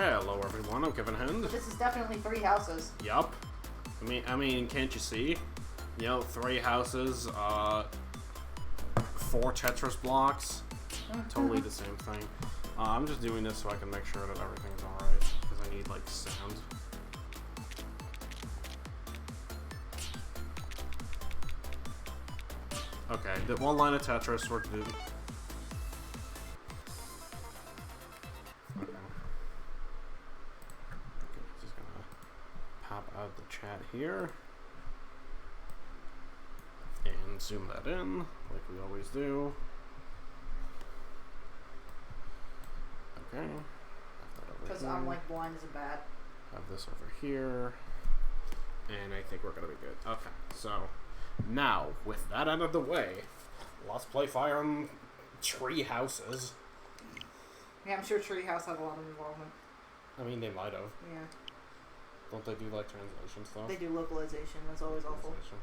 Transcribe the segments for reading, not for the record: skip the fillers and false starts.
Hello everyone, I'm Kevin Hand. This is definitely 3 houses. Yup. I mean, can't you see? You know, 3 houses, 4 Tetris blocks. Totally the same thing. I'm just doing this so I can make sure that everything's alright, because I need, like, sound. Okay, the one line of Tetris we're doing. Just gonna pop out the chat here and zoom that in like we always do. Okay. Because I'm like blind as a bat. Have this over here, and I think we're gonna be good. Okay, so now with that out of the way, let's play Fire on Tree Houses. Yeah, I'm sure Treehouse had a lot of involvement. I mean, they might have. Yeah. Don't they do like translation stuff? They do localization. That's always awful. Okay.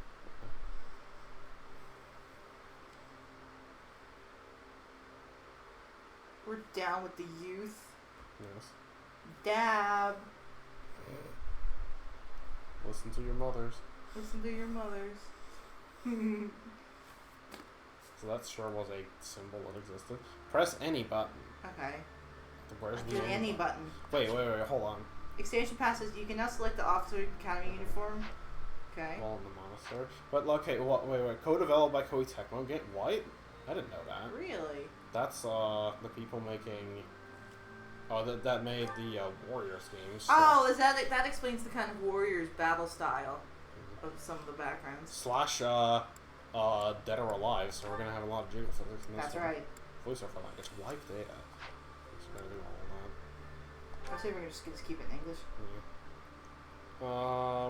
We're down with the youth. Yes. Dab. Listen to your mothers. Listen to your mothers. So that sure was a symbol that existed. Press any button. Okay. Where's The any button. Wait, hold on. Expansion passes. You can now select the officer academy uniform. Okay. Well, in the monastery. But okay, wait. Co-developed by Koei Tecmo. Get White? I didn't know that. Really? That's the people making. Oh, that made the Warriors games. So. Oh, is that explains the kind of Warriors battle style of some of the backgrounds. Slash Dead or Alive, so we're gonna have a lot of jiggle physics in this. That's one. right. Voiceover language, wipe data. Just gonna do all of that. I say we're just keep it in English. Yeah.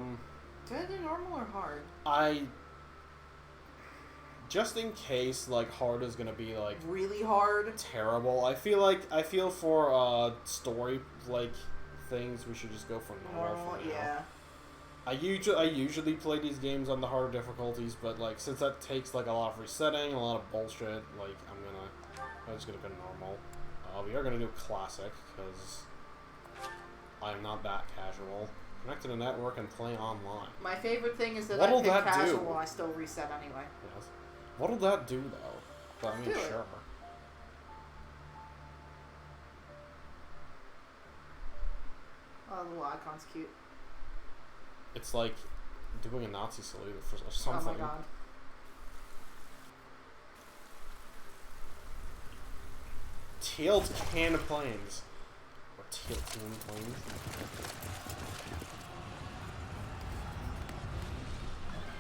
Do I do normal or hard? Just in case, like, hard is gonna be, like... really hard? Terrible. I feel for, story, like, things, we should just go for normal for now. Yeah. I usually play these games on the harder difficulties, but, like, since that takes, like, a lot of resetting, a lot of bullshit, like, I'm just gonna go normal. We are gonna do classic, because I'm not that casual. Connect to the network and play online. My favorite thing is that What'll I pick that casual do? and I still reset anyway. Yes. What'll that do, though? But, I mean, Do it. sure. Oh, the little icon's cute. It's like doing a Nazi salute or something. Oh my god. Tealed can planes. Or tealed can planes.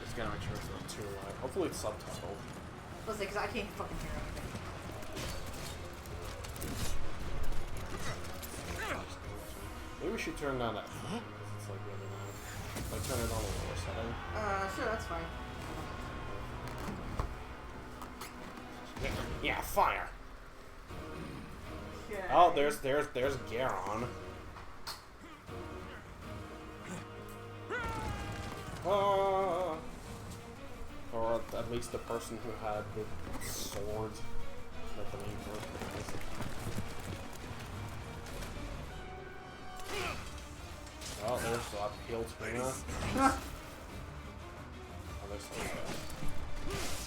Just gotta make sure it's not too loud. Hopefully it's subtitled. Let's say, because I can't fucking hear anything. Maybe we should turn down that volume, because it's like really loud. Like turn it on a lower setting. Sure, that's fine. Yeah, fire! Okay. Oh, there's Garon. Or at least the person who had the sword that the main character has. Oh, there's that healed Trina. Oh, there's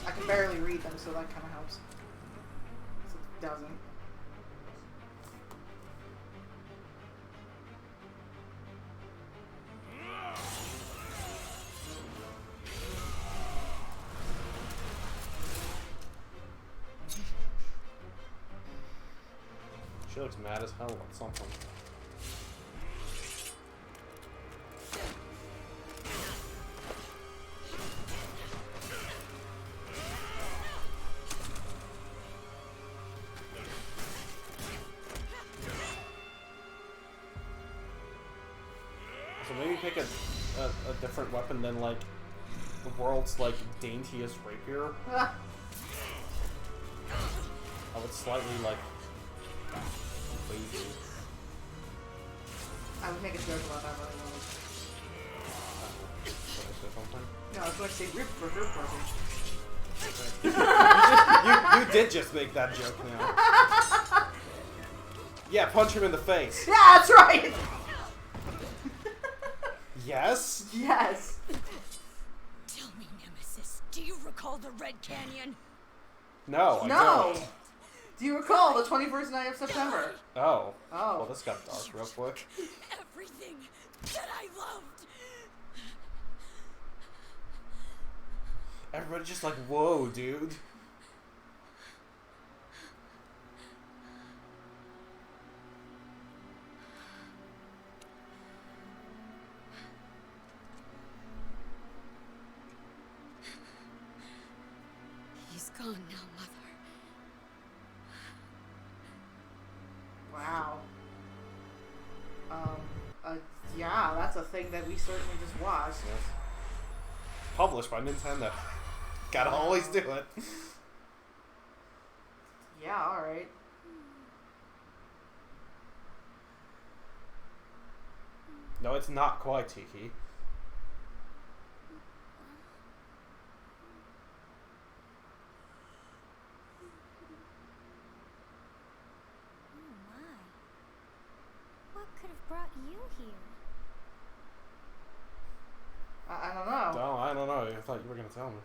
I can barely read them, so that kind of helps. So it doesn't. She looks mad as hell at something. So maybe pick a different weapon than, like, the world's, like, daintiest rapier. I would slightly, like, wavy. I would make a joke about that, but I won't. Did I say something? No, I was going to say rip for her person. You did just make that joke now. Yeah, punch him in the face. Yeah, that's right! Yes? Yes. Tell me, Nemesis, do you recall the Red Canyon? No, I No! don't. Do you recall the 21st night of September? Oh. Oh. Well, this got dark real quick. Everything that I loved. Everybody's just like, whoa, dude. He's gone now, Mother. Wow. Yeah, that's a thing that we certainly just watched. Yes. Published by Nintendo. Gotta always do it. Yeah, alright. No, it's not quite Tiki. Oh my. What could have brought you here? I don't know. No, I don't know. I thought you were gonna tell me.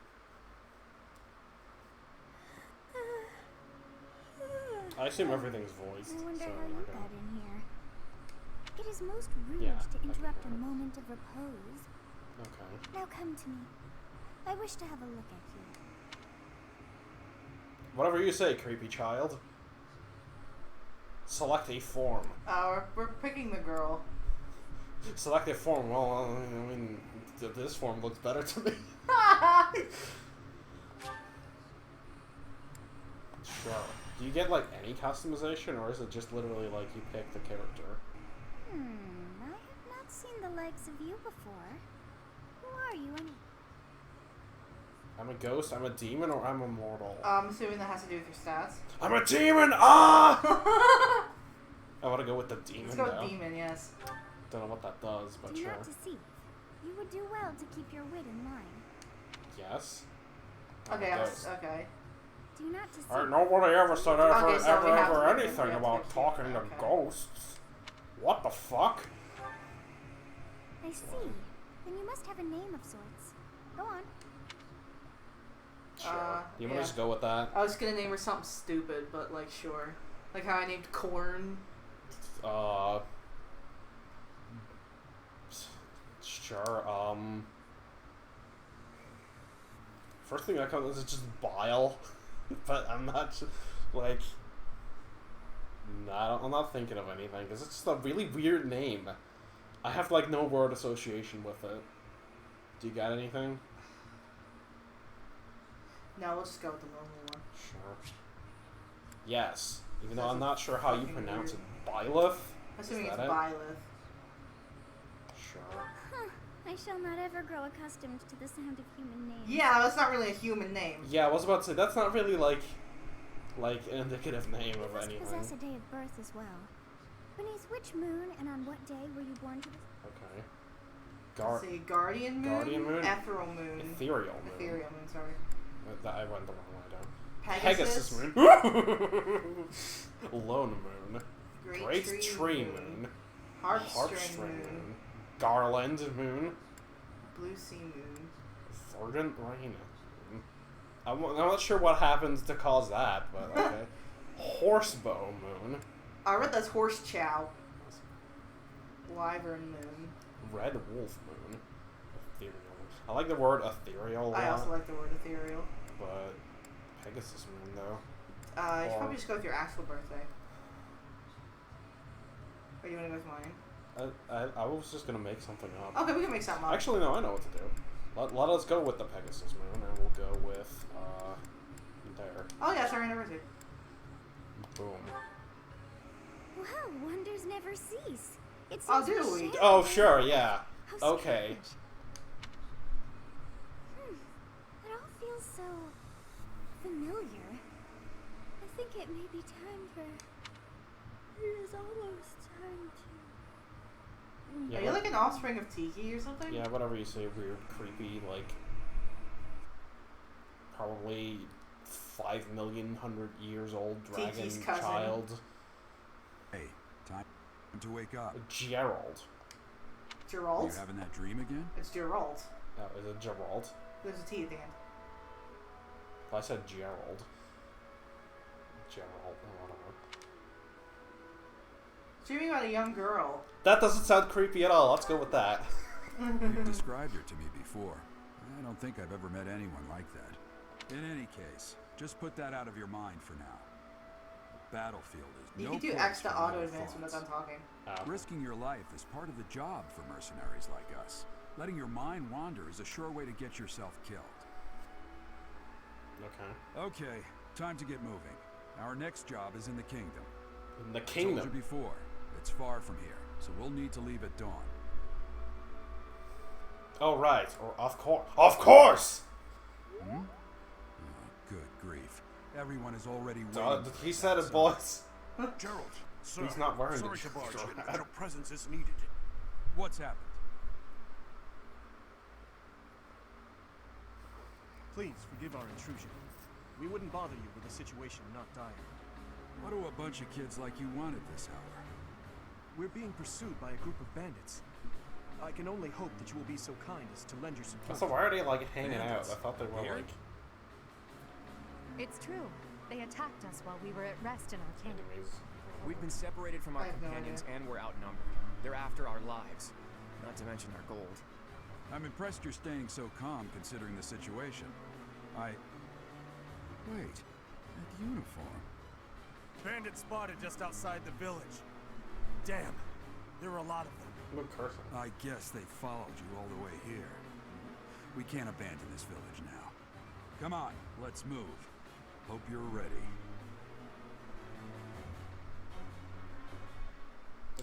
I assume everything's voiced. I wonder so how I'm you not got gonna... in here. It is most rude Yeah, to I can interrupt a hear it. moment of repose. Okay. Now come to me. I wish to have a look at you. Whatever you say, creepy child. Select a form. We're picking the girl. Select a form. Well, I mean, this form looks better to me. Sure. Do you get, like, any customization, or is it just literally, like, you pick the character? I have not seen the likes of you before. Who are you anyway? I'm a ghost, I'm a demon, or I'm immortal? I'm assuming that has to do with your stats. I'm a demon! Ah! I want to go with the demon, Let's go though. with demon, yes. Don't know what that does, but Do sure. not deceive. You would do well to keep your wit in mind. Yes. Okay, I'm a ghost. okay. Do not deceive. Alright, nobody ever said ever, Okay, so we have to pick- we anything have to about pick talking you. to Okay. ghosts. What the fuck? I see. Then you must have a name of sorts. Go on. Sure. You want yeah. to just go with that? I was gonna name her something stupid, but like, sure. Like how I named Corn. Sure, first thing that comes is just bile, but I'm not, like, I'm not thinking of anything, because it's just a really weird name. I have, like, no word association with it. Do you got anything? No, we'll just go with the normal one. Sure. Yes, even though That's I'm a not sure how you fucking pronounce weird- it. Byleth? Assuming Is it's that it? Byleth. Sure. Huh. I shall not ever grow accustomed to the sound of human names. Yeah, that's not really a human name. Yeah, I was about to say, that's not really, like an indicative name You of must anything. possess a day of birth as well. Beneath which moon and on what day were you born to this? Okay. Let's see, Guardian Moon? Guardian Moon? Ethereal Moon. Ethereal Moon. Ethereal Moon, sorry. I went the wrong way down. Pegasus Moon. Lone Moon. Great Tree Moon. Heartstring Moon. Garland Moon. Blue Sea Moon. Verdant Rain Moon. I'm not sure what happens to cause that, but okay. Horsebow Moon. I read that's Horse Chow. Wyvern Moon. Red Wolf Moon. Ethereal Moon. I like the word ethereal a lot, I also like the word ethereal. but Pegasus Moon, though. You should probably just go with your actual birthday. Or you want to go with mine? I was just gonna make something up. Okay, we can make something up. Actually, no, I know what to do. Let us go with the Pegasus Moon, and we'll go with, there. Oh yeah, it's our anniversary. Boom. Wow, wonders never cease. It Oh, seems do we we? share Oh, them. sure, yeah. How Okay. strange. It all feels so familiar. I think it may be time for. It is almost time to. Yeah, Are you like an offspring of Tiki or something? Yeah, whatever you say, weird, creepy, like, probably 5,000,000 years old dragon Tiki's cousin. child. Hey, to wake up. Gerald. Are Gerald? you having that dream again? It's Gerald. Oh, is it Gerald? There's a T at the end. I said Gerald. Gerald, whatever. Dreaming about a young girl. That doesn't sound creepy at all. Let's go with that. You've described her to me before. I don't think I've ever met anyone like that. In any case, just put that out of your mind for now. The battlefield is You no can do place X to for auto idle advance when I'm thoughts. done talking. Oh. Risking your life is part of the job for mercenaries like us. Letting your mind wander is a sure way to get yourself killed. Okay. Okay, time to get moving. Our next job is in the kingdom. In the I told kingdom. you before, it's far from here, so we'll need to leave at dawn. Oh, right. Or of course. Of course! Hmm? Oh, good grief. Everyone is already So, waiting. he said it, boys. Gerald, sir. He's not wearing Sorry the to barge straw in, hat. but your presence is needed. What's happened? Please forgive our intrusion. We wouldn't bother you with a situation not dire. What do a bunch of kids like you want at this hour? We're being pursued by a group of bandits. I can only hope that you will be so kind as to lend your support. So why are they, like, hanging out? Bandits. I thought they were, Here? like, It's true. They attacked us while we were at rest in our camp. enemies. We've been separated from I our have no companions idea. and we're outnumbered. They're after our lives, not to mention our gold. I'm impressed you're staying so calm considering the situation. Wait, that uniform. Bandits spotted just outside the village. Damn, there were a lot of them. Good cursing. I guess they followed you all the way here. We can't abandon this village now. Come on, let's move. Hope you're ready.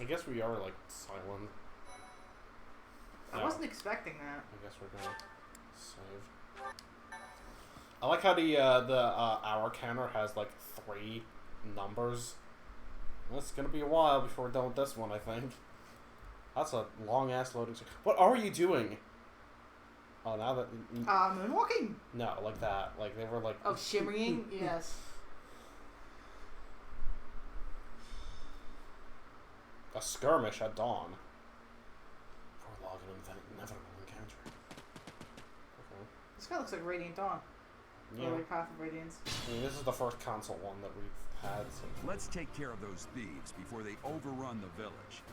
I guess we are, like, silent. I wasn't expecting that. I guess we're gonna save. I like how the hour counter has, like, 3 numbers. Well, it's gonna be a while before we're done with this one, I think. That's a long-ass loading screen. What are you doing? Oh, now that... Moonwalking? No, like that. Like, they were, like... Oh, shimmying? Yes. A skirmish at dawn. For logging into that inevitable encounter. Okay. This guy looks like Radiant Dawn. Yeah. Or like Path of Radiance. I mean, this is the first console one that we've had. So. Let's take care of those thieves before they overrun the village.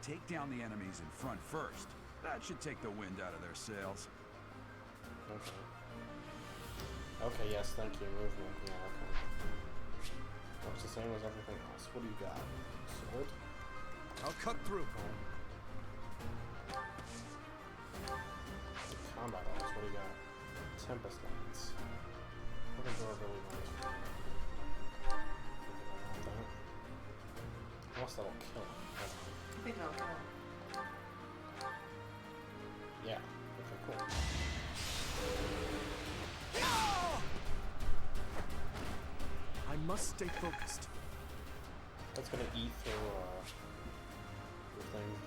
Take down the enemies in front first. That should take the wind out of their sails. Okay. Okay, yes, thank you. Movement. Yeah, okay. Looks the same as everything else. What do you got? Sword? I'll cut through. Combat arms. What do you got? Tempest lance. What is our really nice? Unless that'll kill him. I think that'll kill him. Yeah. Okay, cool. I must stay focused. That's gonna eat through the things.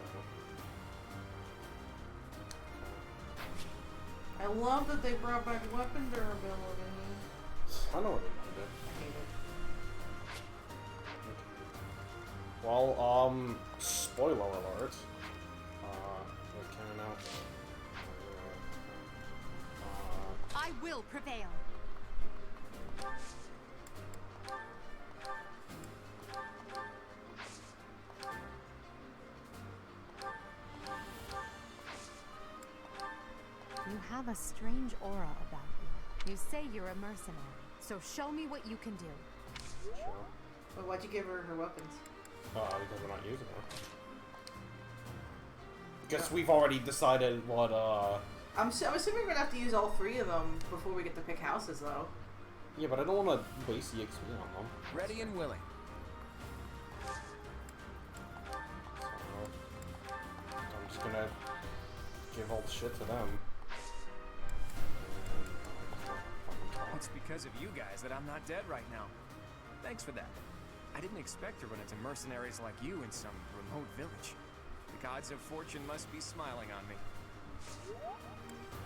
I love that they brought back weapon durability. I know what they might do. I hate it. Well, spoiler alert. We're coming out. I will prevail. You have a strange aura about you. You say you're a mercenary, so show me what you can do. Sure. But why'd you give her her weapons? Because we're not using them. Guess we've already decided what, I'm assuming we're gonna have to use all 3 of them before we get to pick houses, though. Yeah, but I don't want to waste the XP on them. Ready and willing. So, I'm just gonna give all the shit to them. It's because of you guys that I'm not dead right now. Thanks for that. I didn't expect to run into mercenaries like you in some remote village. The gods of fortune must be smiling on me.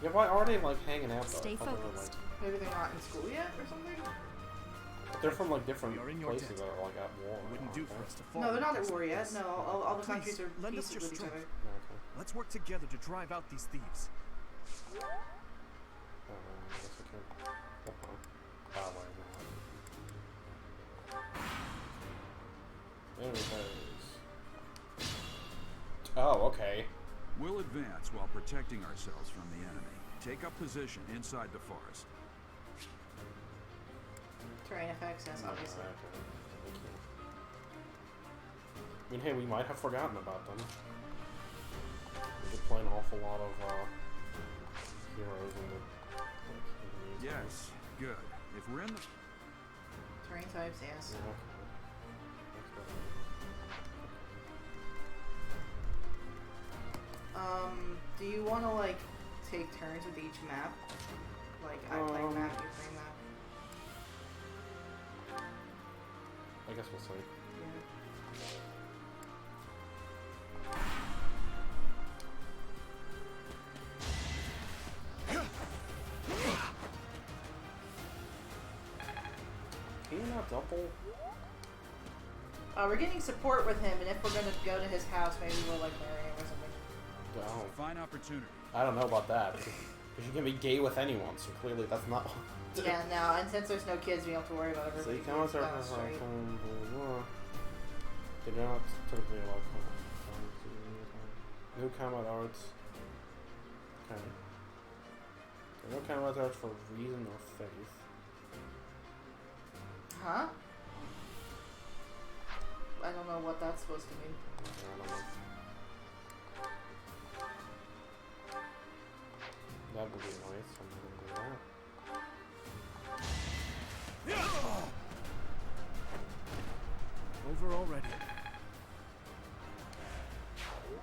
Yeah, why are they, like, hanging out, though? Stay I thought they were, focused. Maybe they're not in school yet or something? like, they're from like different We are in your places debt. that are like at war. It wouldn't do for us to fall. No, they're not into at war yet. this. No, all the countries Please, are lend us peaceful your with each other. strength. Okay. Let's work together to drive out these thieves. I guess I can. Oh, wait, no. There it is. Oh, okay. We'll advance while protecting ourselves from the enemy. Take up position inside the forest. Terrain effects, yes, obviously. Thank you. I mean, hey, we might have forgotten about them. We did play an awful lot of heroes in the. Yes, good. If we're in the... Terrain types, yes. Yeah, okay. Do you want to like take turns with each map? Like I play map, you play map. I guess we'll see. Can you not double? We're getting support with him, and if we're gonna go to his house, maybe we'll like marry him or something. Oh, Fine opportunity. I don't know about that. Because you can be gay with anyone, so clearly that's not. Yeah, no, and since there's no kids, we don't have to worry about So everybody. you come with her That was straight. They do not typically allow no combat arts. Okay. There are no combat arts for reason or faith. Huh? I don't know what that's supposed to mean. I don't know. That would be nice. I'm gonna do that. Over already.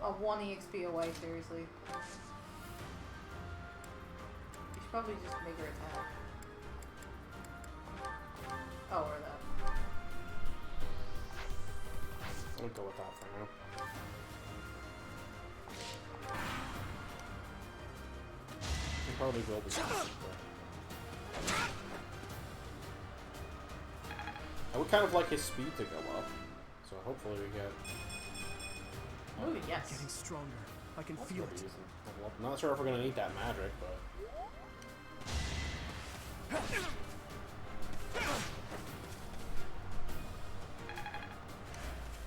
Oh, 1 EXP away, seriously. You should probably just make her attack. Oh, or that. I'll go with that for now. He probably will be decent, but I would kind of like his speed to go up, so hopefully we get. Ooh, yes. Getting stronger. I can That's feel pretty it. easy. Well, I'm not sure if we're gonna need that magic, but.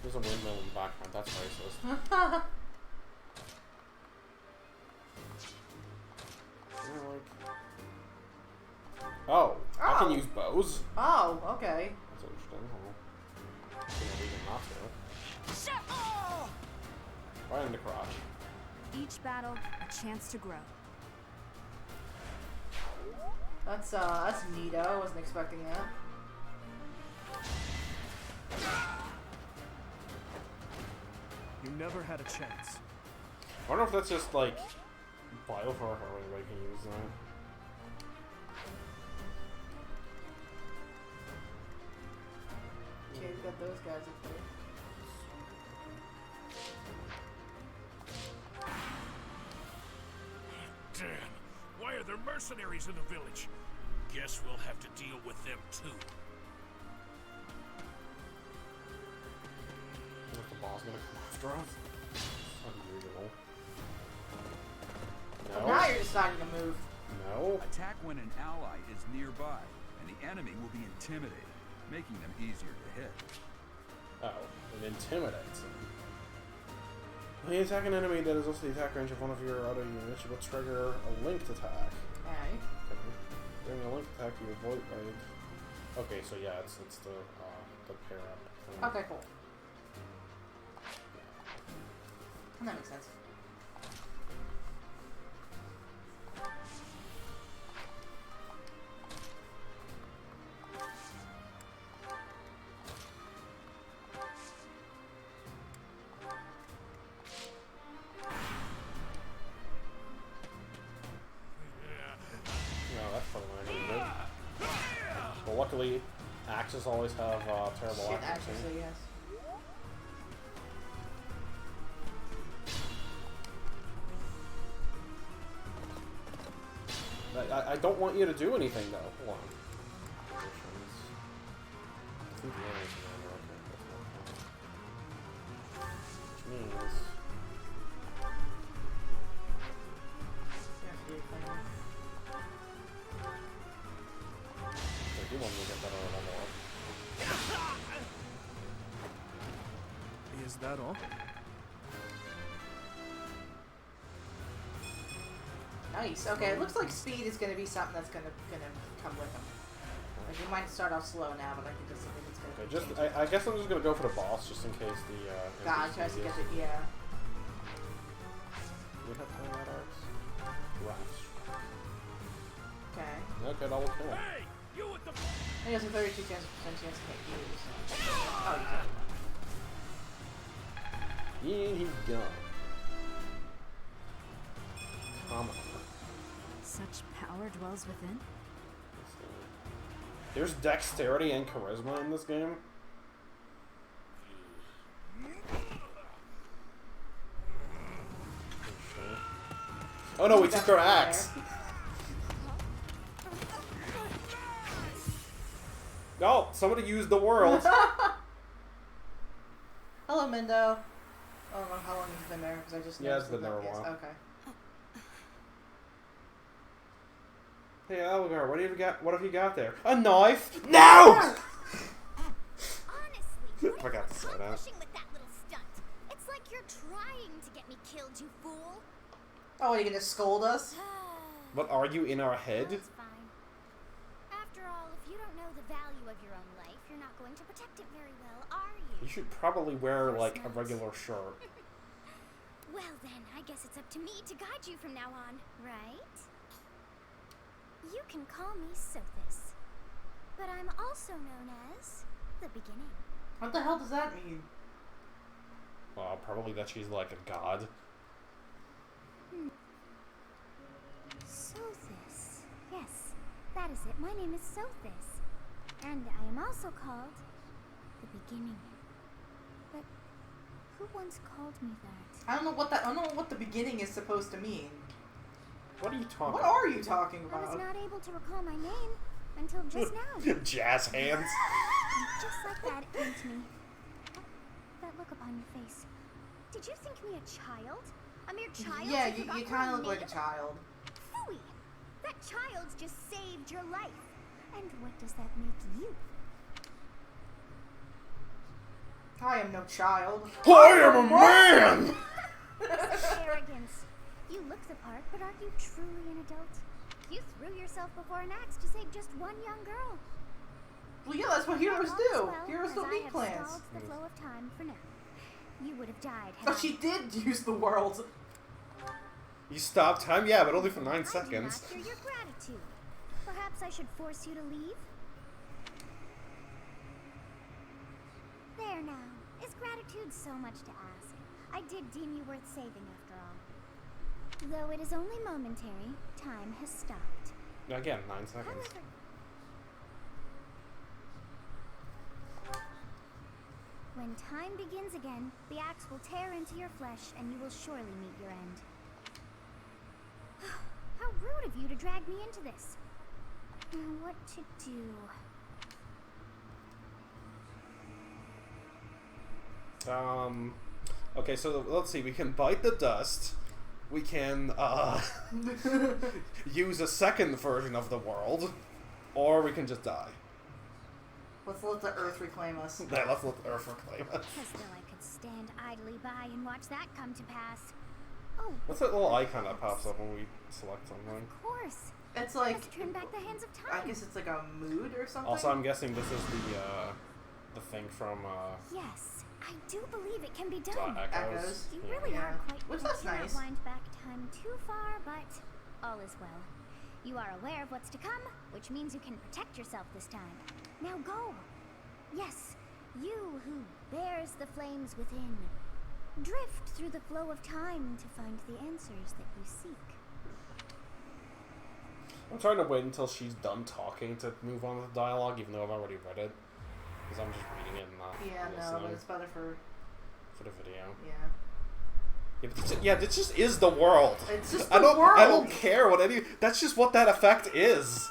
There's a windmill in the background. That's racist. Oh, I can use bows. Oh, okay. That's interesting. There's no reason not to. Right in the crotch. Each battle, a chance to grow. That's neato. I wasn't expecting that. You never had a chance. I wonder if that's just like Biofar or anybody can use that. Okay, we've got those guys up there. Damn. Why are there mercenaries in the village? Guess we'll have to deal with them too. Is the boss gonna come after us? Unusual. Oh, No. now you're deciding to move. No. Attack when an ally is nearby, and the enemy will be intimidated, making them easier to hit. Oh, it intimidates them. When you attack an enemy that is also the attack range of one of your other units, you will trigger a linked attack. Alright. Okay. During a linked attack, you avoid right. Okay, so yeah, it's the pair up thing. Okay, cool. That makes sense. No, that's probably not gonna be good. But luckily, axes always have terrible Shit, accuracy. actually, yes. I don't want you to do anything though. Hold on. think the enemies are gonna work. Which means... I do want to get that on level up. Is that all? Nice. Okay, it looks like speed is going to be something that's going to come with them. Like, you might start off slow now, but I think it's something that's going to. Okay, I guess I'm just gonna go for the boss, just in case the. God tries to get it. Yeah. Do we have combat arts? Rafts. Okay. Okay, double kill. Hey, you with the. He has a 32% chance to hit you. Oh, you And he's gone. Come on. Such power dwells within. There's dexterity and charisma in this game. Oh no, we took our axe. No, somebody used the world. Hello, Mendo. I don't know how long he's been there because I just Yeah, it's noticed been there a that- while. yes, Okay. Hey, Algar, what have you got? What have you got there? A knife? No! Honestly, what Forgot are to you say that. accomplishing with that little stunt? It's like you're trying to get me killed, you fool. Oh, are you gonna scold us? But are you in our head? That's fine. After all, if you don't know the value of your own life, you're not going to protect it very well, are you? You should probably wear like a regular shirt. Well then, I guess it's up to me to guide you from now on, right? You can call me Sothis, but I'm also known as the Beginning. What the hell does that mean? Probably that she's like a god. Sothis. Yes, that is it. My name is Sothis, and I am also called the Beginning. But who once called me that? I don't know what the beginning is supposed to mean. What are you talking What about? are you talking I was about? not able to recall my name until just now. Jazz hands. Just like that, it came to me. That look upon your face. Did you think me a child? A mere child? Yeah, who you forgot kind my of look like a name? child. Phooey! That child's just saved your life. And what does that make you? I am no child. I am a man! Arrogance. You look the part, but are you truly an adult? You threw yourself before an axe to save just one young girl. Well, yeah, that's what heroes All do. is well, Heroes as don't I need have plans. stalled the flow of time for now. You would have died had Oh, I- she did use the world. You stopped time? Yeah, but only for 9 I do seconds. not hear your gratitude. Perhaps I should force you to leave? There now. Is gratitude so much to ask? I did deem you worth saving after all. Though it is only momentary, time has stopped. Again, 9 seconds. However, when time begins again, the axe will tear into your flesh and you will surely meet your end. How rude of you to drag me into this. Now, what to do? Okay, so let's see. We can bite the dust. We can, use a second version of the world. Or we can just die. Let's let the earth reclaim us. Yeah, let's let the Earth reclaim us. As though I could stand idly by and watch that come to pass. Oh, What's that little icon that pops up when we select something? of course. It's like, Let's turn back the hands of time. I guess it's like a mood or something. Also, I'm guessing this is the thing from, Yes, I do believe it can be done. Echoes. You Yeah. really Yeah. are quite. Which you that's cannot nice. wind back time too far, but all is well. You are aware of what's to come, which means you can protect yourself this time. Now go. Yes, you who bears the flames within. Drift through the flow of time to find the answers that you seek. I'm trying to wait until she's done talking to move on with the dialogue, even though I've already read it. Because I'm just reading it and not Yeah, no, listening but it's better for, for the video. yeah. Yeah, this just is the world. It's just I the world. don't care what any. That's just what that effect is.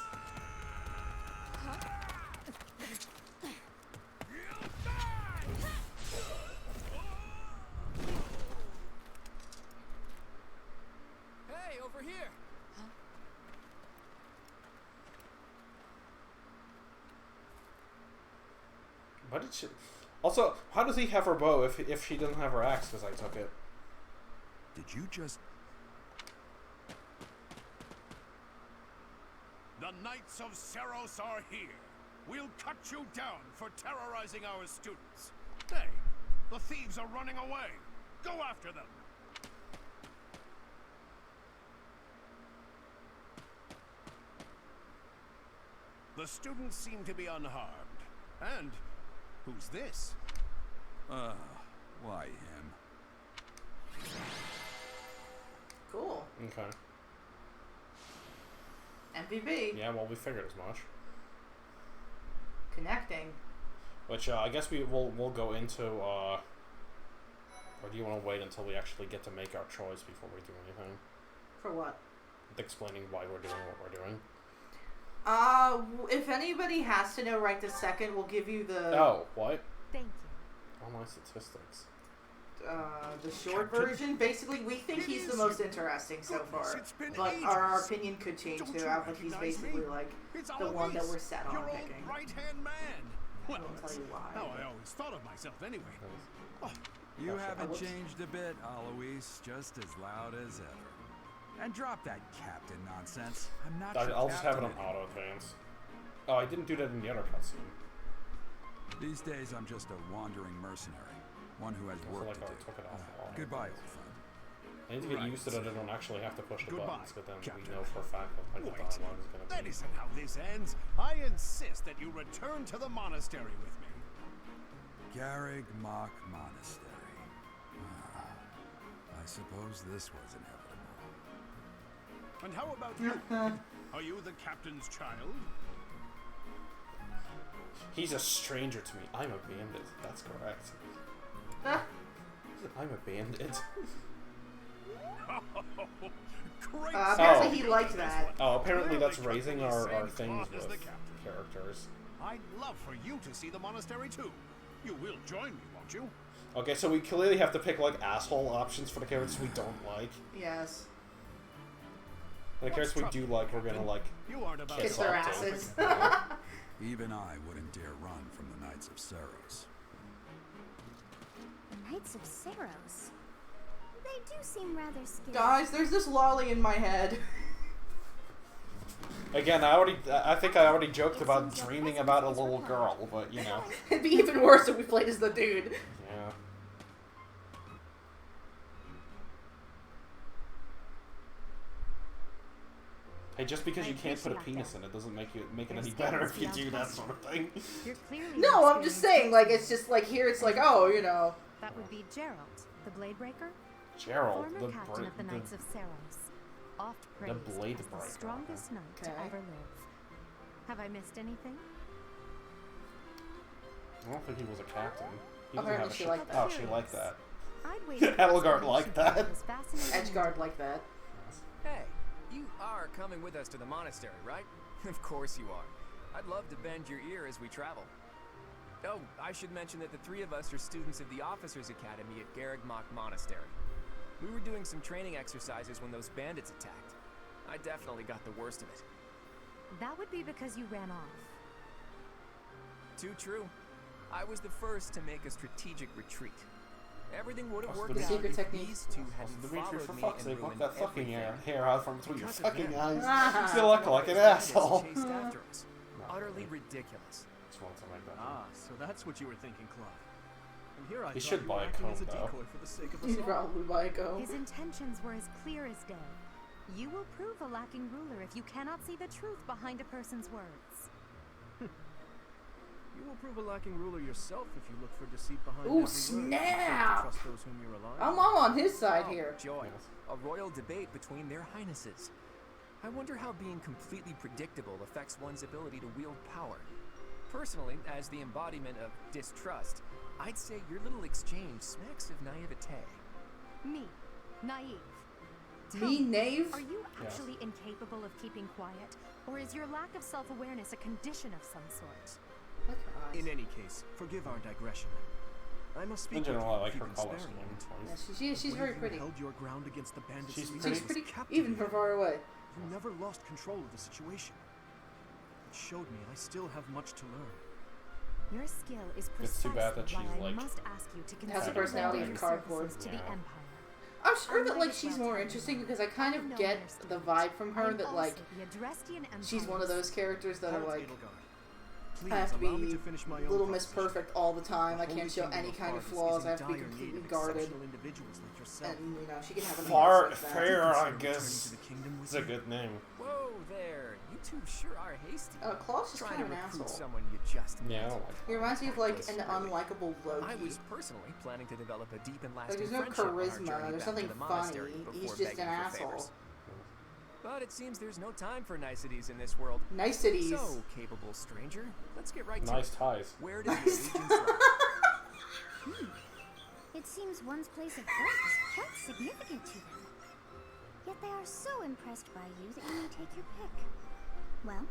did she... Also, how does he have her bow if she doesn't have her axe? Because I took it. Did you just... The Knights of Seros are here. We'll cut you down for terrorizing our students. Hey, the thieves are running away. Go after them. The students seem to be unharmed. And who's this? Why him? Cool. Okay. MVP. Yeah, well, we figured as much. Connecting. Which, I guess we'll go into, or do you want to wait until we actually get to make our choice before we do anything? For what? Explaining why we're doing what we're doing. If anybody has to know right this second, we'll give you the... Oh, what? Thank you. All my statistics. The short version. Basically, we think he's the most interesting so far. But our opinion could change throughout, but he's basically, like, the one that we're set on picking. Right-hand man. I Well, won't tell you why. how I always thought of myself anyway. Oh, You haven't Whoops. changed a bit, Alois. Just as loud as ever. And drop that captain nonsense. I'm not your I'll just have it on captain auto advance. Oh, I didn't do that in the other cutscene. These days, I'm just a wandering mercenary. One who has I feel work like to I do. took it off auto Goodbye, advance. old friend. I need to get used to that I don't actually have to push the Goodbye, buttons, but then we Captain. know for a fact what like, the wait. dialogue is going to That be. isn't how this ends. I insist that you return to the monastery with me. Garrig Mach Monastery. I suppose this was inevitable. And how about you? Are you the captain's child? He's a stranger to me. I'm a bandit. That's correct. I'm a bandit. Great. Apparently Oh. he liked that. Oh, apparently that's Clearly raising cut from the our same things cloth as with the captain. characters. I'd love for you to see the monastery too. You will join me, won't you? Okay, so we clearly have to pick, like, asshole options for the characters we don't like. Yes. And the characters we do like, we're gonna, like, You aren't about Kiss to their talk to. asses. Even I wouldn't dare run from the Knights of Seros. The Knights of Seros. They do seem rather scary. Guys, there's this lolly in my head. Again, I think I already joked about dreaming about a little girl, but, you know. It'd be even worse if we played as the dude. Yeah. Hey, just because you can't put a penis in it doesn't make it any better if you do that sort of thing. You're clearly No, I'm experienced just saying, like, it's just like here it's like, oh, you know. That would be Gerald, the Bladebreaker, Gerald, former captain of the Knights of Seros, oft praised as Bladebreaker. the strongest knight to Okay. ever live. Have I missed anything? I don't think he was a captain. He doesn't Apparently have a she ship. liked that. Oh, she liked that. I'd wait. Edelgard liked that. Edgeguard like that. Hey, you are coming with us to the monastery, right? Of course you are. I'd love to bend your ear as we travel. Oh, I should mention that the three of us are students of the Officers Academy at Garrig Mach Monastery. We were doing some training exercises when those bandits attacked. I definitely got the worst of it. That would be because you ran off. Too true. I was the first to make a strategic retreat. Everything would have What's worked the out secret if technique? these two hadn't Dimitri, followed for me fuck's and sake, look ruined that fucking everything. hair out from between your Because of fucking them, eyes. You look like an asshole. Chased after us. Utterly ridiculous. Just want to make that. Ah, so that's what you were thinking, Claude. And here I He thought should you buy were a acting as a comb, though. decoy for the sake of us He's all. probably buy a comb. His intentions were as clear as day. You will prove a lacking ruler if you cannot see the truth behind a person's words. You will prove a lacking ruler yourself if you look for deceit behind Ooh, every word. You fail to snap! trust those whom you rely I'm on. on his side Oh, here. joy. A royal debate between their highnesses. I wonder how being completely predictable affects one's ability to wield power. Personally, as the embodiment of distrust, I'd say your little exchange smacks of naivete. Me, naive. Tell Me, knave? Are you actually incapable of keeping quiet? Or is your lack of self-awareness a condition of some sort? Look at her eyes. In any case, forgive our digression. I must speak In with general, you I like if you her can color spare scheme. me. Yeah, she's very When you pretty. held your ground against the bandits. She's legions She's was pretty, captivating. even from far away. You never lost control of the situation. It showed me I still have much to learn. Your skill is It's precisely too bad that she's, why I like, must ask you to has a consider personality rendering of cardboard. services to Yeah. the Empire. I'm sure that like she's more interesting because I kind of get the vibe from her that like she's one of those characters that are like I have to be Little Miss Perfect all the time. I can't show any kind of flaws. I have to be completely guarded. And you know she can have an Fair, I guess. It's a good name. Whoa there, you two sure are hasty. Klaus is Trying kind to of an recruit asshole. someone you just met. Yeah, I don't like He reminds me of like an unlikable Loki. I was personally planning to develop a deep and Like lasting there's no friendship on our charisma. journey There's back to nothing the funny. monastery He's before just an begging for asshole. favors. But it seems there's no time for niceties in this world. Niceties. So, capable stranger, let's get right Nice to it. ties. Where does your allegiance lie? It seems one's place of birth is quite significant to them. Yet they are so impressed by you that you may take your pick. Well,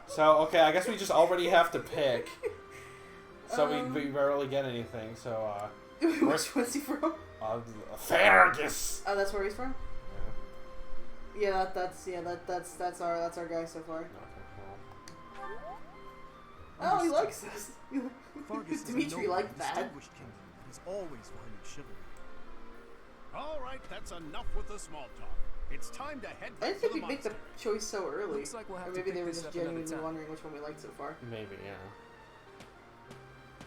So okay, I guess we just already have to pick. So we rarely get anything. So Which one's he from? Fergus. Oh, that's where he's from. Yeah. Yeah, that's our guy so far. Okay, well. Oh, he likes us. Fargus is a Dimitri noble, liked that. distinguished king that is always valued chivalry. All right, that's enough with the small talk. It's time to head I back didn't think to the we'd make the monastery. choice so early. Looks like we'll have Or to maybe pick they were this just up another genuinely time. wondering which one we liked so far. Maybe, yeah.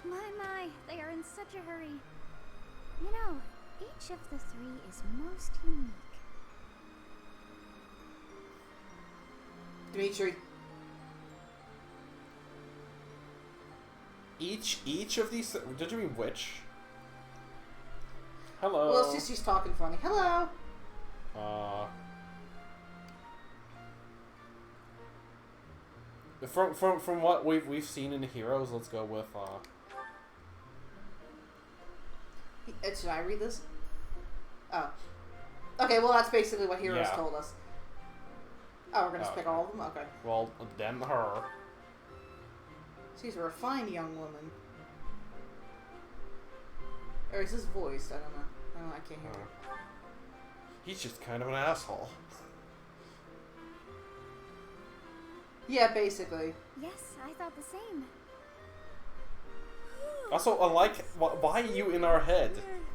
my, they are in such a hurry. You know, each of the three is most unique. Dimitri. Each of these. Did you mean which? Hello. Well, it's just she's talking funny. Hello. From what we've seen in Heroes, let's go with Should I read this? Oh. Okay, well that's basically what Heroes Yeah. told us. Oh, we're gonna Okay. pick all of them? Okay. well, then her. She's a refined young woman. Or is this voiced? I don't know. I can't hear it. He's just kind of an asshole. Yeah, basically. Yes, I thought the same. Also, I like why are you in our head?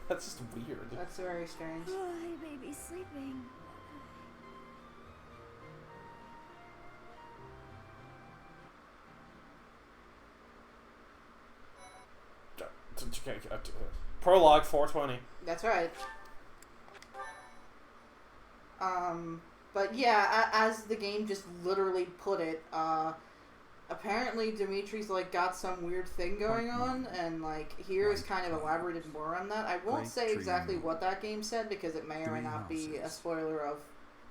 That's just weird. That's very strange. Oh, hey, baby's sleeping. Prologue 420. That's right. But yeah, as the game just literally put it, apparently Dimitri's like got some weird thing going on, and like here is kind of elaborated more on that. I won't say exactly what that game said because it may or may not be a spoiler of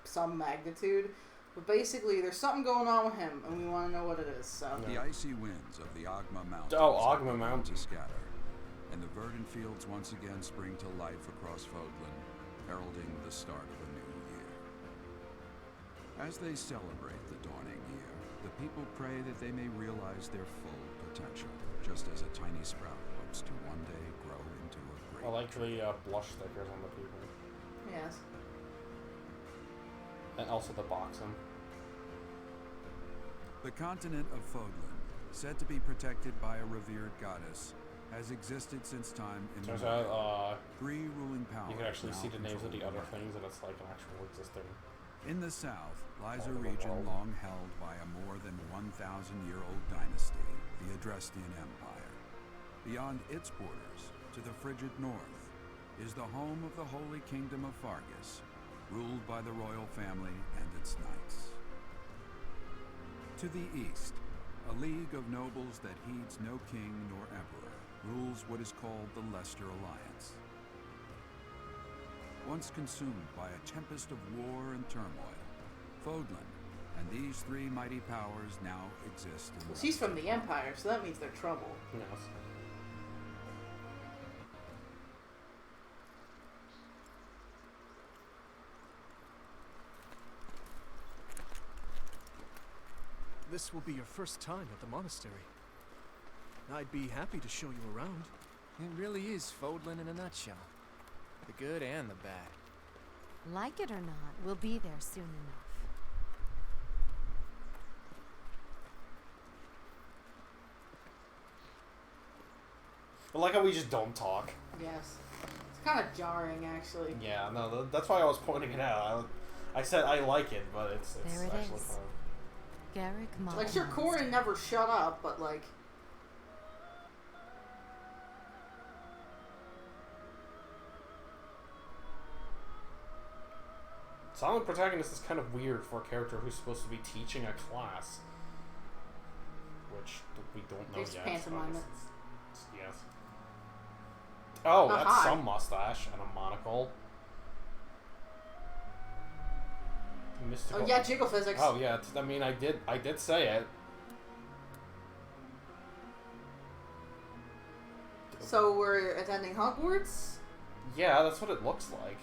some magnitude. But basically, there's something going on with him, and we want to know what it is. So The icy winds of the Ogma Mountains Ogma are Mountain. to scatter, and the verdant fields once again spring to life across Fodlan, heralding the start of a new year. As they celebrate the dawning year, the people pray that they may realize their full potential, just as a tiny sprout hopes to one day grow into a great I like tree. the blush stickers on the people. yes. And also the boxing. The continent of Fodlan, said to be protected by a revered goddess, has existed since time Turns immemorial. out, Three ruling powers you can actually now see the names of the control other the things, and it's like an actual existing. In the south lies Part a of the region world. long held by a more than 1,000-year-old dynasty, the Adrestian Empire. Beyond its borders, to the frigid north, is the home of the Holy Kingdom of Fargus, ruled by the royal family and its knights. To the east, a league of nobles that heeds no king nor emperor rules what is called the Leicester Alliance. Once consumed by a tempest of war and turmoil, Fodlan and these three mighty powers now exist in Well, she's from the Empire, so that means they're trouble. Yes. This will be your first time at the monastery. I'd be happy to show you around. It really is Fodlan in a nutshell. The good and the bad. Like it or not, we'll be there soon enough. I like how we just don't talk. Yes. It's kind of jarring, actually. Yeah, no, that's why I was pointing it out. I said I like it, but it's There it actually is. kind of... Garrick Mall. Like, sure, Corey never shut up, but, like... Silent protagonist is kind of weird for a character who's supposed to be teaching a class. Which we don't know There's yet. pantomime it. Yes. Oh, that's hi. some mustache and a monocle. Mystical. Oh, yeah, jiggle physics. Oh, yeah. I mean, I did say it. So we're attending Hogwarts? Yeah, that's what it looks like.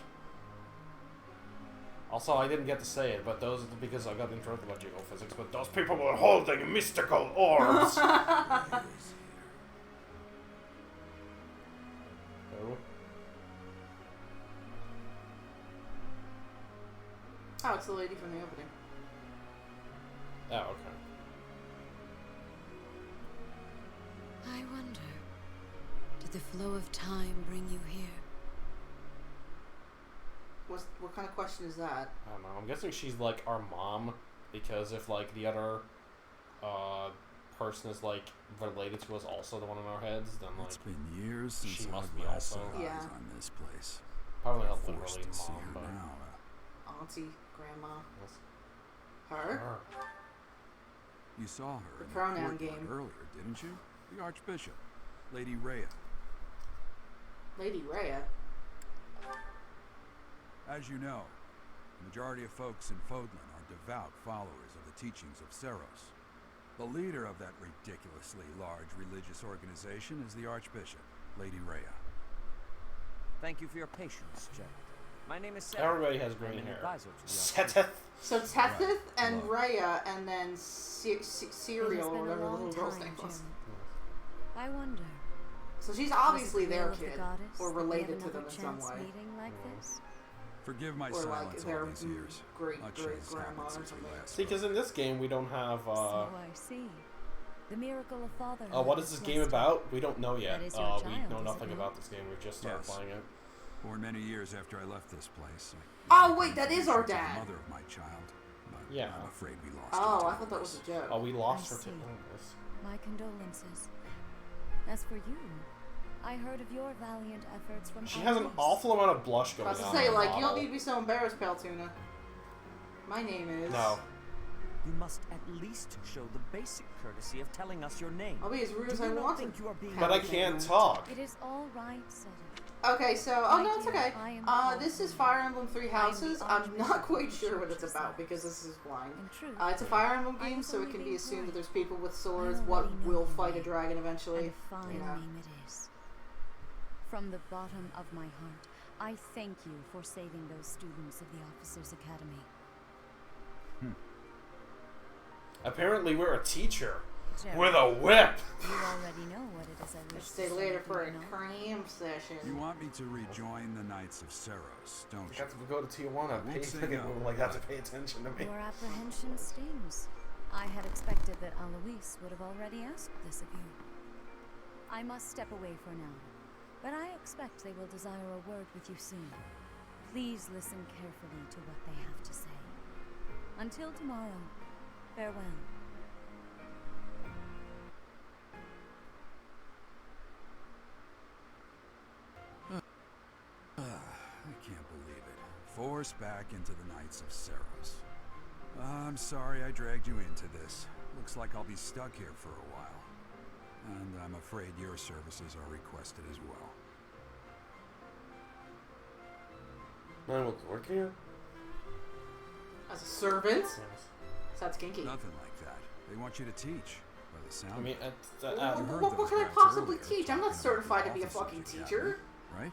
Also, I didn't get to say it, but those because I got interrupted by jiggle physics. But those people were holding mystical orbs. Oh. Oh, it's the lady from the opening. Oh, okay. I wonder, did the flow of time bring you here? What kind of question is that? I don't know. I'm guessing she's like our mom, because if like the other person is like related to us, also the one in our heads, then like It's been years since she I must be last also- set eyes Yeah. on this place. probably not Forced literally to see mom, her but now. Auntie, grandma, yes. her? Her. You saw her The in pronoun the courtyard game. earlier, didn't you? The Archbishop, Lady Rhea. Lady Rhea. As you know, the majority of folks in Fodlan are devout followers of the teachings of Seros. The leader of that ridiculously large religious organization is the Archbishop, Lady Rhea. Thank you for your patience, Jack. My name is Seth. Everybody has I'm green an hair. advisor to the Seteth. So Tethith Right. and Love. Rhea, and then Cereal, or whatever the little girl's name was. I wonder. So she's was obviously it the their will of the kid, goddess or that we have related to them another in some chance way. meeting like this? Forgive my Or like silence all their these years. great Much great has grandma happened or since we something. last See, because spoke. in this game we don't have. So I see. The miracle of fatherhood. What is this game about? We don't know yet. That is your We child, know is it nothing not? about this game. We've just started Yes. playing it. Born many years after I left this place. Oh, wait, that is our The dad. mother of my child. But Yeah. I'm afraid we lost Oh, her I to thought that was a joke. Oh, we lost I her see. to this. My condolences. As for you, I heard of your valiant efforts from She has an Elise. awful amount of blush I going on. was to say, in the like, you don't bottle. need to be so embarrassed, Paltuna. My name is... No. You must at least show the basic courtesy of telling us your name. I'll be as rude Do as you I not want to. think you are being But I can't talk. It is all right, Seta. Okay, so... Oh, My no, it's dear, okay. I am This is the Fire Emblem Three I am the Houses. I'm Archbishop not quite of sure what it's Massachusetts. about, because this is blind. In truth, It's a Fire Emblem I am game, so it can be believing assumed that right. there's people with swords, I what already know will the fight a name. dragon and eventually. a fine you know. name it is. From the bottom of my heart, I thank you for saving those students of the Officers' Academy. Apparently, we're a teacher Jerry, with a whip. you already know what it is I wish Let's to stay say later for a you know. cram session. You want me to rejoin the Knights of Seros, don't We you? have to go to Tijuana. won't Pay say ticket. no. We like have to pay attention to me. Your apprehension stings. I had expected that Alois would have already asked this of you. I must step away for now, but I expect they will desire a word with you soon. Please listen carefully to what they have to say. Until tomorrow, farewell. I can't believe it. Forced back into the Knights of Seros. I'm sorry I dragged you into this. Looks like I'll be stuck here for a while. And I'm afraid your services are requested as well. Man, will work here? As a servant? Yes. So that's kinky. Nothing like that. They want you to teach, by the sound I of mean, it. What, You heard what those can I rats possibly earlier teach? I'm not talking about certified the to be a officers' fucking academy, teacher. Right?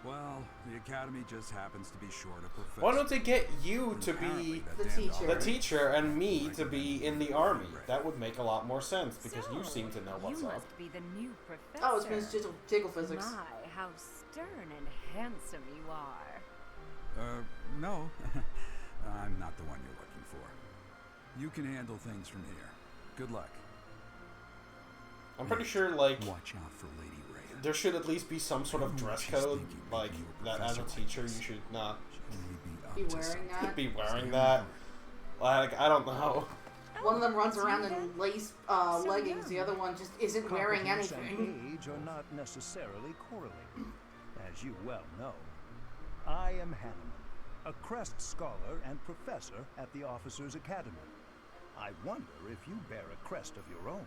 Well, the academy just happens to be short of professors. Why don't they get you And to apparently be that the damn teacher. the dog teacher and me Like to be in the army? That would make a lot more sense because you seem to know what's you up. must be the new professor. Oh, it's been just jiggle physics. My, how stern and handsome you are. No. I'm not the one you're looking for. You can handle things from here. Good luck. I'm pretty sure, like, Watch out for Lady Rhea. there should at least be some sort of dress code, like, that as a teacher you should not be wearing that. be wearing that. Like, I don't know. One of them runs around in lace leggings, the other one just isn't wearing Competence anything. and age are not necessarily correlated. As you well know, I am Hanneman, a Crest Scholar and Professor at the Officers' Academy. I wonder if you bear a crest of your own.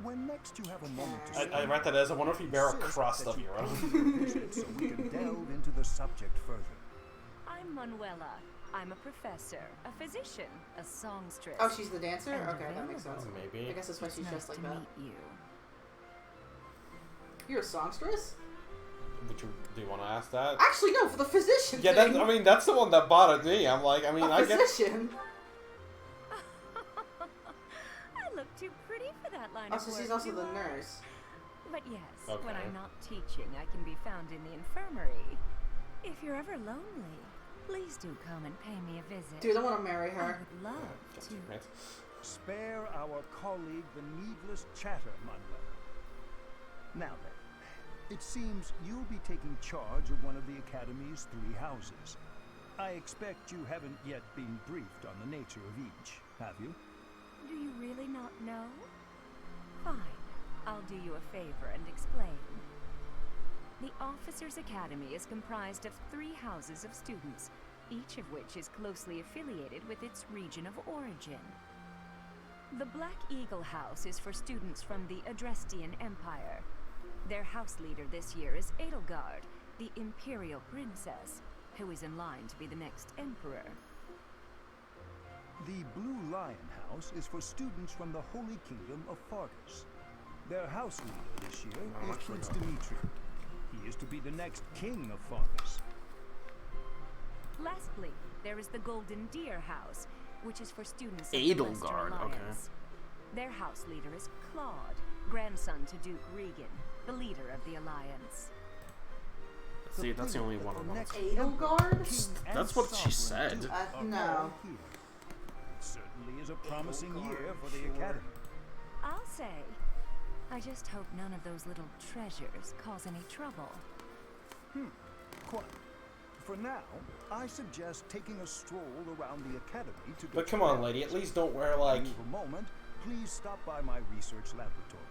When next you have a moment to I read that as, I wonder if you bear a crust of your own. so we can delve into the subject further. I'm Manuela. I'm a professor, a physician, a songstress. Oh, she's the dancer? And Okay, that makes sense. Maybe. I guess that's why she's It's dressed nice like to that. meet you. You're a songstress? Do you want to ask that? Actually, no, for the physician Yeah, thing. I mean, that's the one that bothered me. I'm like, I mean, a I get... physician? I look too pretty for that line Oh, of so work, she's also do the I? nurse. But yes, Okay. when I'm not teaching, I can be found in the infirmary. If you're ever lonely, please do come and pay me a visit. Dude, I want to marry I her. would love to. Spare our colleague the needless chatter, Manuela. Now then, it seems you'll be taking charge of one of the Academy's 3 houses. I expect you haven't yet been briefed on the nature of each, have you? Do you really not know? Fine. I'll do you a favor and explain. The Officers' Academy is comprised of 3 houses of students, each of which is closely affiliated with its region of origin. The Black Eagle House is for students from the Adrestian Empire. Their house leader this year is Edelgard, the Imperial Princess, who is in line to be the next Emperor. The Blue Lion House is for students from the Holy Kingdom of Fargus. Their house leader this year is Prince Dimitri. He is to be the next king of Fargus. Lastly, there is the Golden Deer House, which is for students of the Edelgard, Western Alliance. Their house leader is Claude, grandson to Duke Regan, the leader of the Alliance. See, that's the only one of them. Edelgard? That's what she said. No. It certainly is a promising year for the Academy. I'll say. I just hope none of those little treasures cause any trouble. Quite. For now, I suggest taking a stroll around the Academy to get But come on, lady, at least don't wear, like... Move a moment, please stop by my research laboratory.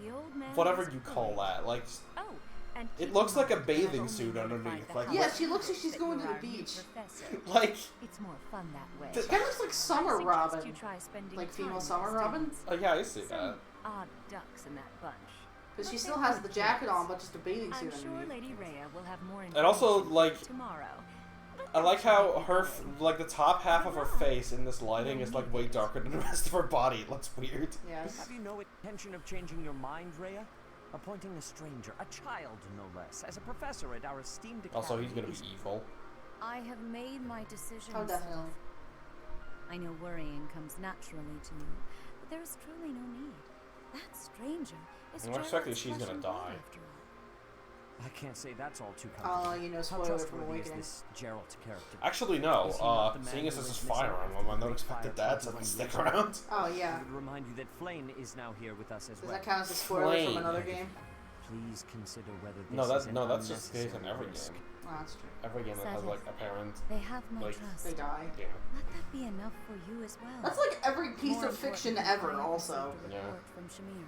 The old man whatever is you call that, like... Oh, and It looks like a bathing suit underneath, like... Yeah, she looks like she's going to the beach. Like... It's more fun that way. She kind of looks like Summer I Robin. suggest you try spending Like female time Summer with Robin. students. Oh, yeah, I see Some that. odd ducks in that bunch. Because she But still they has are the jacket kids. on, but just a bathing I'm suit sure underneath. Lady Rhea will have more And also, information like... tomorrow. I like how her, like, the top half of her face in this lighting is, like, way darker than the rest of her body. It looks weird. Yes. Have you no intention of changing your mind, Rhea? Appointing a stranger, a child no less, as a professor at our esteemed academy. Also, he's gonna be evil. I have made my decision. Oh, definitely. I know worrying comes naturally to you, but there is truly no need. That stranger is I'm expecting Gerald's she's flesh gonna and blood, die. after all. I can't say that's all too comforting. You know, How spoiler from trustworthy is Awakening. this Gerald character? Actually, no. Is he not the man Seeing as who this is went missing Fire after Emblem, I the don't Great expect the Fire dad to 21 stick years ago? around. Oh, yeah. I would remind you that Flayn is now here with us as Does well. that count as a spoiler Flame. from another game? Please consider whether this No, is an that's just the case in unnecessary every risk. game. Oh, that's true. Every game that has, like, a parent. They have my Like, trust. They die. Yeah. Let that be enough for you as well. That's like every piece More of fiction importantly, ever, I have also. received a Yeah. report from Shamir.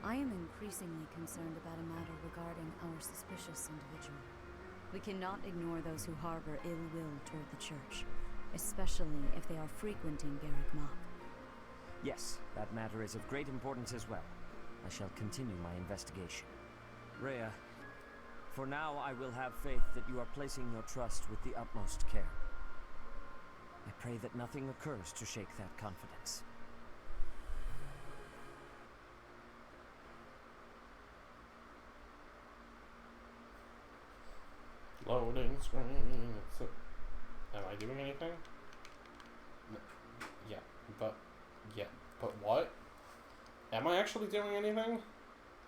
I am increasingly concerned about a matter regarding our suspicious individual. We cannot ignore those who harbor ill will toward the church, especially if they are frequenting Garrick Mach. Yes, that matter is of great importance as well. I shall continue my investigation. Rhea, for now I will have faith that you are placing your trust with the utmost care. I pray that nothing occurs to shake that confidence. Loading screen. Am I doing anything? Yeah, but what? Am I actually doing anything?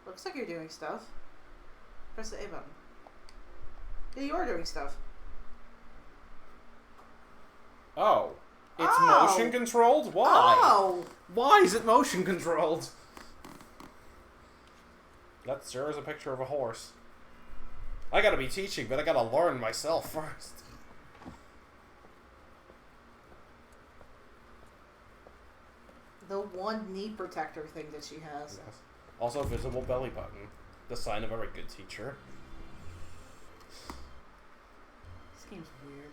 Looks like you're doing stuff. Press the A button. Yeah, you are doing stuff. Oh, it's Oh. motion controlled. Why? Oh! Why is it motion controlled? That sure is a picture of a horse. I gotta be teaching, but I gotta learn myself first. The one knee protector thing that she has. Yes. Also, visible belly button. The sign of a very good teacher. This game's weird.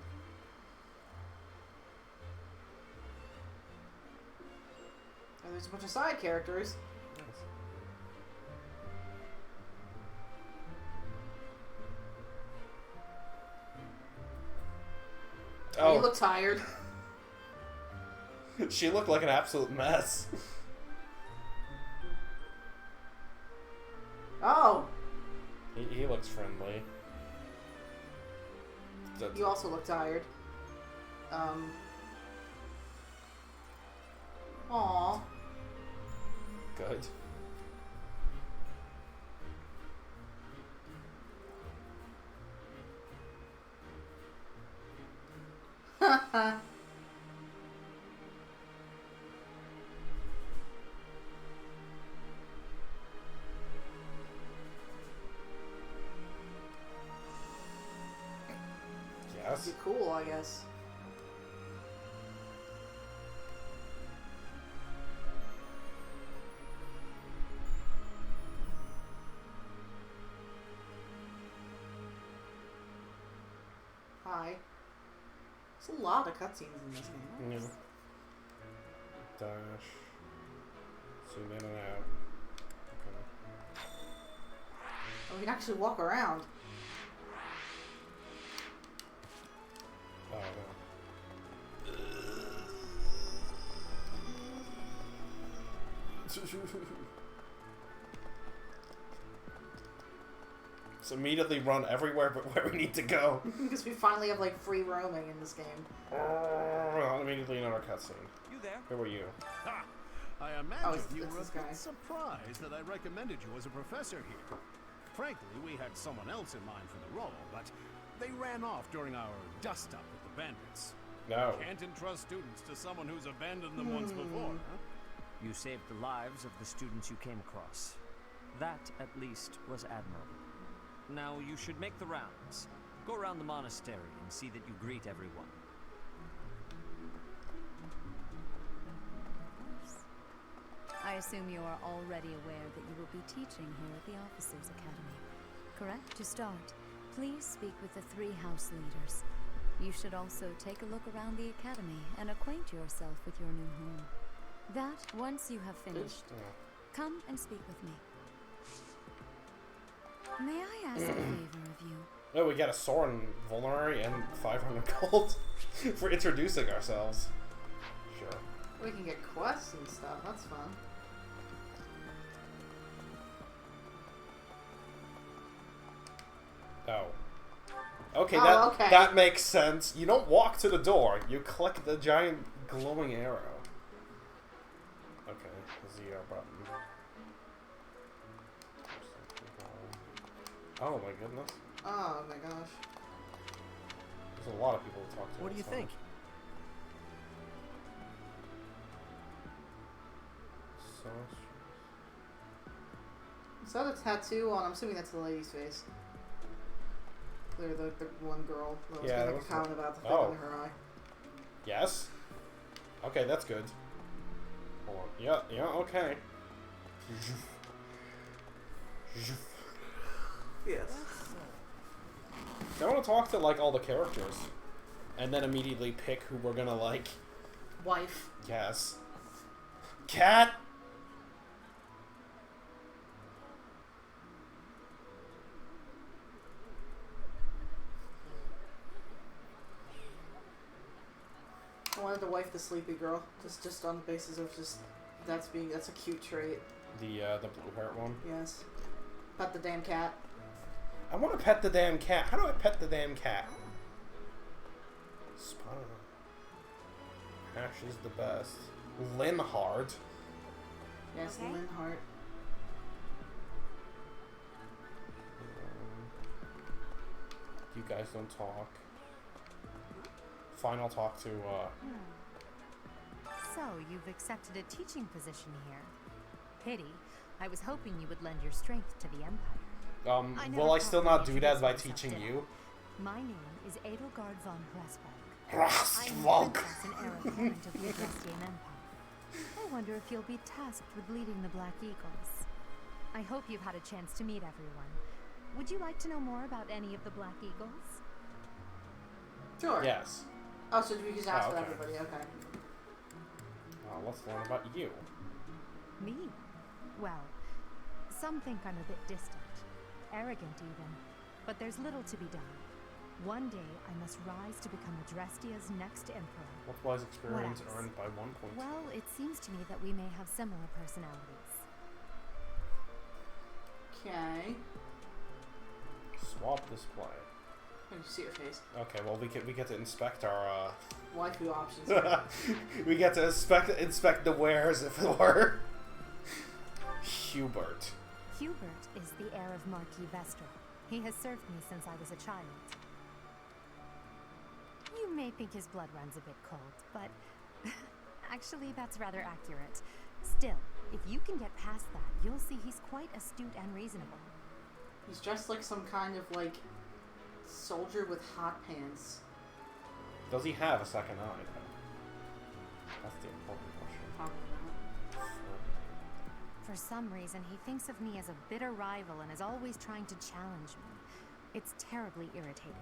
Oh, there's a bunch of side characters. Yes. Oh, you look tired. She looked like an absolute mess. Oh! He looks friendly. You also look tired. Aww. Good. Haha. Yes. Be cool, I guess. Hi. There's a lot of cutscenes in this game. Yeah. Dash. Zoom in and out. Okay. Oh, we can actually walk around. Oh, no. Just immediately run everywhere but where we need to go. Because we finally have, like, free roaming in this game. Immediately another cutscene. You there? Who are you? Ha! I imagine you it's were a this guy. bit surprised that I recommended you as a professor here. Frankly, we had someone else in mind for the role, but they ran off during our dust-up with the bandits. No. Can't entrust students to someone who's abandoned them once before, huh? You saved the lives of the students you came across. That, at least, was admirable. Now you should make the rounds. Go around the monastery and see that you greet everyone. I assume you are already aware that you will be teaching here at the Officers' Academy. Correct? To start, please speak with the 3 house leaders. You should also take a look around the academy and acquaint yourself with your new home. That, once you have finished, come and speak with me. May I ask a favor of you? Oh, we got a Soren vulnerary and 500 gold for introducing ourselves. Sure. We can get quests and stuff. That's fun. Oh. Okay, Oh, okay. that makes sense. You don't walk to the door. You click the giant glowing arrow. Okay, the ZR button. Oh my goodness. Oh my gosh. There's a lot of people to talk to. What do you think? Is that a tattoo on? I'm assuming that's the lady's face. They're the one girl that was making a comment about the thing under her eye. Yes? Okay, that's good. Hold on. Yeah, okay. Yes. I want to talk to, like, all the characters. And then immediately pick who we're gonna, like... Wife. Yes. Cat! I wanted to wife the sleepy girl, just on the basis of that's a cute trait. The blue hair one? Yes. Pet the damn cat. I want to pet the damn cat. How do I pet the damn cat? Spot. Ash is the best. Linhart. Yes, Okay. Linhart. You guys don't talk. Fine, I'll talk to, So, you've accepted a teaching position here. Pity. I was hoping you would lend your strength to the Empire. Will I still not do that by teaching you? My name is Edelgard von Hrassberg. Hrassberg! I'm an heir apparent of the Agrestian Empire. I wonder if you'll be tasked with leading the Black Eagles. I hope you've had a chance to meet everyone. Would you like to know more about any of the Black Eagles? Sure. Yes. Oh, so we just ask okay. for everybody, okay. Let's learn about you. Me? Well, some think I'm a bit distant. Arrogant even. But there's little to be done. One day, I must rise to become Adrestia's next emperor. What was experience earned by 1 point? Well, it seems to me that we may have similar personalities. Okay. Swap display. I can see your face. Okay, well we get to inspect our waifu options. we get to inspect the wares, if it were. Hubert. Hubert is the heir of Marquis Vestra. He has served me since I was a child. You may think his blood runs a bit cold, but actually that's rather accurate. Still, if you can get past that, you'll see he's quite astute and reasonable. He's dressed like some kind of, like, soldier with hot pants. Does he have a second eye, though? That's the important question. Probably not. For some reason, he thinks of me as a bitter rival and is always trying to challenge me. It's terribly irritating.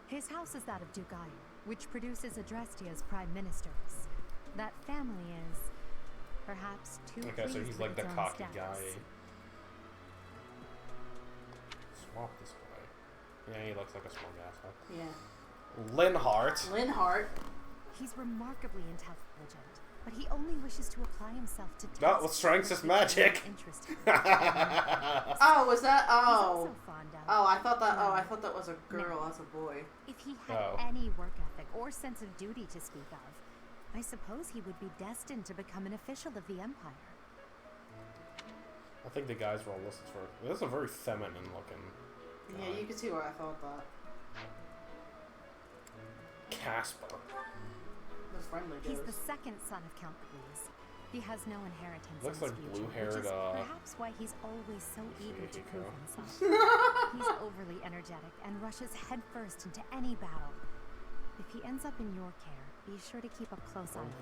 His house is that of Dugaia, which produces Adrestia's prime ministers. That family is perhaps too Okay, so he's like the cocky guy. Swap display. Yeah, he looks like a small asshole. Yeah. Linhart. He's remarkably intelligent, but he only wishes to apply himself to tasks. Not with strengths is magic. Oh, was that? Oh. Oh, I thought that was a girl. That's a boy. If he had any work ethic or sense of duty to speak of, I suppose he would be destined to become an official of the Empire. I think the guys were all listed for. This is a very feminine looking guy. Yeah, you can see why I thought that. Casper. The friendly He's ghost. the second son of Count Please. He has no inheritance. Looks in his like future, blue-haired, which is perhaps why he's always so eager to prove himself. He's overly energetic and rushes headfirst into any battle. If he ends up in your care, be sure to keep a close eye on him.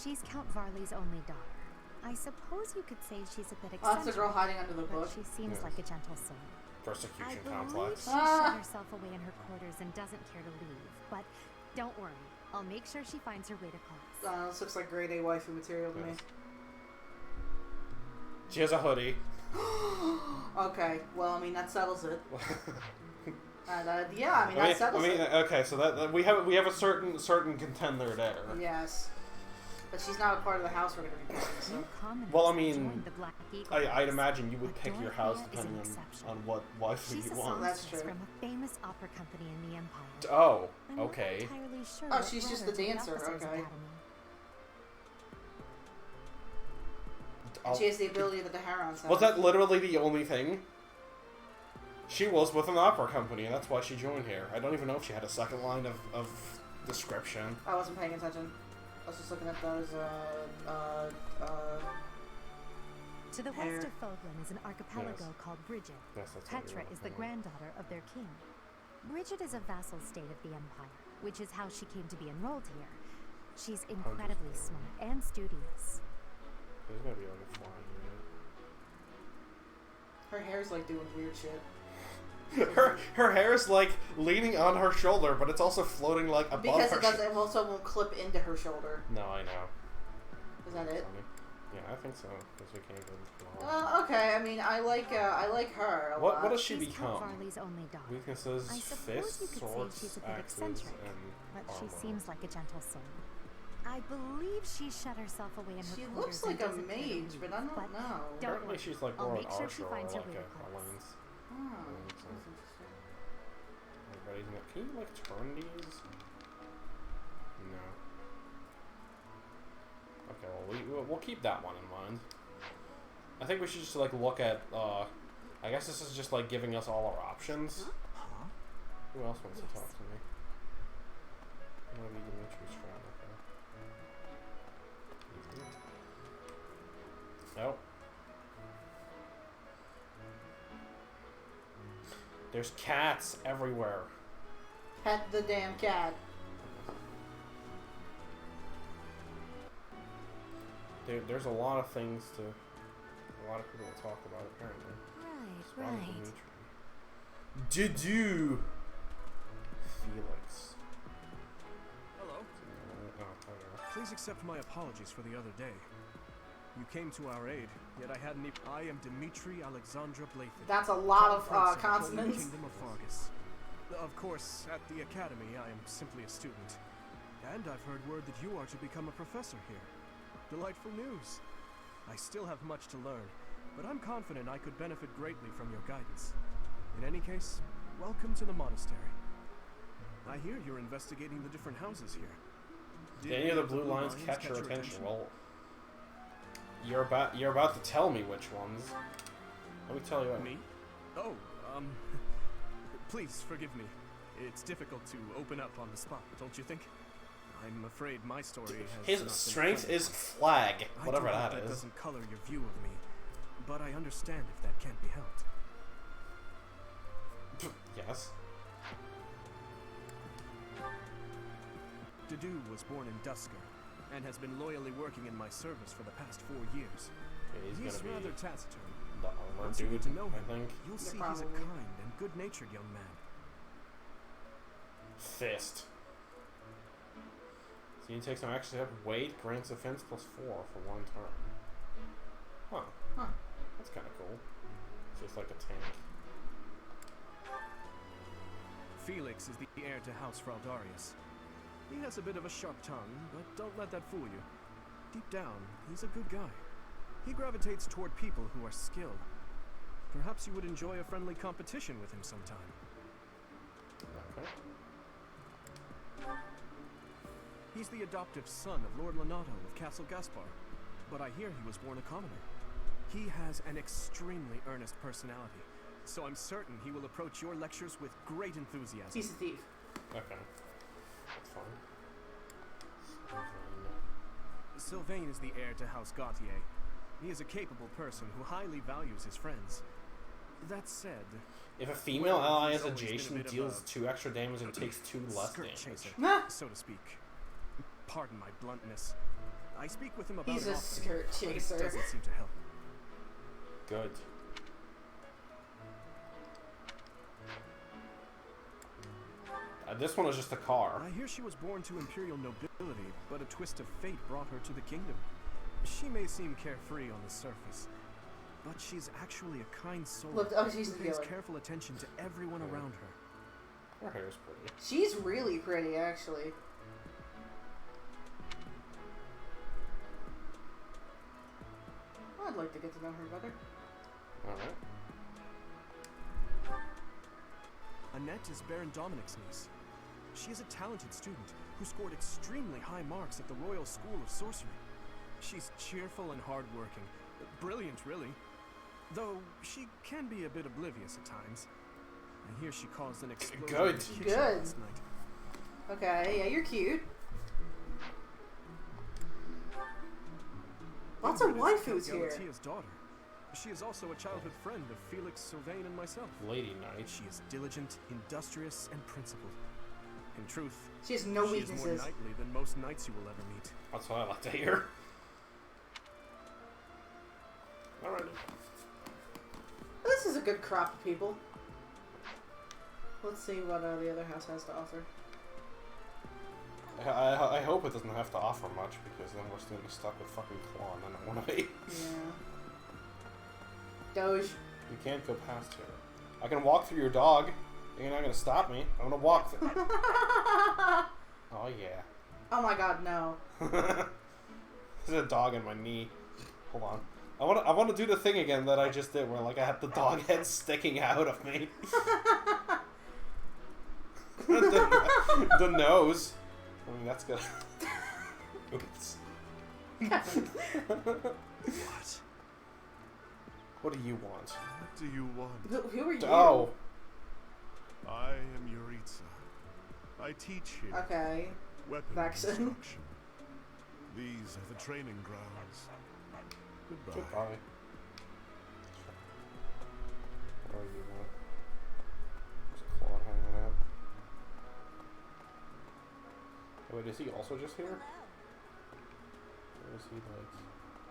She's Count Varley's only daughter. I suppose you could say she's a bit eccentric. Oh, that's the girl hiding under the bush. But she seems like a gentle soul. Persecution I complex. She shut herself away in her quarters and doesn't care to leave. But don't worry, I'll make sure she finds her way to class. This looks like grade A waifu material to me. She has a hoodie. Okay, well, I mean that settles it. Yeah, I mean that settles it. Okay, so that we have a certain contender there. Yes. But she's not a part of the house we're going to be picking, so. Well, I mean, I'd imagine you would pick your house depending on what waifu you want. That's true. From a famous opera company in the Empire. Oh, okay. Oh, she's just the dancer, okay. She has the ability that the Harons have. Was that literally the only thing? She was with an opera company, and that's why she joined here. I don't even know if she had a second line of description. I wasn't paying attention. I was just looking at those, To the west of Foglin is an archipelago called Bridget. Yes, Petra is the granddaughter of their king. Bridget is a vassal state of the Empire, which is how she came to be enrolled here. She's incredibly smart and studious. There's gonna be like a fly her hair's like doing weird shit. Her hair is like leaning on her shoulder, but it's also floating like above because her. Because it also won't clip into her shoulder. No, I know. Is that it? Yeah, I think so. Because we can't go. Okay. I mean, I like her a lot. What does she become? Only daughter. Weaknesses: fists, swords, she's a bit axes, eccentric, and but armor. she seems like a gentle soul. I believe she shut herself away in her She quarters. looks like a mage, but I don't know. Apparently, she's like more an archer or like a lance. Oh. Everybody's in it. Can you like turn these? No. Okay, well we'll keep that one in mind. I think we should just like look at. I guess this is just like giving us all our options. Who else wants to talk to me? There's cats everywhere. Pet the damn cat. There's a lot of things to... A lot of people to talk about, apparently. Right. Did you? Felix. Hello. Oh, okay. Please accept my apologies for the other day. You came to our aid, yet I hadn't even... I am Dimitri Alexandra Blathen. That's a lot of Crown Prince the Holy consonants. Kingdom of Fargus. Of course, at the academy, I am simply a student. And I've heard word that you are to become a professor here. Delightful news. I still have much to learn, but I'm confident I could benefit greatly from your guidance. In any case, welcome to the monastery. I hear you're investigating the different houses here. Did any of the blue lines catch your attention? Well, you're about to tell me which ones. Let me tell you what. Me? Oh, please forgive me. It's difficult to open up on the spot, don't you think? I'm afraid my story has His not been strength friendly. is flag, whatever I do hope that is. Doesn't color your view of me, but I understand if that can't be helped. Yes. Dedu was born in Dusker, and has been loyally working in my service for the past 4 years. Yeah, he's gonna be rather taciturn. the armor Once you dude, get to know him, I think. you'll see Yeah, he's a probably. kind and good-natured young man. Fist. So you take some action step. Wait, grants offense +4 for 1 turn. Huh. Huh. That's kind of cool. It's just like a tank. Felix is the heir to House Fraldarius. He has a bit of a sharp tongue, but don't let that fool you. Deep down, he's a good guy. He gravitates toward people who are skilled. Perhaps you would enjoy a friendly competition with him sometime. Okay. He's the adoptive son of Lord Lenato of Castle Gaspar, but I hear he was born a commoner. He has an extremely earnest personality, so I'm certain he will approach your lectures with great enthusiasm. He's a thief. Okay. That's fine. Sylvain is the heir to House Gautier. He is a capable person who highly values his friends. That said, If a female ally is he's always been a adjacent, bit of deals a 2 extra damage and takes 2 less skirt damage. chaser, Nah. so to speak. Pardon my bluntness. I speak with him about He's it a often, skirt but it chaser. doesn't seem to help. Good. This one was just a car. I hear she was born to imperial nobility, but a twist of fate brought her to the kingdom. She may seem carefree on the surface, but she's actually a kind soul Look, oh, she's who the pays villain. careful attention to everyone around her. Her hair's pretty. She's really pretty, actually. I'd like to get to know her better. Alright. Annette is Baron Dominic's niece. She is a talented student who scored extremely high marks at the Royal School of Sorcery. She's cheerful and hardworking. Brilliant, really. Though she can be a bit oblivious at times. I hear she caused an explosion in the kitchen Good. last night. Okay, yeah, you're cute. Lots of Ingrid is waifus Count here. Galatia's daughter. She is also a childhood friend of Felix, Sylvain, and myself. Lady Knight. She is diligent, industrious, and principled. In truth, She has no she is more weaknesses. knightly than most knights you will ever meet. That's what I like to hear. Alright. This is a good crop of people. Let's see what the other house has to offer. I hope it doesn't have to offer much, because then we're still gonna be stuck with fucking Claw, and I don't want to be. Yeah. Doge. You can't go past here. I can walk through your dog. You're not gonna stop me. I'm gonna walk through. Oh yeah. Oh my god, no. There's a dog in my knee. Hold on. I want to do the thing again that I just did, where like I had the dog head sticking out of me. the nose. I mean, that's good. Oops. What? What do you want? What do you want? Who are you? Oh. I am Yuritsa. I teach here. Okay. Weapon Vaccine. instruction. These are the training grounds. Goodbye. Goodbye. What do you want? Wait, is he also just here? Or is he like...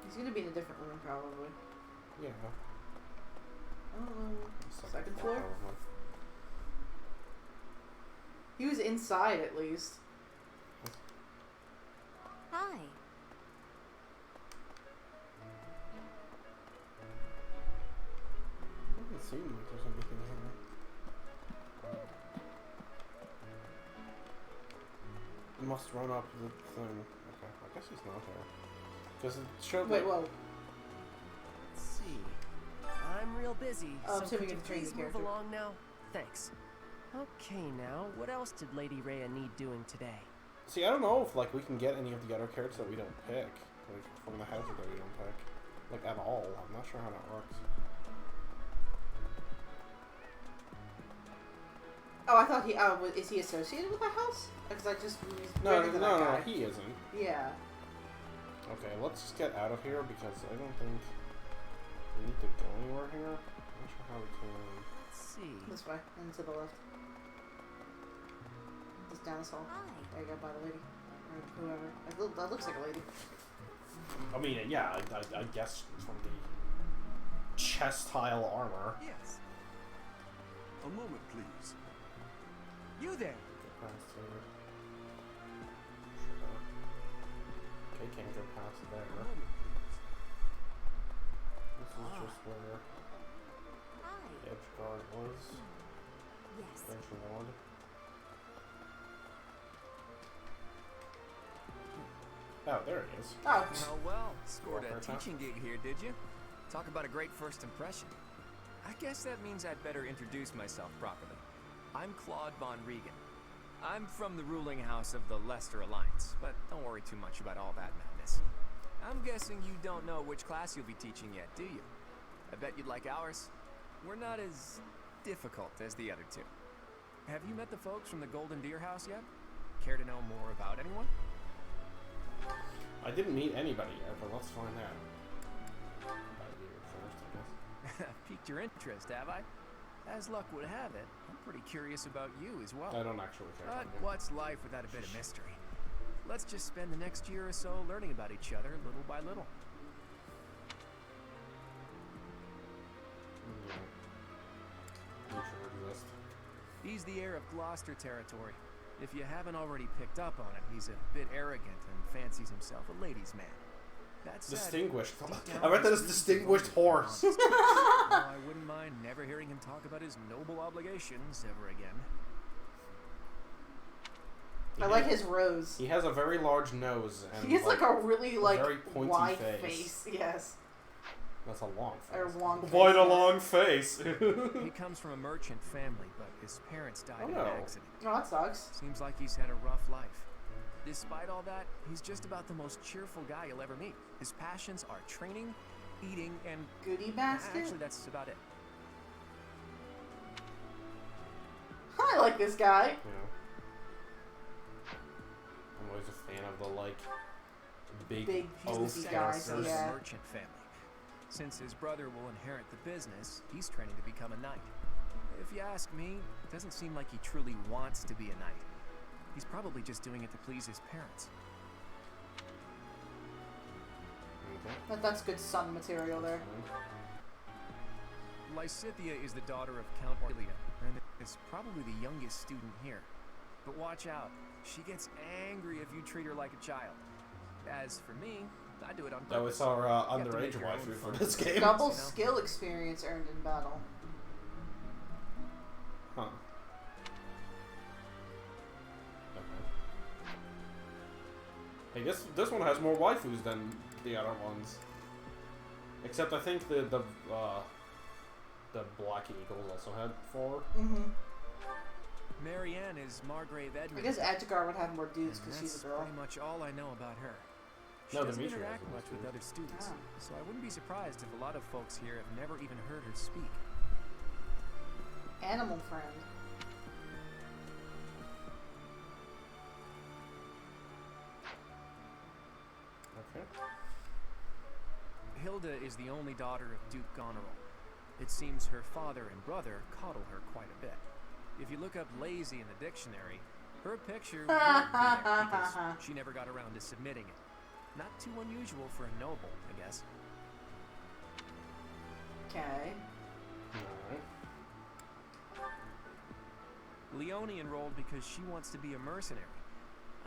He's gonna be in a different room, probably. Yeah. I don't know. Second floor? Probably. He was inside, at least. Hi. Doesn't seem like there's anything here. Must run up the thing. Okay, I guess he's not there. Does it show? Wait, whoa. Let's see. I'm real busy. Oh, so so we could you can train please the move character. along now? Thanks. Okay, now, what else did Lady Rhea need doing today? See, I don't know if like we can get any of the other characters that we don't pick, like from the houses that we don't pick, like at all. I'm not sure how that works. Oh, I thought he. Oh, is he associated with the house? Because I just No, he isn't. Yeah. Okay, let's just get out of here because I don't think we need to go anywhere here. I'm not sure how we can. Let's see. This way, and to the left. Just down this hall. There you go, by the lady. Or whoever. That looks like a lady. I mean, yeah, I guess from the chest-tile armor. Yes. A moment, please. You there? Get past here. Sure. Okay, can't go past there. A moment, please. This is just where the edge guard was. Yes. Edge ward. Oh, there he is. Oh. Oh well, scored a Walker, teaching gig here, did you? Talk about a great first impression. I guess that means I'd better introduce myself properly. I'm Claude von Regan. I'm from the ruling house of the Leicester Alliance, but don't worry too much about all that madness. I'm guessing you don't know which class you'll be teaching yet, do you? I bet you'd like ours. We're not as difficult as the other two. Have you met the folks from the Golden Deer House yet? Care to know more about anyone? I didn't meet anybody yet, but let's find out. About you first, I guess. Piqued your interest, have I? As luck would have it, I'm pretty curious about you as well. I don't actually care. But what's life without a bit of mystery? Let's just spend the next year or so learning about each other little by little. Yeah. You sure exist. He's the heir of Gloucester territory. If you haven't already picked up on it, he's a bit arrogant and fancies himself a ladies' man. That said, Distinguished. deep down I read that as he's distinguished devoted and horse. honest. Oh, I wouldn't mind never hearing him talk about his noble obligations ever again. I like his rose. He has a very large nose and He has like a really very pointy wide face. Yes. That's a long face. Or long face. Quite a yes. long face. He comes from a merchant family, but his parents died in no. an accident. Oh, that sucks. Seems like he's had a rough life. Despite all that, he's just about the most cheerful guy you'll ever meet. His passions are training, eating, and... Goodie basket? Actually, that's about it. I like this guy. Yeah. I'm always a fan of the like big He's oaf the guys, son of a yeah. merchant family. Since his brother will inherit the business, he's training to become a knight. If you ask me, it doesn't seem like he truly wants to be a knight. He's probably just doing it to please his parents. Okay. That's good son material there. Lysithea is the daughter of Count Aurelia, and is probably the youngest student here. But watch out, she gets angry if you treat her like a child. As for me, I do it on purpose. That was our You have to underage make your own waifu for fun. this game. Double You know? skill experience earned in battle. Huh. Okay. Hey, this one has more waifus than the other ones. Except I think the Black Eagles also had 4. Mm-hmm. Marianne is Margrave Edmund. I guess Adgar would have more dudes and because that's she's a girl. pretty much all I know about her. She No, doesn't Dimitri interact has much with dudes. other students, Ah. so I wouldn't be surprised if a lot of folks here have never even heard her speak. Animal friend. Okay. Hilda is the only daughter of Duke Goneril. It seems her father and brother coddle her quite a bit. If you look up lazy in the dictionary, her picture won't be there because She never got around to submitting it. Not too unusual for a noble, I guess. Okay. Alright. Leone enrolled because she wants to be a mercenary.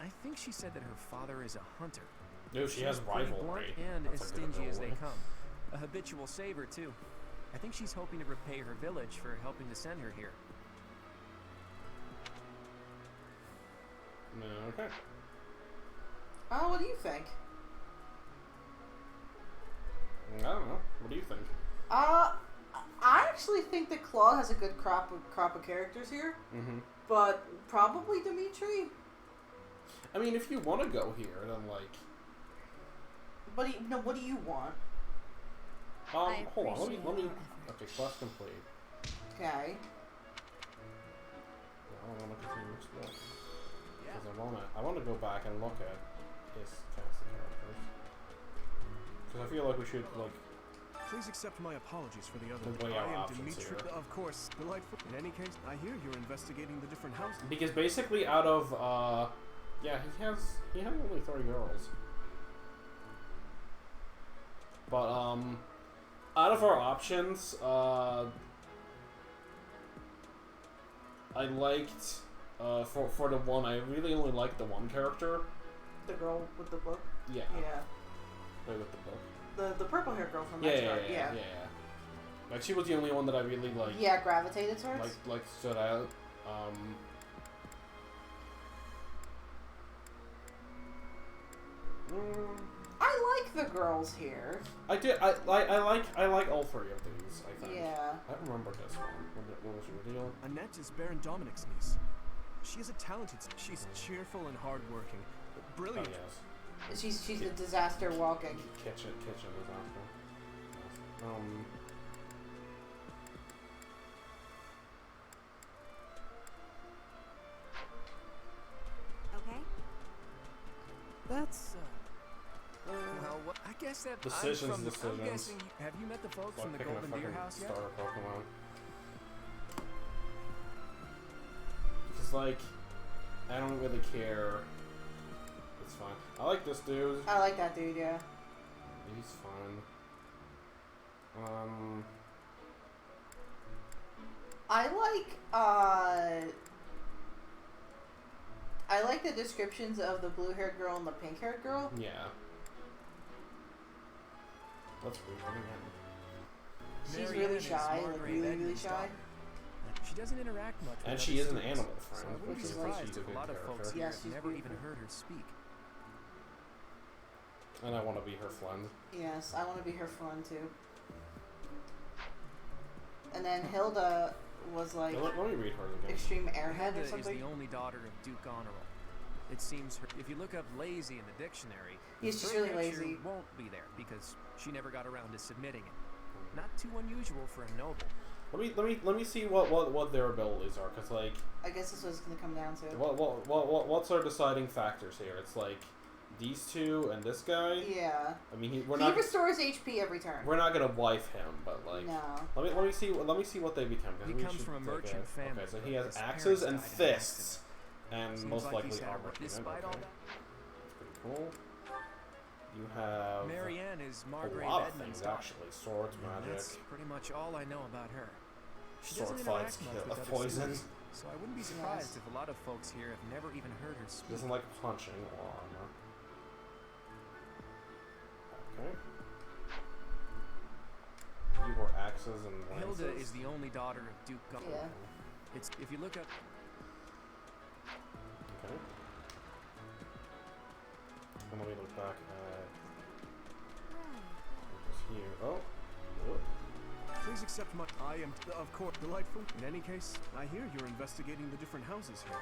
I think she said that her father is a hunter. Dude, she has pretty blunt rivalry. and That's as a good stingy as they ability. come. A habitual saver, too. I think she's hoping to repay her village for helping to send her here. Okay. What do you think? I don't know. What do you think? I actually think that Claude has a good crop of characters here. Mm-hmm. But probably Dimitri. I mean, if you want to go here, then like. But what do you want? Hold on. Let me. Okay, quest complete. Okay. I don't want to continue explore because I want to go back and look at his cast of characters because I feel like we should like. Please accept my apologies for the other. Weigh our I am options Dimitri. here. Of course, delightful. In any case, I hear you're investigating the different houses. Because basically, out of yeah, he has only 3 girls. But out of our options, I liked for the one. I really only liked the one character. The girl with the book. Yeah. Yeah. Wait, with the book. The purple hair girl from Yeah, Mexico. yeah. Like she was the only one that I really like. Yeah, gravitated towards. Like stood out. I like the girls here. I did. I like all 3 of these. I think. Yeah. I don't remember this one. What was the reveal? Annette is Baron Dominic's niece. She is a talented. She's cheerful and hardworking. Brilliant. Oh, yes. She's a disaster walking. Kitchen disaster. Yes. Okay. That's well, I guess that Decisions. I'm guessing. Have you met the folks It's from like the picking a Golden Deer fucking House yet? starter Pokemon. Because like, I don't really care. It's fine. I like this dude. I like that dude. Yeah. He's fun. I like the descriptions of the blue-haired girl and the pink-haired girl. Yeah. That's weird. She's really shy, like really shy. She doesn't interact much. And with she other is an students, animal so I friend, wouldn't be which is surprised she's a if a good lot of folks character. here Yeah, have she's never even beautiful. heard her speak. And I want to be her friend. Yes, I want to be her friend too. And then Hilda was like Let me read her again. extreme airhead Hilda or is something. the only daughter of Duke Honorable. It seems if you look up lazy in the dictionary, Yeah, she's her really picture lazy. won't be there because she never got around to submitting it. Not too unusual for a noble. Let me see what their abilities are, cause like I guess this was gonna come down to. what's our deciding factors here? It's like these two and this guy. Yeah. I mean, He we're not restores HP every turn. we're not gonna wife him, but like No. let me see what they become. 'Cause He we comes should from a take merchant family, Okay, so he but has his axes parents and died in an fists, and Seems most like likely he's had armor. work. Despite all that, That's pretty cool. You have Marianne is a Margrave lot of Edmund's things daughter. actually. Swords, And magic, that's pretty much all I know about her. She sword doesn't fights, interact much kill, with other poison. students, so I wouldn't be surprised if a lot of folks here have never even heard her speak. Doesn't like punching or armor. Okay. You were axes and lances. Hilda is the only daughter of Duke Gunther. Yeah. It's if you look up. Okay. And let me look back at just here. Oh. Please accept my. I am, of course, delightful. In any case, I hear you're investigating the different houses here.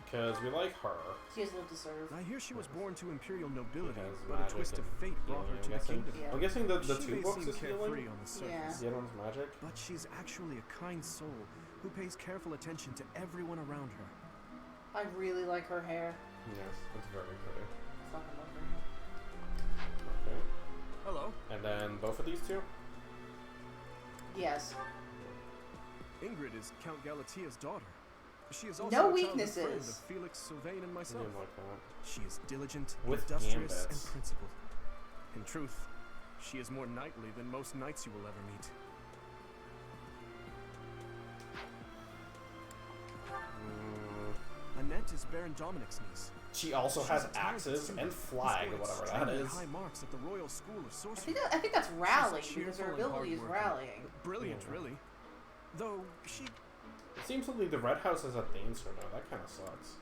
Because we like her. She has lived to serve. I hear she was born to imperial nobility, Has but a magic twist of and fate brought her healing, to the I'm guessing. kingdom. Yeah. I'm guessing the She two may books seem is carefree healing. on the surface, Yeah. The other one's magic. but she's actually a kind soul who pays careful attention to everyone around her. I really like her hair. Yes, it's very pretty. Fucking love her hair. Okay. Hello. And then both of these two? Yes. Ingrid is Count Galatia's daughter. She is also No a childhood weaknesses. friend of Felix, Sylvain, and myself. Didn't like that. She is diligent, With industrious, gambits. and principled. In truth, she is more knightly than most knights you will ever meet. Annette is Baron Dominic's niece. She also She's has a talented axes student and who flag, or scored whatever that extremely is. high marks at the Royal School of Sorcery. I think that's rally, She's because her cheerful and ability is hardworking. rallying. Brilliant, Yeah. really. Though she It seems like the Red House has a dancer now. That kind of sucks.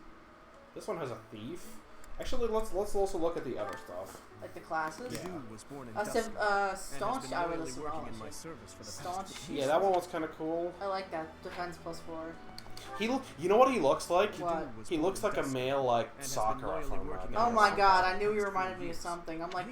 This one has a thief. Actually, let's also look at the other stuff. Like the classes? Yeah. was born in Staunch, I would was have working in my service for the Staunch. past Yeah, that one was kind of cool. I like that. Defense +4. You know what he looks like? What? He looks like a male, like, soccer from Oh my god, I knew he reminded me of something. I'm like,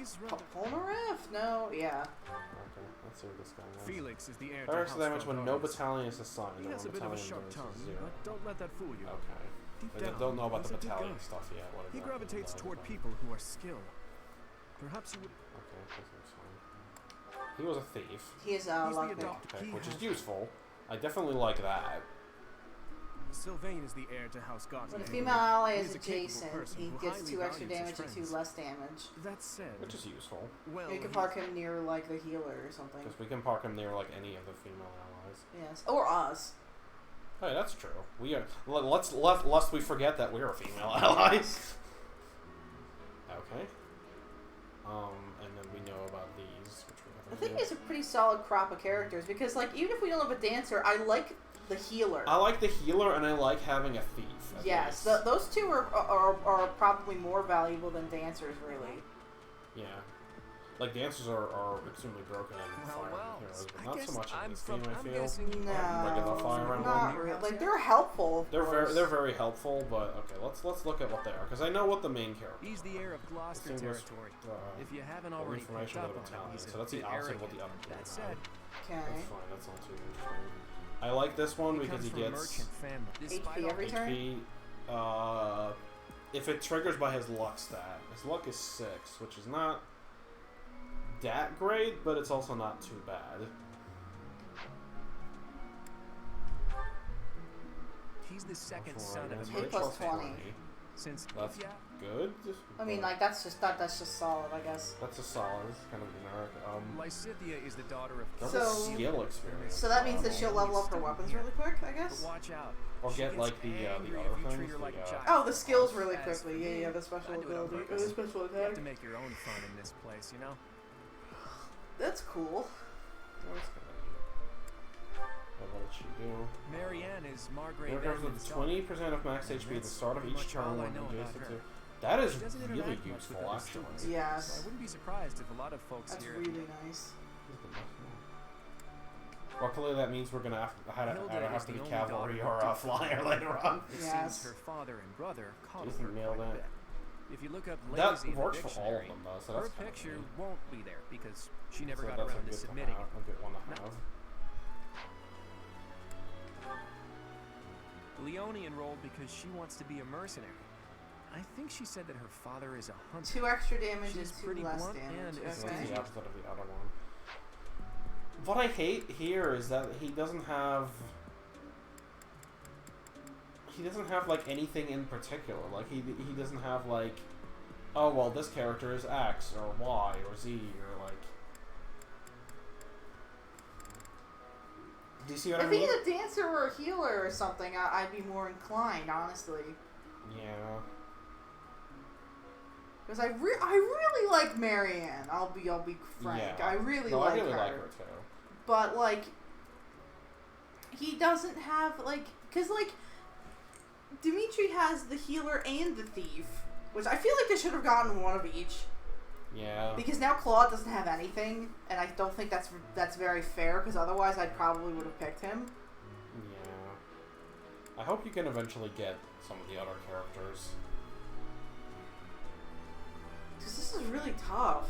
Polnareff? No? Yeah. Okay, let's see what this guy was. Felix is the heir to Barracks House damage when no Valgarius. battalion is assigned. He and has a when bit of a battalion sharp damage is tongue, 0. but don't let that fool you. Okay. Deep I down, don't know about he's the a good battalion guy. stuff yet. What He exactly gravitates that toward is. people who are skilled. Perhaps you would. Okay, this looks fine. He was a thief. He is He's the lockpick. adopted. Okay, He which is has- useful. I definitely like that. Sylvain is the heir to House Gauntlet. When a female ally He is is a capable adjacent, person he who gets highly 2 extra values his damage and 2 friends. less damage. That said, Which is useful. well, You can park him near, like, the healer or something. Because we can park him near, like, any of the female allies. Yes. Or us. Hey, that's true. We are. Lest we forget that we're a female allies. Okay. And then we know about these, which we I haven't think yet. it's a pretty solid crop of characters because, like, even if we don't have a dancer, I like the healer. I like the healer, and I like having a thief. at Yes, least. those two are probably more valuable than dancers, really. Yeah. Like, dancers are extremely broken in Fire Emblem Heroes, but not so much in this game, I feel. Regular Fire Emblem. Not really. Like, they're helpful. Of They're course. very helpful, but okay, let's look at what they are, because I know what the main character He's the heir of Gloucester Distinguished, territory. uh, If you haven't more already picked information up about on the it, battalion, he's so a that's the bit opposite of what the arrogant. other two That have. said, Okay. That's fine, that's not too interesting. I like this one he because comes he from a gets merchant family. Despite HP all every the- turn? HP, if it triggers by his luck stat. His luck is 6, which is not that great, but it's also not too bad. He's the second Plus son one, of that's a right, merchant plus 20. family. Since That's yeah, good. I mean, but like, that's just solid, I guess. that's a solid. It's kind of generic. Lysithea is the daughter of That's So- a skill experience. So that means that she'll level up her weapons really quick, I but guess? watch out. Or She get, gets like, the angry other if you treat things, her like the, a child. Oh, the skills really As quickly. for me, Yeah, the special I do it on ability. purpose. The special You have attack. to make your own fun in this place, you know. That's cool. That's kind of neat. What did she do? Marianne is Margrave Characters Edmund's with daughter. 20% of max HP at the start of pretty each much turn all I when know about adjacent her. to. That is She doesn't really interact much with useful, other actually. students, Yes. So I wouldn't be surprised if a lot of folks That's here. really nice. Luckily, that means we're gonna either Hilda have is to the be only cavalry daughter or of a Duke flyer later on. It Yes. seems her father and brother coddled Jason her nailed quite a it. bit. If you look up That lazy in the works for all of dictionary, them, though, so her that's kinda picture neat. won't be there because she never So got that's a around to good submitting it. A good one to No. have. Leone enrolled because she wants to be a mercenary. I think she said that her father is a hunter. 2 extra damage She's and 2 pretty less blunt damage. and So that's Okay. the opposite of the other one. What I hate here is that he doesn't have like anything in particular. Like he doesn't have like, oh well, this character is X or Y or Z or like. Do you see what I If mean? he's a dancer or a healer or something, I'd be more inclined, honestly. Yeah. Because I really like Marianne. I'll be frank. Yeah. I really No, like I really her. like her too. But like, he doesn't have like, cause like, Dimitri has the healer and the thief, which I feel like they should have gotten one of each. Yeah. Because now Claude doesn't have anything, and I don't think that's very fair. Because otherwise, I probably would have picked him. Yeah. I hope you can eventually get some of the other characters. Because this is really tough.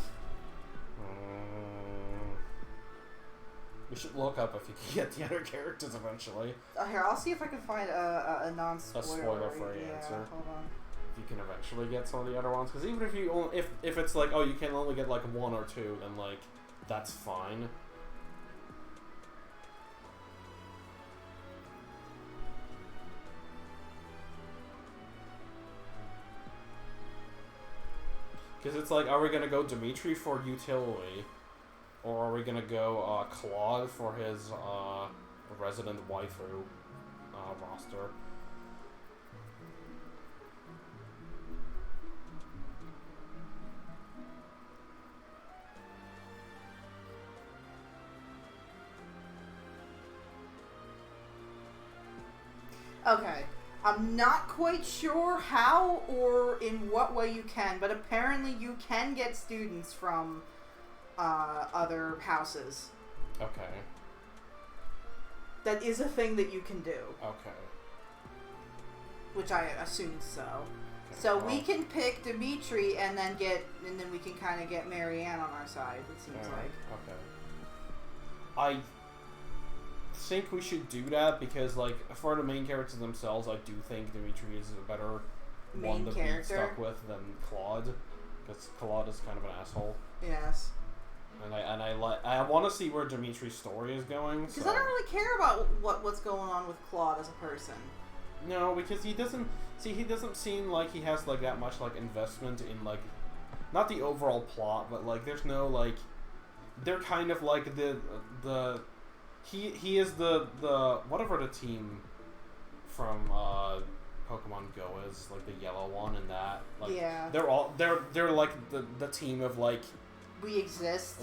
We should look up if you can get the other characters eventually. Here, I'll see if I can find a non-spoiler. A spoiler-free yeah, answer. Hold on. If you can eventually get some of the other ones, because even if you only, if it's like, oh, you can only get like 1 or 2, then like that's fine. Because it's like, are we gonna go Dimitri for utility, or are we gonna go Claude for his resident waifu roster? Okay. I'm not quite sure how or in what way you can, but apparently you can get students from other houses. Okay. That is a thing that you can do. Okay. Which I assume so. Okay, So well, we can pick Dimitri and then we can kind of get Marianne on our side, it seems like. Okay. I think we should do that because, like, for the main characters themselves, I do think Dimitri is a better one to be stuck with than Claude, because Claude is kind of an asshole. Yes. And I want to see where Dimitri's story is going. Because I don't really care about what's going on with Claude as a person. No, because he doesn't seem like he has like that much like investment in like, not the overall plot, but like there's no like, they're kind of like he is the whatever the team from Pokemon Go is, like the yellow one and that. Like, yeah. They're like the team of like, we exist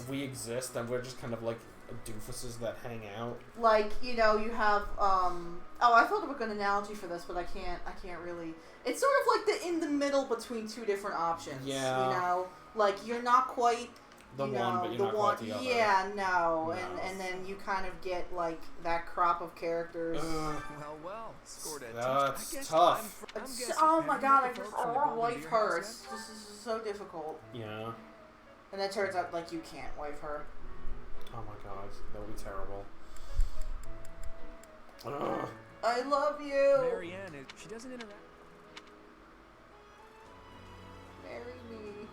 and we're just kind of like doofuses that hang out. Like, you know, you have I thought of a good analogy for this, but I can't really. It's sort of like in the middle between two different options. Yeah. You know, like you're not quite the one, but you're not quite the other. Yeah, no. And then you kind of get like that crop of characters. Well, scored a that's tough. Oh my god, wife her. This is so difficult. Yeah. And then it turns out like you can't wife her. Oh my god, that would be terrible. Ugh. I love you. Marianne, she doesn't interact. Marry me.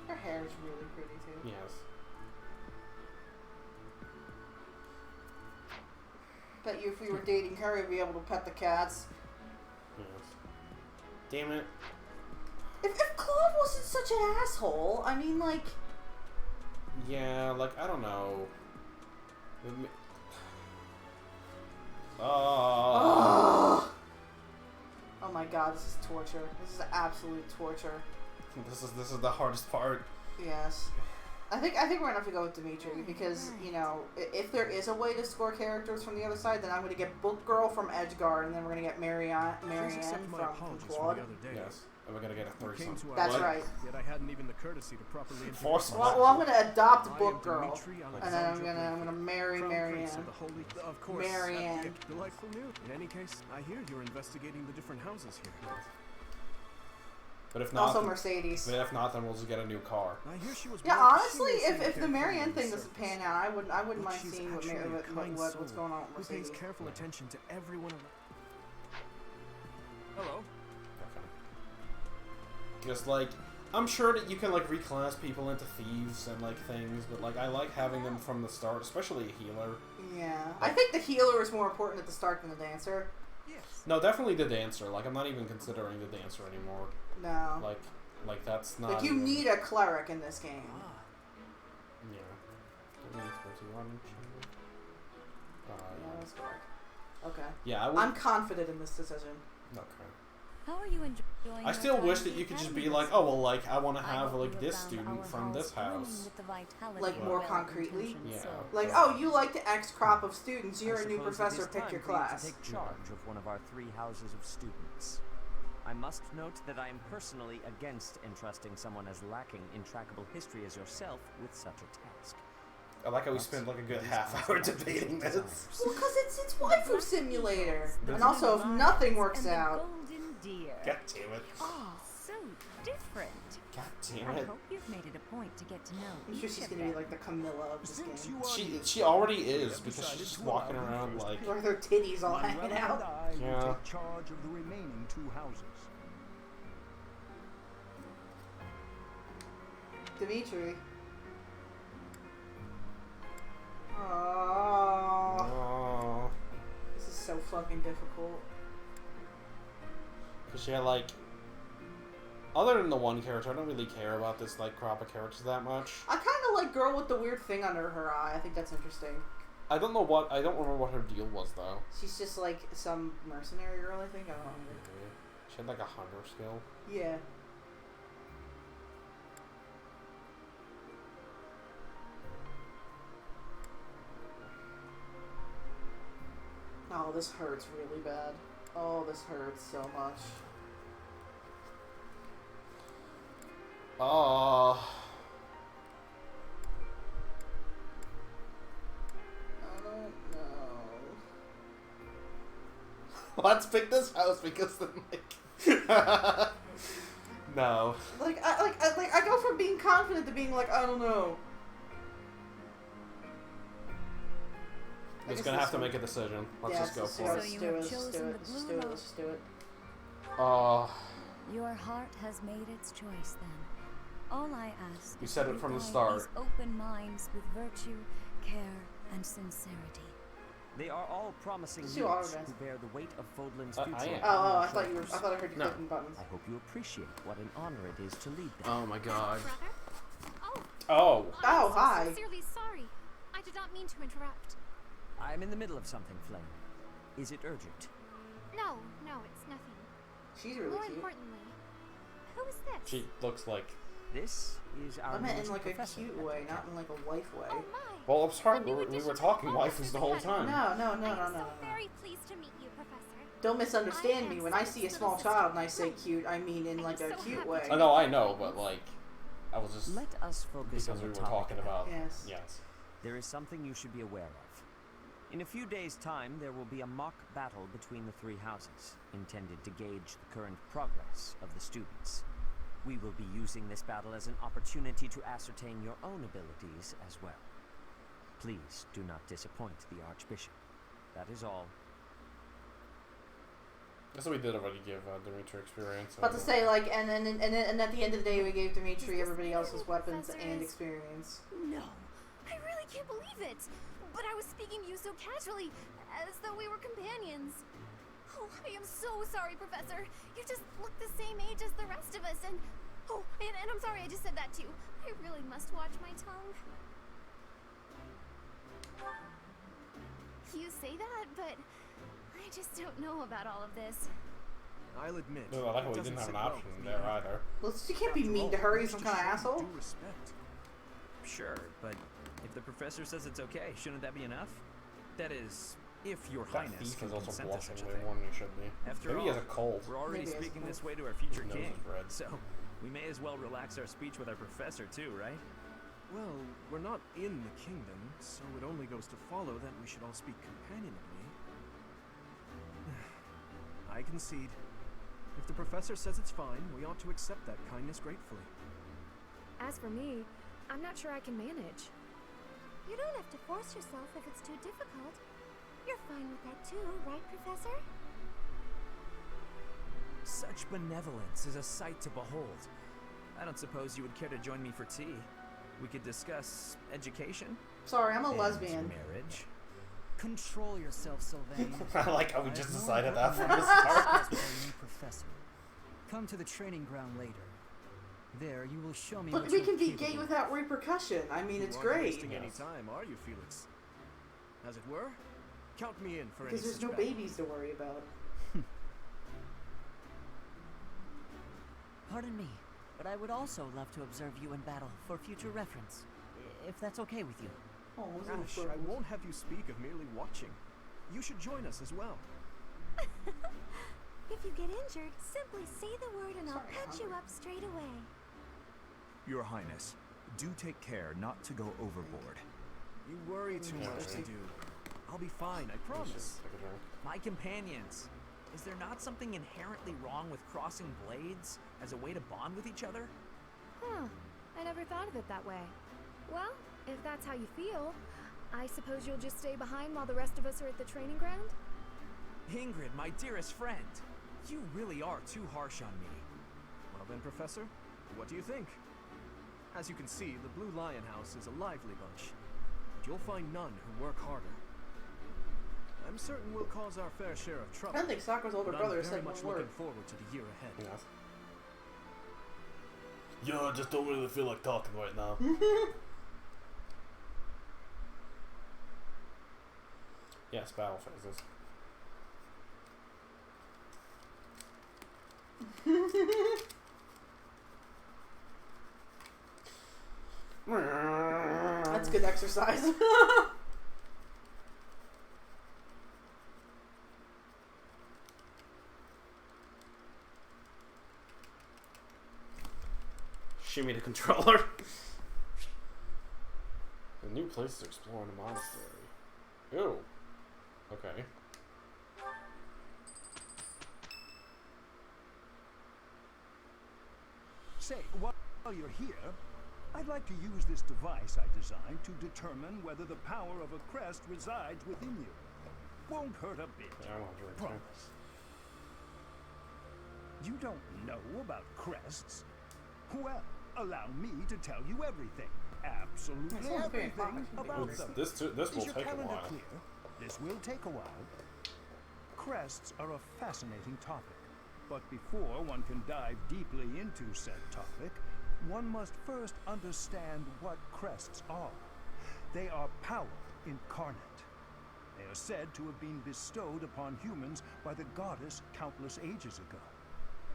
Her hair is really pretty too. Yes. Bet you if we were dating her, we'd be able to pet the cats. Yes. Damn it. If Claude wasn't such an asshole, I mean, like... Yeah, like, I don't know. Oh my god, this is torture. This is absolute torture. This is the hardest part. Yes. I think we're gonna have to go with Dimitri because, you know, if there is a way to score characters from the other side, then I'm gonna get Book Girl from Edgeguard, and then we're gonna get Marianne from Claude. Yes. And we're gonna get a threesome. That's right. Yet I hadn't even the courtesy to properly introduce well, I'm gonna adopt Book Girl, and then I'm gonna marry Marianne. Of course, Marianne. Delightful news. In any case, I hear you're investigating the different houses here. But if not, also Mercedes. But if not, then we'll just get a new car. I hear she was honestly, if the Marianne thing doesn't pan out, I wouldn't mind seeing what's going on with Mercedes. Who pays careful attention to everyone around. Hello. Just like, I'm sure that you can like reclass people into thieves and like things, but like I like having them from the start, especially a healer. Yeah, I think the healer is more important at the start than the dancer. Yes. No, definitely the dancer. Like I'm not even considering the dancer anymore. No. Like that's not. Like you need a cleric in this game. Yeah. That's correct. Okay. Yeah, I'm confident in this decision. Okay. How are you enjoying I still wish that you could just be like, oh well, like I want to have like this student from this house. Like more concretely. Yeah. Like, oh, you like the X crop of students. You're a new professor. Pick your class. To take charge of one of our 3 houses of students. I must note that I am personally against entrusting someone as lacking in trackable history as yourself with such a task. I like how we spent like a good half hour debating this. Well, because it's waifu simulator, and also if nothing works out. God damn it. Oh, so different. God damn I it. hope you've made it a point to get to know I'm sure she's gonna be like the Camilla of this game. She already is because she's just walking around like with her titties all hanging out. Yeah. Will take charge of the remaining 2 houses. Dimitri. Oh. This is so fucking difficult. Cause yeah, like Other than the one character, I don't really care about this like crop of characters that much. I kind of like girl with the weird thing under her eye. I think that's interesting. I don't remember what her deal was though. She's just like some mercenary girl, I think. I don't know. She had like a hunter skill. Yeah. Oh, this hurts really bad. Oh, this hurts so much. Oh. I don't know. Let's pick this house because then like no. I go from being confident to being like, I don't know. I'm just gonna have to make a decision. Let's just go for it. So you have chosen the blue lock. Let's just do it. Your heart has made its choice then. All I ask You is said that it from the guide start. these open minds with virtue, care, and sincerity. They are all promising Just youths do auto-death. who bear the weight of Fodlan's I future. am. Oh, I thought I heard you No. clicking buttons. I hope you appreciate what an honor it is to lead them. Oh my god. Oh. Oh. Oh, I'm hi. so sincerely sorry. I did not mean to interrupt. I'm in the middle of something, Flame. Is it urgent? No, it's nothing. She's really More cute. importantly, who is this? She looks like. This is our I meant in newest like a professor cute at way, the not in like a wife way. Oh my. Well, I'm sorry. The new We addition were to talking the waifus the whole time. No. I'm so very pleased to meet you, Professor. Don't misunderstand I me. am When I Seth's see a little small sister. child and I say cute, I mean in I'm like a so cute happy way. to I know, I know, but like, I was just Let us focus because on we the were topic talking at about. hand. Yes. There is something you should be aware of. In a few days' time, there will be a mock battle between the three houses, intended to gauge the current progress of the students. We will be using this battle as an opportunity to ascertain your own abilities as well. Please do not disappoint the Archbishop. That is all. That's what we did already give Dimitri experience. About to say like, and at the end of the day, we gave Dimitri everybody else's weapons and experience. No, I really can't believe it. But I was speaking to you so casually, as though we were companions. Oh, I am so sorry, Professor. You just look the same age as the rest of us, and I'm sorry I just said that too. I really must watch my tongue. You say that, but I just don't know about all of this. I'll admit. No, I like how it we didn't doesn't have an sit well option with me there either. either. Well, you can't be mean to her. He's some kind of asshole. Due respect. Sure, but if the professor says it's okay, shouldn't that be enough? That is, if your That highness thief can is also consent to blushing such a way thing. more than he should be. After Maybe all, he has a cold. we're already Maybe he has a speaking cold. this way to our future His nose king, is red. so we may as well relax our speech with our professor too, right? Well, we're not in the kingdom, so it only goes to follow that we should all speak companionably. I concede. If the professor says it's fine, we ought to accept that kindness gratefully. As for me, I'm not sure I can manage. You don't have to force yourself if it's too difficult. You're fine with that too, right, Professor? Such benevolence is a sight to behold. I don't suppose you would care to join me for tea. We could discuss education. Sorry, I'm a and lesbian. marriage. Control yourself, Sylvain. I like how we I just have more decided that from important the matters to start. discuss with our new professor. Come to the training ground later. There, you will show me But what we you're can be capable gay of. without repercussion. I mean, it's You aren't great. wasting any time, are you, Felix? As it were, count me in for Because any there's such no battle. babies to worry about. Pardon me, but I would also love to observe you in battle for future reference, if that's okay with you. Oh, Gosh, I won't have you speak of merely watching. You should join us as well. If you get injured, simply say the word and I'll Sorry, I'm patch you hungry. up straight away. Your Highness, do take care not to go overboard. You worry too Yeah, much, right. you do. I'll be fine, I promise. Take a drink. My companions, is there not something inherently wrong with crossing blades as a way to bond with each other? Huh. I never thought of it that way. Well, if that's how you feel, I suppose you'll just stay behind while the rest of us are at the training ground? Ingrid, my dearest friend, you really are too harsh on me. Well then, Professor, what do you think? As you can see, the Blue Lion House is a lively bunch, but you'll find none who work harder. I'm certain we'll cause our fair share of trouble. I don't think Sakura's older but brother I'm said very one much word. looking forward to the year ahead. Yes. Yeah, I just don't really feel like talking right now. Yes, battle phases. That's good exercise. Shimmy the controller. A new place to explore in the monastery. Ew. Okay. Say, while you're here, I'd like to use this device I designed to determine whether the power of a crest resides within you. Won't hurt a bit. Yeah, I won't hurt. Promise. You don't know about crests? Well, allow me to tell you everything. Absolutely everything about them. This will take a while. Clear? This will take a while. Crests are a fascinating topic, but before one can dive deeply into said topic, one must first understand what crests are. They are power incarnate. They are said to have been bestowed upon humans by the goddess countless ages ago.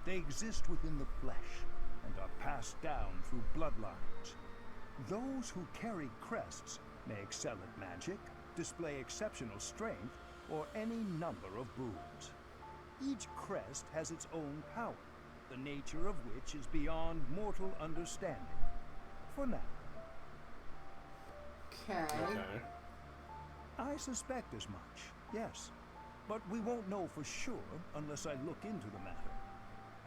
They exist within the flesh and are passed down through bloodlines. Those who carry crests may excel at magic, display exceptional strength, or any number of boons. Each crest has its own power, the nature of which is beyond mortal understanding. For now. Okay. I suspect as much, yes. But we won't know for sure unless I look into the matter.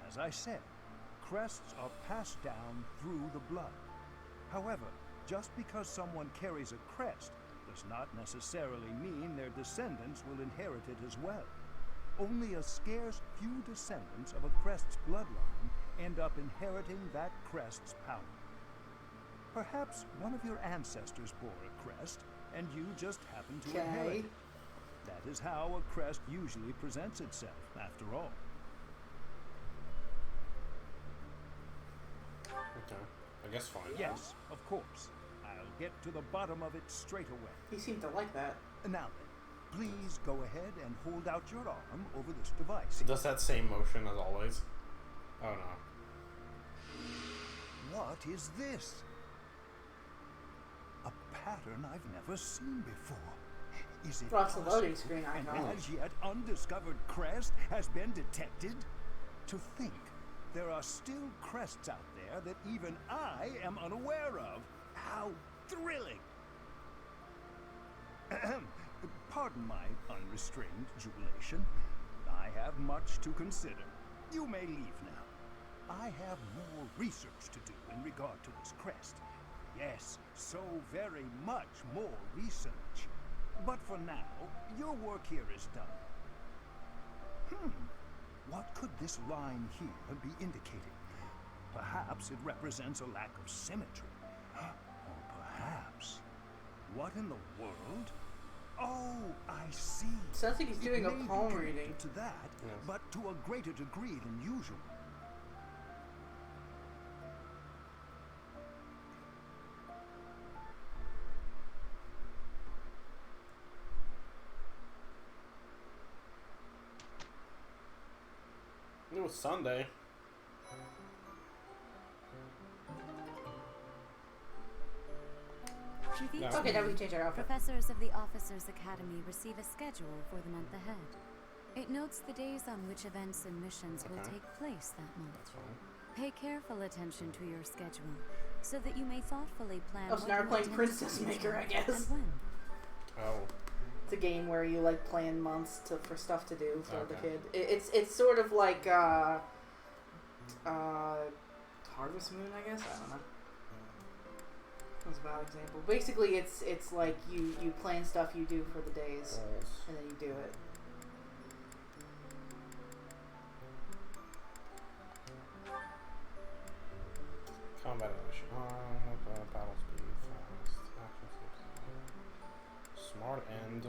As I said, crests are passed down through the blood. However, just because someone carries a crest does not necessarily mean their descendants will inherit it as well. Only a scarce few descendants of a crest's bloodline end up inheriting that crest's power. Perhaps one of your ancestors bore a crest, and you just happen to inherit it. That is how a crest usually presents itself, after all. Okay. I guess fine. Yes, of course. I'll get to the bottom of it straight away. He seemed to like that. Now then, please go ahead and hold out your arm over this device. It does that same motion as always. Oh no. What is this? A pattern I've never seen before. Is it Lots of loading screen icon. An as yet undiscovered crest has been detected? To think there are still crests out there that even I am unaware of. How thrilling! Pardon my unrestrained jubilation. I have much to consider. You may leave now. I have more research to do in regard to this crest. Yes, so very much more research. But for now, your work here is done. What could this line here be indicating? Perhaps it represents a lack of symmetry. Or perhaps... What in the world? Oh, I see. Sounds like he's doing a palm connected reading. to that, but to a greater degree than usual. It was Sunday. Okay, now we can change our outfit. Professors of the Officers Academy receive a schedule for the month ahead. It notes the days on which events and missions will take place that month. Pay careful attention to your schedule, so that you may thoughtfully plan. Oh, so now we're playing Princess Maker, I guess. And when. Oh. It's a game where you like plan months for stuff to do for the kid. It's sort of like Harvest Moon, I guess. I don't know. That's a bad example. Basically, it's like you plan stuff you do for the days, and then you do it. Combat animation. Battle speed, fast, action steps. Smart end.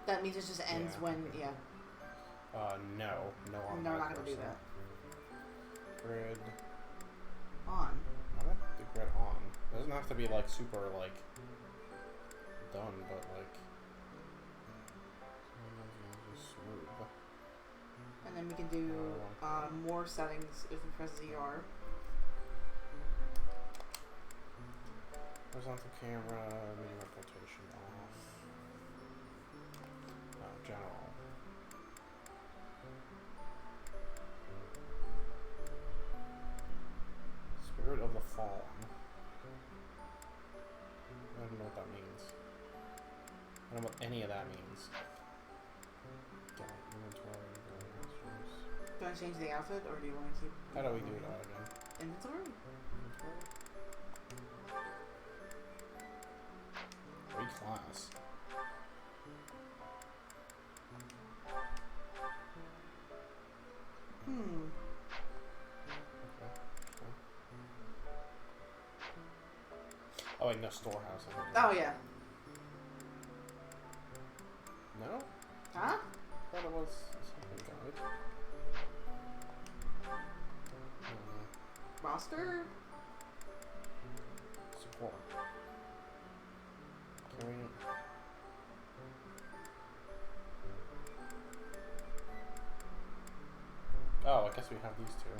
That means it just ends when, No. No, I'm not gonna do that. Grid. on. I don't have to grid on. It doesn't have to be like super like done, but like smooth. And then we can do more settings if we press ZR. Horizontal camera, medium rotation off. General. Spirit of the Fallen. I don't know what that means. I don't know what any of that means. Inventory, masters. Do you want to change the outfit, or do you want to keep... How do we do that again? Inventory? Reclass. Oh wait, no, storehouse. Oh yeah. No? Huh? I thought it was something guide. Roster? Support. Carry it. Oh, I guess we have these two.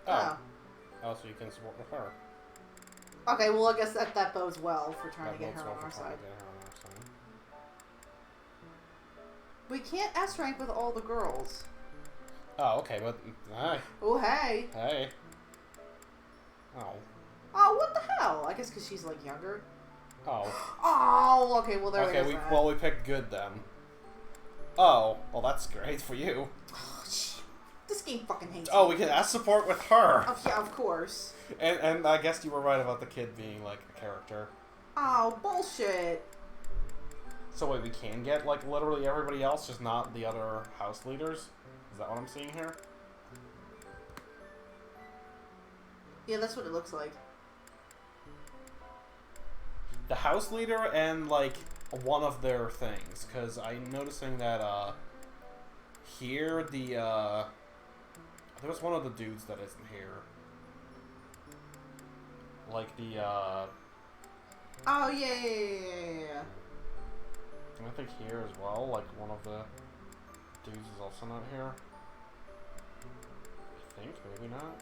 Oh. Oh, so you can support with her. Okay, well I guess that bodes well for trying to get her bodes well on for our trying side. to get her on our side. We can't S rank with all the girls. Oh, okay, but hi. Oh hey. Hey. Oh. Oh, what the hell? I guess because she's like younger. Oh. Oh, okay. Well, there. Okay, we picked good then. Oh, well that's great for you. This game fucking hates Oh, me. we can ask support with her. Oh, yeah, of course. And I guess you were right about the kid being like a character. Oh, bullshit. So wait, we can get like literally everybody else, just not the other house leaders? Is that what I'm seeing here? Yeah, that's what it looks like. The house leader and like one of their things, because I'm noticing that here the there was one of the dudes that isn't here. Like the Oh yeah. And I think here as well, like one of the dudes is also not here. I think, maybe not.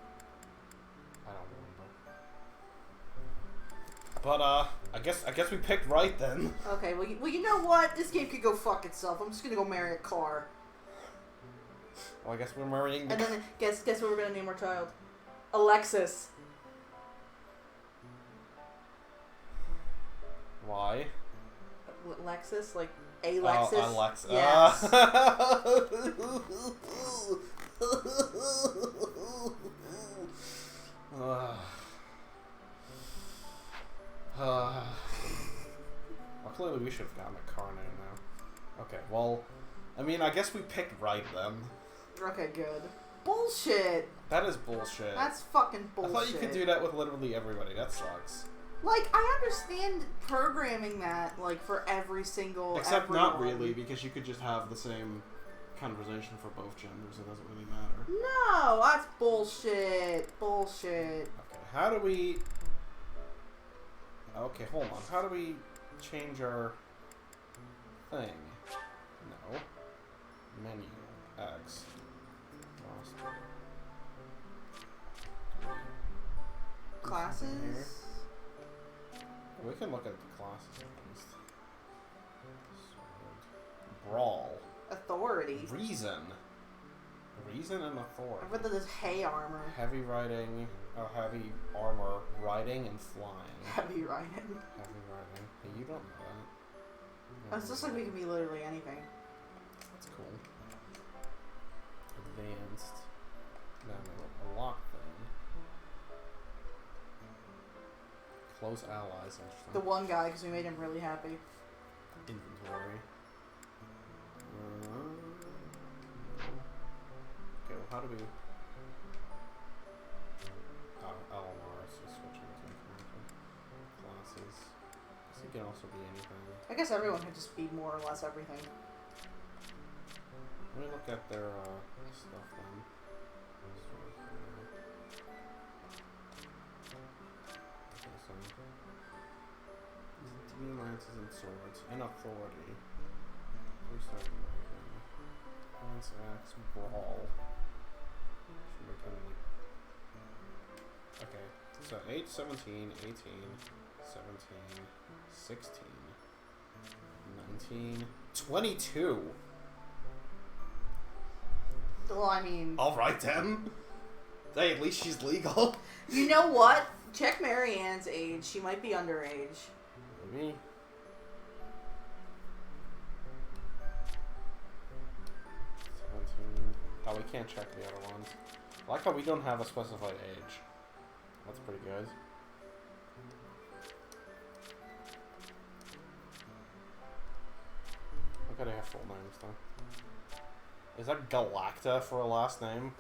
I don't remember. But I guess we picked right then. Okay, well you know what? This game could go fuck itself. I'm just gonna go marry a car. Well, I guess we're marrying the... And then guess what we're gonna name our child? Alexis. Why? Lexus, like a Lexus. Oh, Alexa. Yes. Well, clearly we should have gotten a car name now. Okay, well, I mean, I guess we picked right then. Okay, good. Bullshit. That is bullshit. That's fucking bullshit. I thought you could do that with literally everybody. That sucks. Like, I understand programming that, like, for every single... Except not really, because you could just have the same conversation for both genders. It doesn't really matter. No, that's bullshit. Bullshit. Okay, how do we... Okay, hold on. How do we change our thing? No. Menu. X. Roster. Classes? We can look at the classes at least. Sword. Brawl. Authority. Reason. Reason and authority. I read that there's hay armor. Heavy riding, heavy armor, riding and flying. Heavy riding. Heavy riding. Hey, you don't know that. It's just like we can be literally anything. That's cool. Advanced. Then a lock thing. Close allies. Interesting. The one guy, because we made him really happy. Inventory. Okay, well, how do we... Oh, LMR, so switching between classes. This can also be anything. I guess everyone could just be more or less everything. Let me look at their stuff then. Demon lances and swords and authority. Lance axe brawl. Okay, so 8, 17, 18, 17, 16, 19, 22. Well, I mean... Alright then. Hey, at least she's legal. You know what? Check Marianne's age. She might be underage. Maybe. Oh, we can't check the other ones. I like how we don't have a specified age. That's pretty good. I gotta have full names though. Is that Galacta for a last name?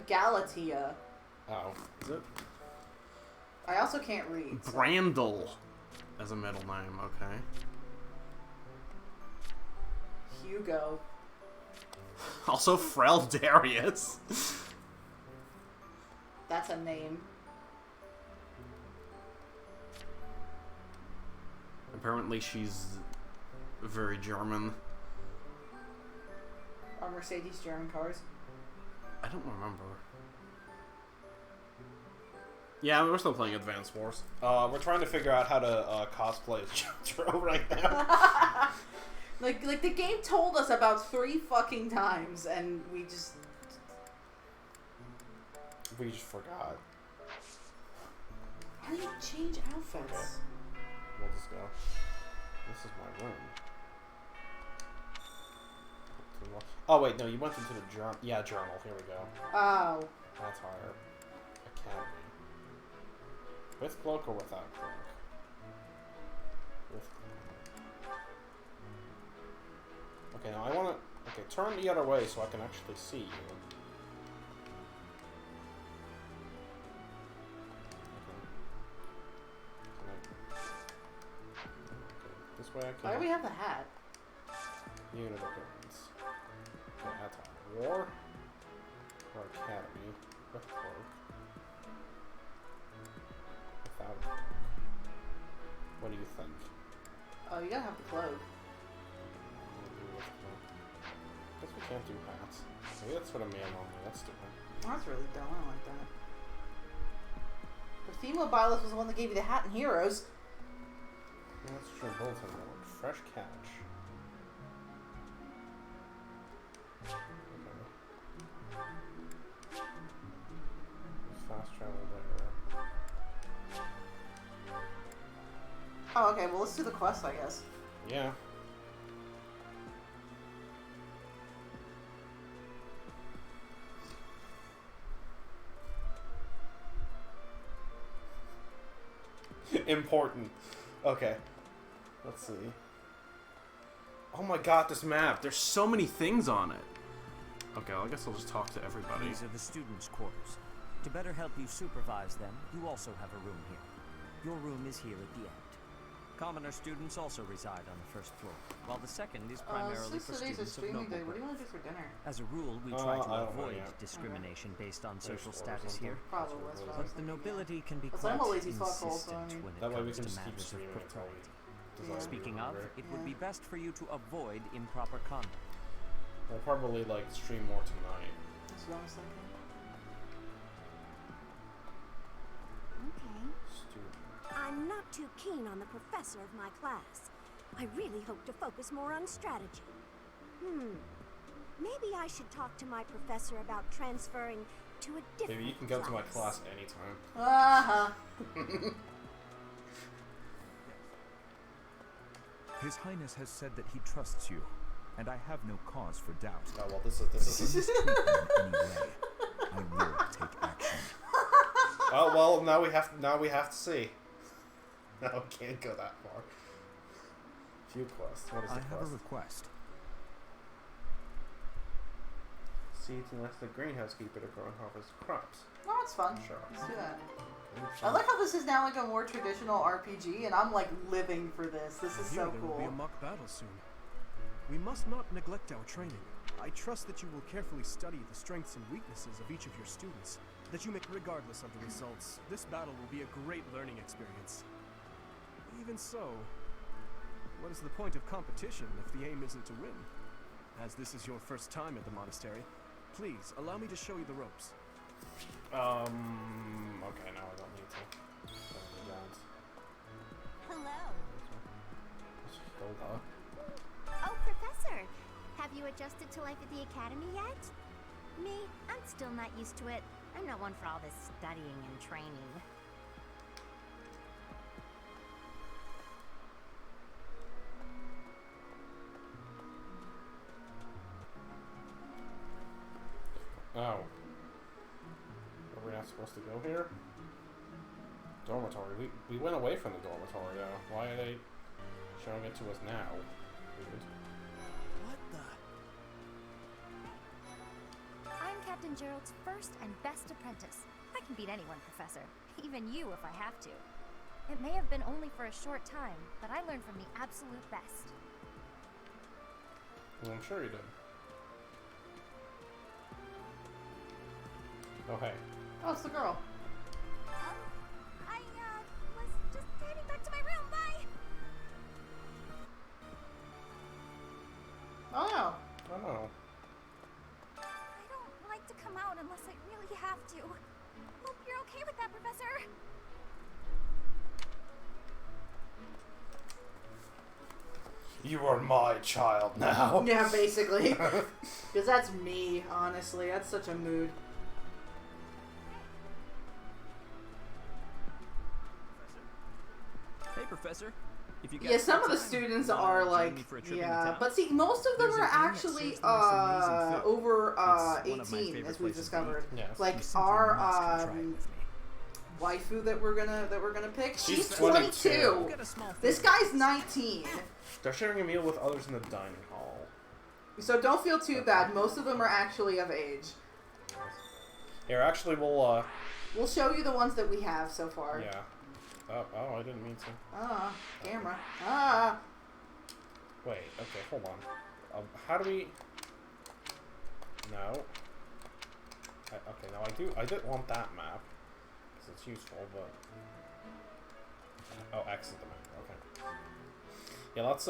Galatea. Oh, is it? I also can't read. So. Brandel as a middle name, okay. Hugo. Also Freldarius. That's a name. Apparently she's very German. Are Mercedes German cars? I don't remember. Yeah, we're still playing Advance Wars. We're trying to figure out how to cosplay as JoJo right now. like the game told us about 3 fucking times, and we just forgot. How do you change outfits? Okay. We'll just go. This is my room. Oh wait, no, you went into the journal. Yeah, journal. Here we go. Oh. That's higher. Academy. With cloak or without cloak? With cloak. Okay, now I want to... Okay, turn the other way so I can actually see you. Okay, this way I can... Why do we have the hat? Unit appearance. Okay, that's on War. Or Academy. With cloak. Without cloak. What do you think? Oh, you gotta have the cloak. Guess we can't do hats. Maybe that's what a man only. That's stupid. Oh, that's really dumb. I don't like that. The theme of Byleth was the one that gave you the hat in Heroes. Yeah, that's true. Bulletin board. Fresh catch. Okay. Fast travel there. Oh, okay. Well, let's do the quest, I guess. Yeah. Important. Okay. Let's see. Oh my god, this map. There's so many things on it. Okay, well, I guess I'll just talk to everybody. These are the students' quarters. To better help you supervise them, you also have a room here. Your room is here at the end. Commoner students also reside on the first floor, while the second is primarily for students of noble birth. What do you want to do for dinner? As a rule, we try to avoid discrimination based on social status here. Probably, But the nobility can be That's quite always insistent when it that way we comes can to just keep matters of streaming propriety. until we Speaking of, it would be best for you to avoid improper conduct. I'll probably like stream more tonight. That's what I was thinking. Okay. I'm not too keen on the professor of my class. I really hope to focus more on strategy. Maybe I should talk to my professor about transferring to a different Maybe you can go to my class anytime. His Highness has said that he trusts you, and I have no cause for doubt. Oh well, this is. Anyway, I will take action. Oh well, now we have to see. No, can't go that far. Few quests. What is the quest? I have a request. Seeds and less the greenhouse keeper to grow and harvest crops. Oh, that's fun. Sure. Let's do that. I like how this is now like a more traditional RPG, and I'm like living for this. This is so There cool. will be a mock battle soon. We must not neglect our training. I trust that you will carefully study the strengths and weaknesses of each of your students. that you make regardless of the results. This battle will be a great learning experience. Even so, what is the point of competition if the aim isn't to win? As this is your first time at the monastery, please allow me to show you the ropes. Okay, no, I don't need to. Hello. Hilda. Oh, Professor! Have you adjusted to life at the academy yet? Me, I'm still not used to it. I'm not one for all this studying and training. Oh. Are we not supposed to go here? Dormitory. We went away from the dormitory, though. Why are they showing it to us now? Weird. What the? I'm Captain Gerald's first and best apprentice. I can beat anyone, Professor. Even you if I have to. It may have been only for a short time, but I learned from the absolute best. Well, I'm sure you did. Oh, hey. Oh, it's the girl. I, was just heading back to my room. Bye! Oh, no. Oh, no. I don't like to come out unless I really have to. Hope you're okay with that, Professor. You are my child now. Yeah, basically. Because that's me, honestly. That's such a mood. Hey, Professor. If you got Yeah, some of the time, students wanna are join like, me for a trip into yeah, town? but see, most of them There's are an inn that actually serves the most amazing food. over It's one of my 18, favorite as we've places to eat. discovered. Yes. Like You simply our must come try it with me. waifu that we're gonna pick, she's 22. 22. Got a small This favor. guy's 19. They're sharing a meal with others in the dining hall. So don't feel too bad. Most of them are actually of age. Here, actually, we'll, We'll show you the ones that we have so far. yeah. Oh, I didn't mean to. Ah, camera. Ah. Wait, okay, hold on. How do we... No. Okay, no, I did want that map. Because it's useful, but... Oh, X is the map, okay. Yeah, let's,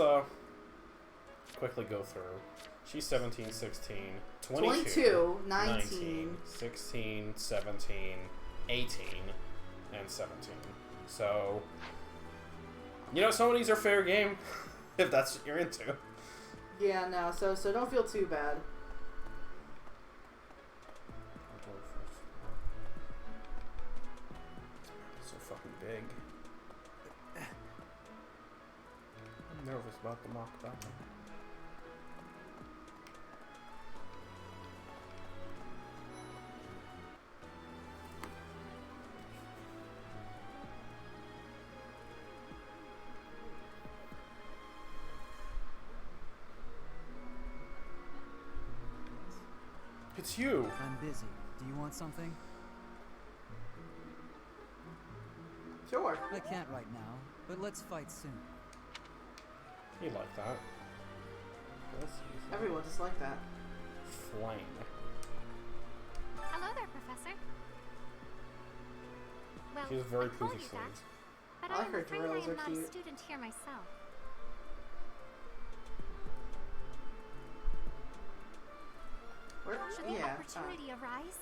quickly go through. She's 17, 16, 22, 19. 16, 17, 18, and 17. So, you know, some of these are fair game, if that's what you're into. Yeah, no, so don't feel too bad. So fucking big. I'm nervous about the mock battle. It's you! I'm busy. Do you want something? Sure. I can't right now, but let's fight soon. You like that. Everyone just like that. Flame. Hello there, Professor. Well, She's very I told pleased you to that, see but I like I'm her afraid drills, I they're am not a cute. student here myself. Should the opportunity arise,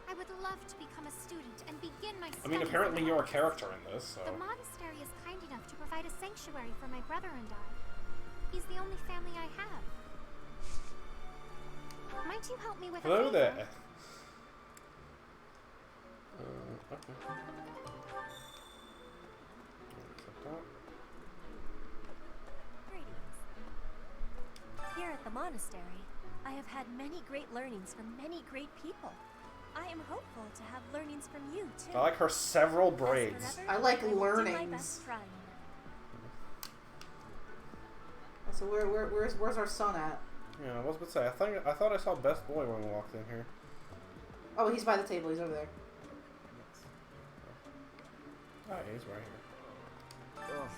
I would love to become a student and begin my studies. I mean, apparently you're a character in this, so... The monastery is kind enough to provide a sanctuary for my brother and I. He's the only family I have. Might you help me with a Hello favor? there. Okay. Accept that. Greetings. Here at the monastery, I have had many great learnings from many great people. I am hopeful to have learnings from you, too. I like her several braids. I like will do my learnings. best trying. So where's our son at? Yeah, I was about to say, I thought I saw Best Boy when we walked in here. Oh, he's by the table. He's over there. Oh, he's right here. Ugh,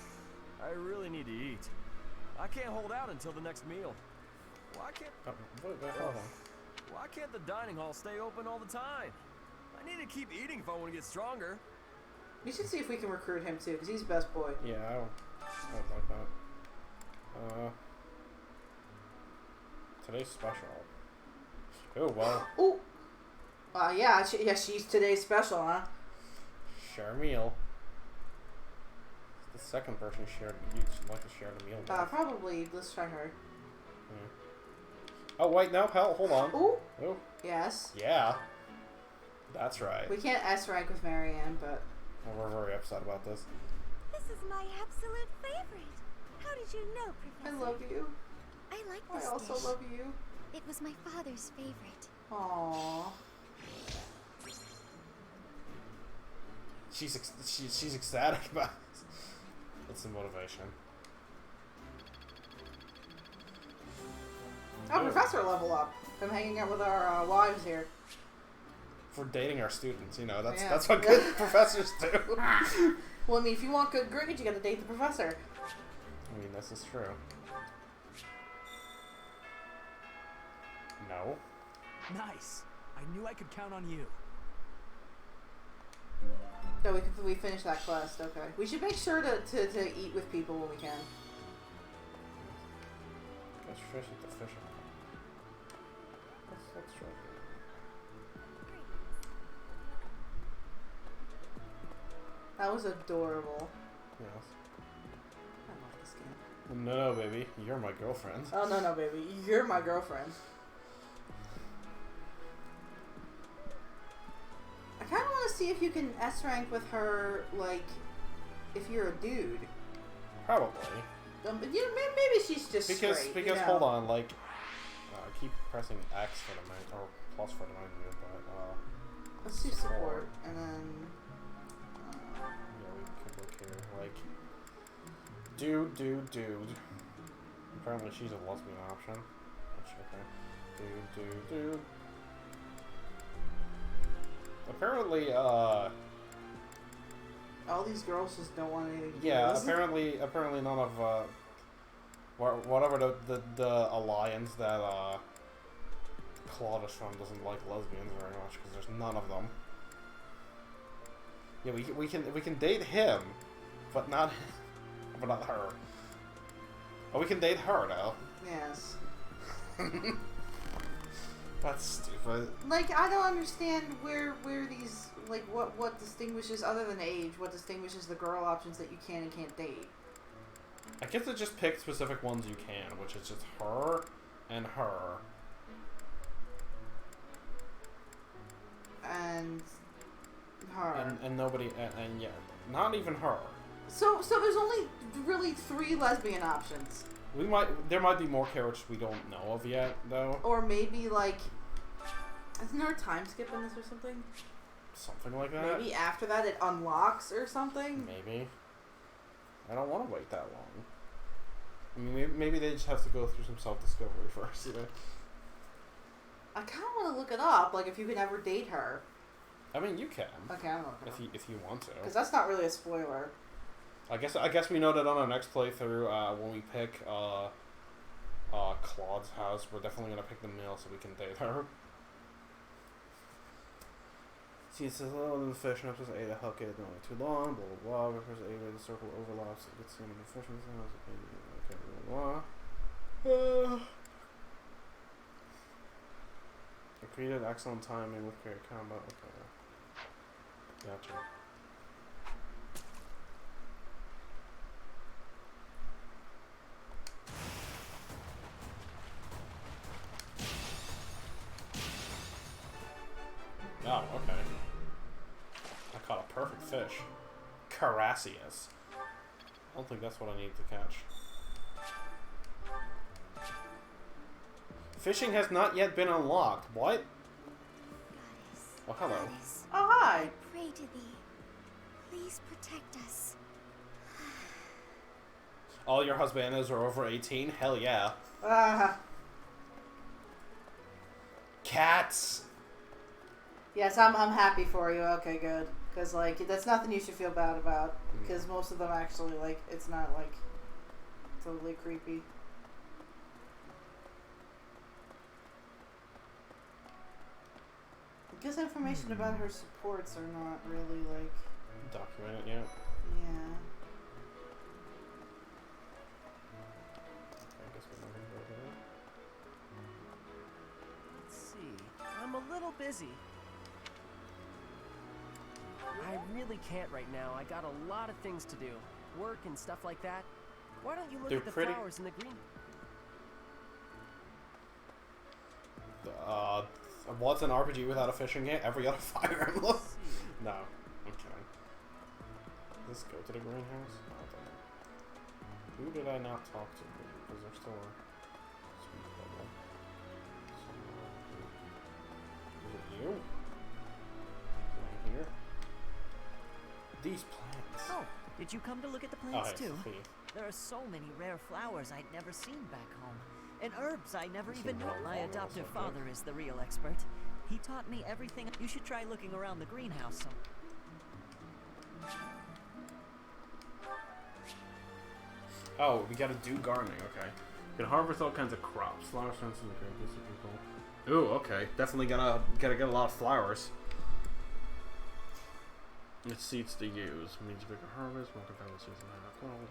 I really need to eat. I can't hold out until the next meal. Why can't... Wait, hold on. Why can't the dining hall stay open all the time? I need to keep eating if I want to get stronger. We should see if we can recruit him too, because he's best boy. Yeah, I would like that. Today's special. Oh, well. Oh! Yeah, she's today's special, huh? Share a meal. It's the second person you'd like to share the meal with. Probably. Let's try her. Oh, wait, no, hell, hold on. Ooh! Ooh. Yes. Yeah. That's right. We can't S rank with Marianne, but... We're very upset about this. This is my absolute favorite. How did you know, Professor? I love you. I like this I also dish. love you. It was my father's favorite. Aww. She's ecstatic about it. That's the motivation. Oh, Professor level up. I'm hanging out with our wives here. For dating our students, you know, Yeah. that's what good professors do. Well, I mean, if you want good grades, you gotta date the professor. I mean, this is true. No. Nice. I knew I could count on you. No, we finished that quest. Okay. We should make sure to eat with people when we can. Catch fish at the fishing. That's true. That was adorable. Yes. I love this game. No, baby, you're my girlfriend. Oh, no, baby. You're my girlfriend. I kind of want to see if you can S rank with her, like, if you're a dude. Probably. But you know, maybe she's just because straight, because you know? hold on, like, I keep pressing X for the main or plus for the main, but let's do support and then. Yeah, we could look here. Like, dude. Apparently, she's a lesbian option. Which, okay. Dude. Apparently, all these girls just don't want anything to do yeah, with this. apparently none of, whatever the alliance that, Claude is from doesn't like lesbians very much, because there's none of them. Yeah, we can date him, but not her. Oh, we can date her, though. Yes. That's stupid. Like, I don't understand where these, like, what distinguishes, other than age, what distinguishes the girl options that you can and can't date. I guess it just pick specific ones you can, which is just her and her. And her. And nobody, and yeah, not even her. So there's only really 3 lesbian options. There might be more characters we don't know of yet, though. Or maybe, like, isn't there a time skip in this or something? Something like that? Maybe after that it unlocks or something? Maybe. I don't want to wait that long. I mean, maybe they just have to go through some self-discovery first, you know? I kind of want to look it up, like, if you can ever date her. I mean, you can. Okay, I'm looking if you want to. Because that's not really a spoiler. I guess we know that on our next playthrough, when we pick Claude's house, we're definitely gonna pick the male so we can date her. See, it says, oh, the fish and episode 8, a hell kid, not too long, blah blah blah. Refers to 8 where the circle overlaps. It gets seen in the fish and okay, blah blah. I created excellent timing with great combat. Okay. Gotcha. Oh, okay. I caught a perfect fish. Carassius. I don't think that's what I need to catch. Fishing has not yet been unlocked. What? Oh, hello. Goddess, oh, hi. I pray to thee. Please protect us. All your husbandos are over 18? Hell yeah. Cats! Yes, I'm happy for you. Okay, good. Because, like, that's nothing you should feel bad about. Because most of them actually, like, it's not, like, totally creepy. guess information about her supports are not really, like... documented yet. Yeah. I guess we're not gonna go there. Let's see. I'm a little busy. I really can't right now. I got a lot of things to do. Work and stuff like that. Why don't you look at the flowers in the green? What's an RPG without a fishing game? Every other Fire Emblem? No, I'm kidding. Let's go to the greenhouse. Oh, who did I not talk to? Because there's still a sweet bubble. Is it you? Right here. These plants. Oh, did you come to look at the plants too? See. There are so many rare flowers I'd never seen back home. And herbs I never even knew. My adoptive father is the real expert. He taught me everything. You should try looking around the greenhouse some. Oh, we gotta do gardening, okay. You can harvest all kinds of crops. Flower plants in the ground, this would be cool. Ooh, okay. Definitely gotta get a lot of flowers. It's seeds to use. Means bigger harvest, multi-value seeds and higher quality.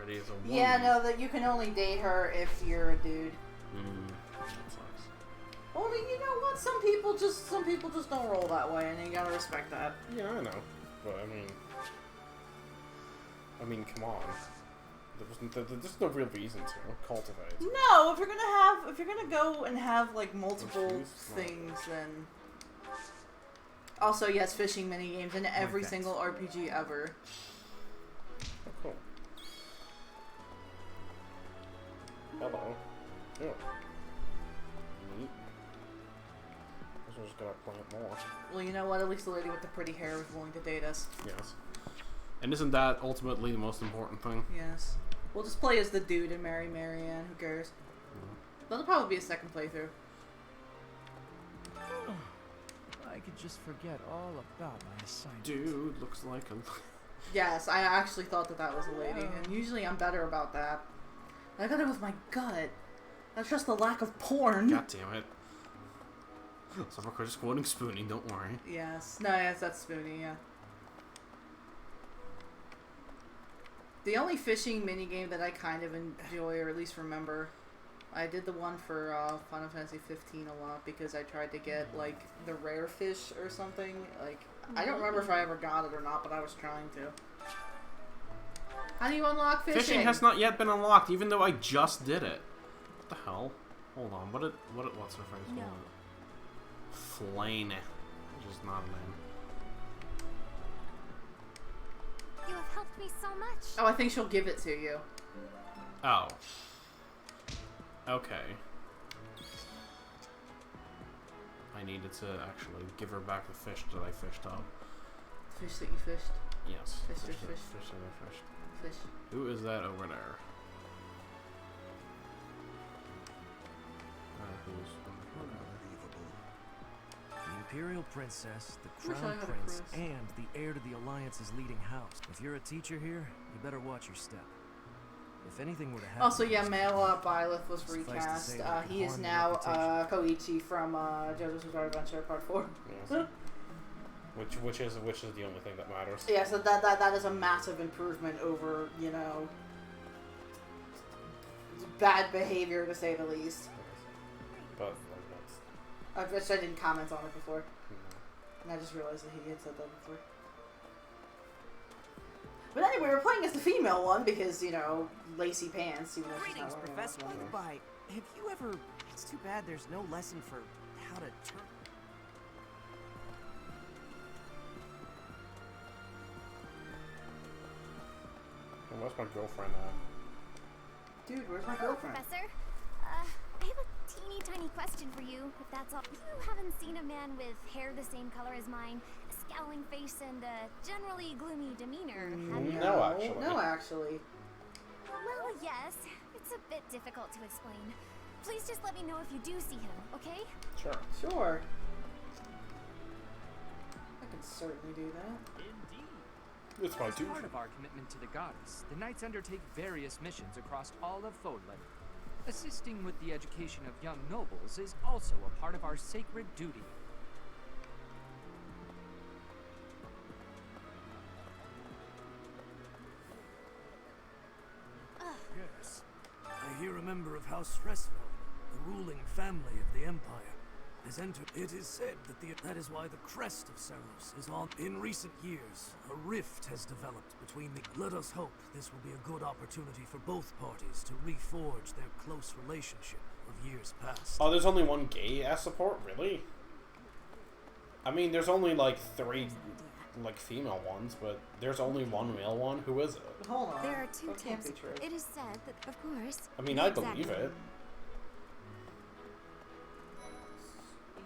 Ready as a woman. Yeah, no, that you can only date her if you're a dude. That sucks. Well, I mean, you know what? Some people just don't roll that way, and you gotta respect that. Yeah, I know, but I mean, come on. There's no real reason to cultivate. No, if you're gonna go and have like multiple things, then. Also, yes, fishing mini games in every single RPG ever. Oh, cool. Hello. Yeah. Neat. Guess we're just gonna plant more. Well, you know what? At least the lady with the pretty hair was willing to date us. Yes. And isn't that ultimately the most important thing? Yes. We'll just play as the dude and marry Marianne. Who cares? That'll probably be a second playthrough. I could just forget all about my assignment. Dude, looks like a... Yes, I actually thought that was a lady, and usually I'm better about that. I got it with my gut. That's just the lack of porn. God damn it. So we're just quoting Spoonie, don't worry. Yes. No, yes, that's Spoonie, yeah. The only fishing minigame that I kind of enjoy, or at least remember, I did the one for Final Fantasy 15 a lot because I tried to get, like, the rare fish or something. Like, I don't remember if I ever got it or not, but I was trying to. How do you unlock fishing? Fishing has not yet been unlocked, even though I just did it. What the hell? Hold on, what's her phrase? No. Flane, which is not a name. You have helped me so much. Oh, I think she'll give it to you. Oh. Okay. I needed to actually give her back the fish that I fished up. Fish that you fished? Yes. Fish. Fish that I fished. Fish. Who is that over there? The Imperial Princess, the Crown Prince, and the heir to the Alliance's leading house. If you're a teacher here, you better watch your step. If anything were to happen... Also, yeah, Male Byleth was recast. He is now Koichi from JoJo's Bizarre Adventure Part 4. Yes. Which is the only thing that matters. Yeah, so that is a massive improvement over, you know, bad behavior to say the least. But like that's. I didn't comment on it before, and I just realized that he had said that before. But anyway, we're playing as the female one because, you know, lacy pants. Even if she's not wearing Professor. one. By the by, have you ever... It's too bad there's no lesson for how to turn... Where's my girlfriend at? Dude, where's my Hello, girlfriend? Professor. I have a teeny tiny question for you, if that's all. You haven't seen a man with hair the same color as mine, a scowling face, and a generally gloomy demeanor, have you? No, actually. No, actually. Well, yes. It's a bit difficult to explain. Please just let me know if you do see him, okay? Sure. Sure. I can certainly do that. Indeed. It's my As duty. part of our commitment to the goddess, the knights undertake various missions across all of Fodlan. Assisting with the education of young nobles is also a part of our sacred duty. Yes. I hear a member of House Fresno, the ruling family of the Empire, has entered. It is said that that is why the crest of Seros is on. In recent years, a rift has developed between the. Let us hope this will be a good opportunity for both parties to reforge their close relationship of years past. Oh, there's only one gay-ass support? Really? I mean, there's only, like, 3, like, female ones, but there's only one male one? Who is it? Hold on. There are 2 That can't types. be true. It is said that, of course. I mean, I believe it.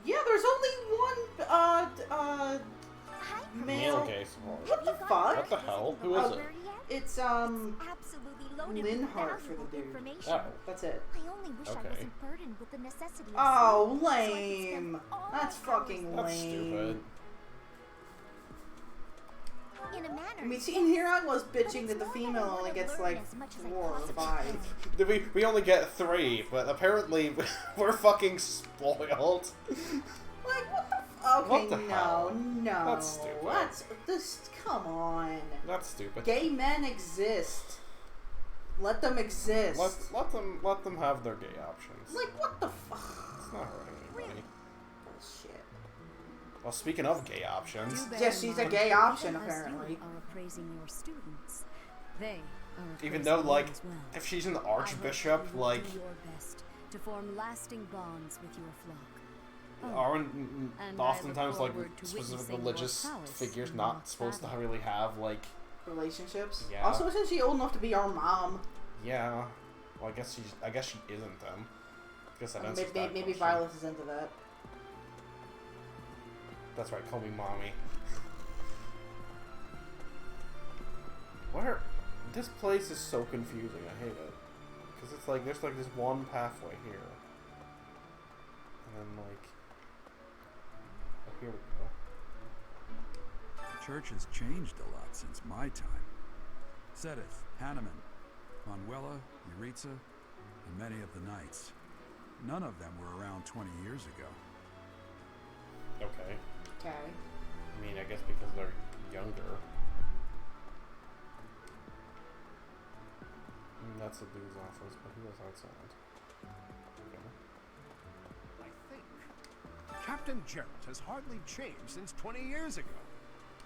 Yeah, there's only one, male gay support. What the fuck? What the hell? Who is it? It's, Linhart for the dude. Oh. That's it. I only wish I Okay. wasn't burdened with the necessity of Oh, sleep, so I could lame. spend all That's my hours fucking That's lame. stupid. in a manner. I mean, see, and here I was bitching that the female only gets, like, 4 or 5. We only get 3, but apparently we're fucking spoiled. Like, what the okay, What the no, hell? no. That's stupid. That's this. Come on. That's stupid. Gay men exist. Let them exist. Let them have their gay options. Like, what the fuck? It's not hurting anybody. Bullshit. Well, speaking of gay options, Yeah, she's a gay option, apparently. You are appraising your students. They are even appraising though, you like, as well. if she's an I hope archbishop, you will like, do your best to form lasting bonds with your flock. aren't and I look oftentimes, like, forward to specific witnessing religious your prowess figures in not Lost supposed to Valley. really have, like... Relationships? Yeah. Also, isn't she old enough to be our mom? Yeah. Well, I guess she isn't them. I guess that answers that Maybe question. Violet is into that. That's right, call me mommy. Where... This place is so confusing, I hate it. Because it's like, there's like this one pathway here. And then like... Oh, here we go. The church has changed a lot since my time. Sedith, Hanneman, Manuela, Yuritsa, and many of the knights. None of them were around 20 years ago. Okay. Okay. I mean, I guess because they're younger. That's the dude's office, but he was outside. Okay. I think Captain Jarrett has hardly changed since 20 years ago.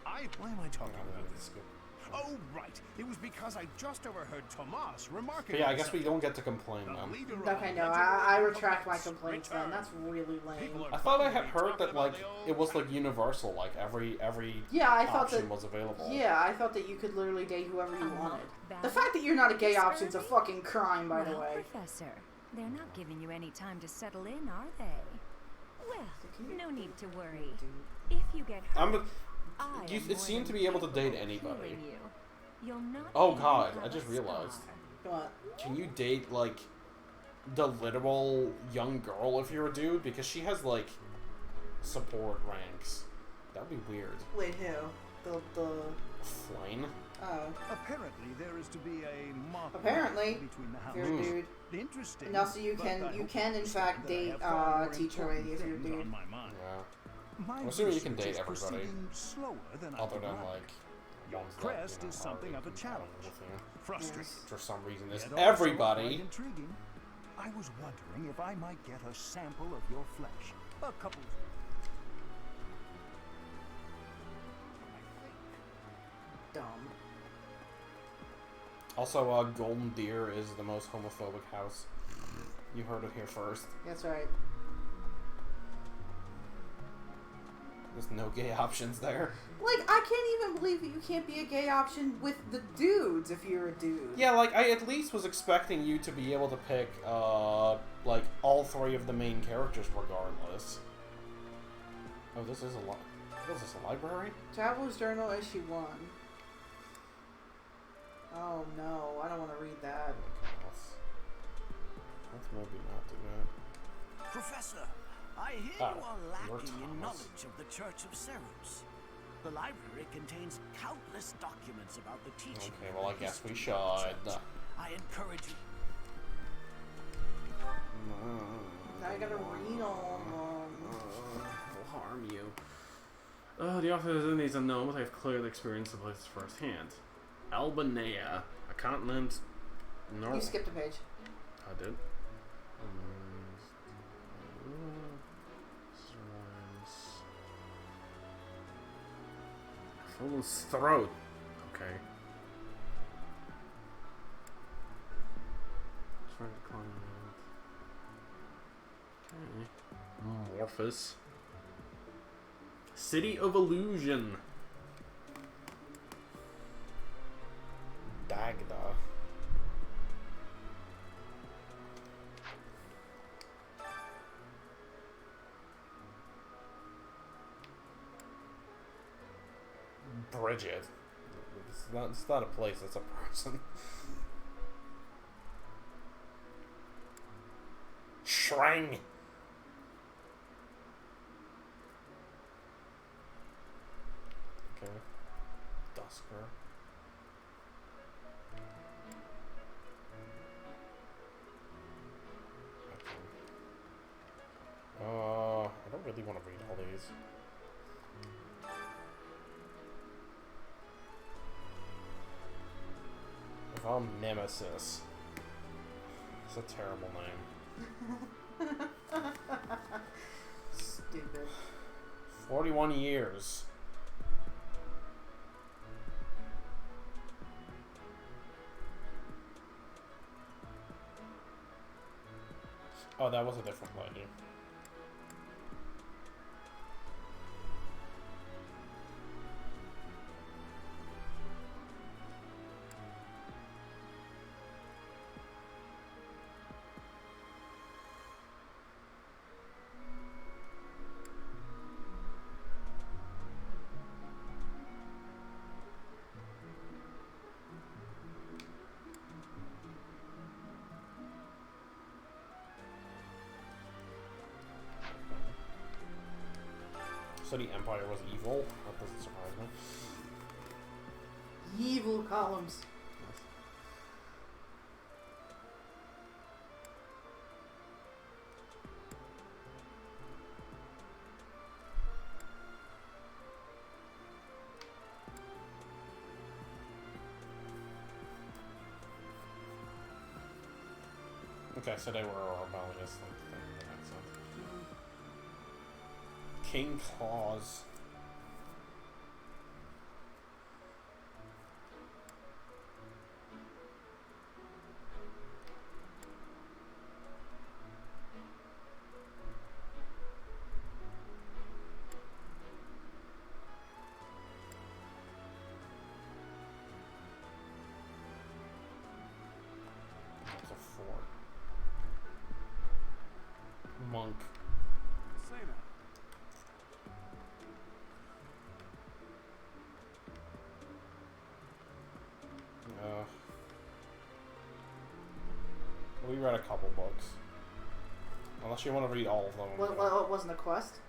Why am I talking about this? Oh, right. It was because I just overheard Tomas remarking. But yeah, I guess we don't get to complain then. Okay, no, I retract my complaints then. That's really lame. I thought I had heard that like it was like universal, like every yeah, I thought option that was available. Yeah, I thought that you could literally date whoever you wanted. The fact that you're not a gay option is a fucking crime, by the way. Professor, they're not giving you any time to settle in, are they? Well, no need to worry. If you get hurt, it seemed to be able to date anybody. You'll not Oh god, I just realized. What? Can you date like the literal young girl if you're a dude? Because she has like support ranks. That'd be weird. Wait, who? The Flame? Oh. Apparently, there is to be a mock apparently between the if you're a houses. dude. Interesting. And also you can in fact date teacher lady if you're a dude. Yeah. I'm assuming you can date everybody. Other than like your crest is something of a challenge. Frustrating. For some reason, Yet it's also everybody. quite intriguing. I was wondering if I might get a sample of your flesh. A couple. Dumb. Also, Golden Deer is the most homophobic house. You heard it here first. That's right. There's no gay options there. Like, I can't even believe that you can't be a gay option with the dudes if you're a dude. Yeah, like, I at least was expecting you to be able to pick, like, all 3 of the main characters regardless. Oh, this is a library? Traveler's Journal, Issue 1. Oh no, I don't want to read that. Let's maybe not do that. Professor, I hear you are lacking in knowledge of the Church of Seros. The library contains countless documents about the teaching. Okay, well, I guess we should. I encourage you. the author designates unknown, but I have clearly experienced the place firsthand. Albanea, a continent north. You skipped a page. I did. Fool's throat. Okay. Okay. Morphus. City of Illusion. Dagda. Bridget. It's not a place, it's a person. Shrang. Okay. Dusker. Okay. I don't really want to read all these. Vom Nemesis. It's a terrible name. Stupid. 41 years. Oh, that was a different lady. So the Empire was evil? That doesn't surprise me. Evil columns. Okay, so they were rebellious. That makes sense. King Claus. That's a fort. Monk. Say that. We read a couple books. Unless you want to read all of them. What wasn't a quest?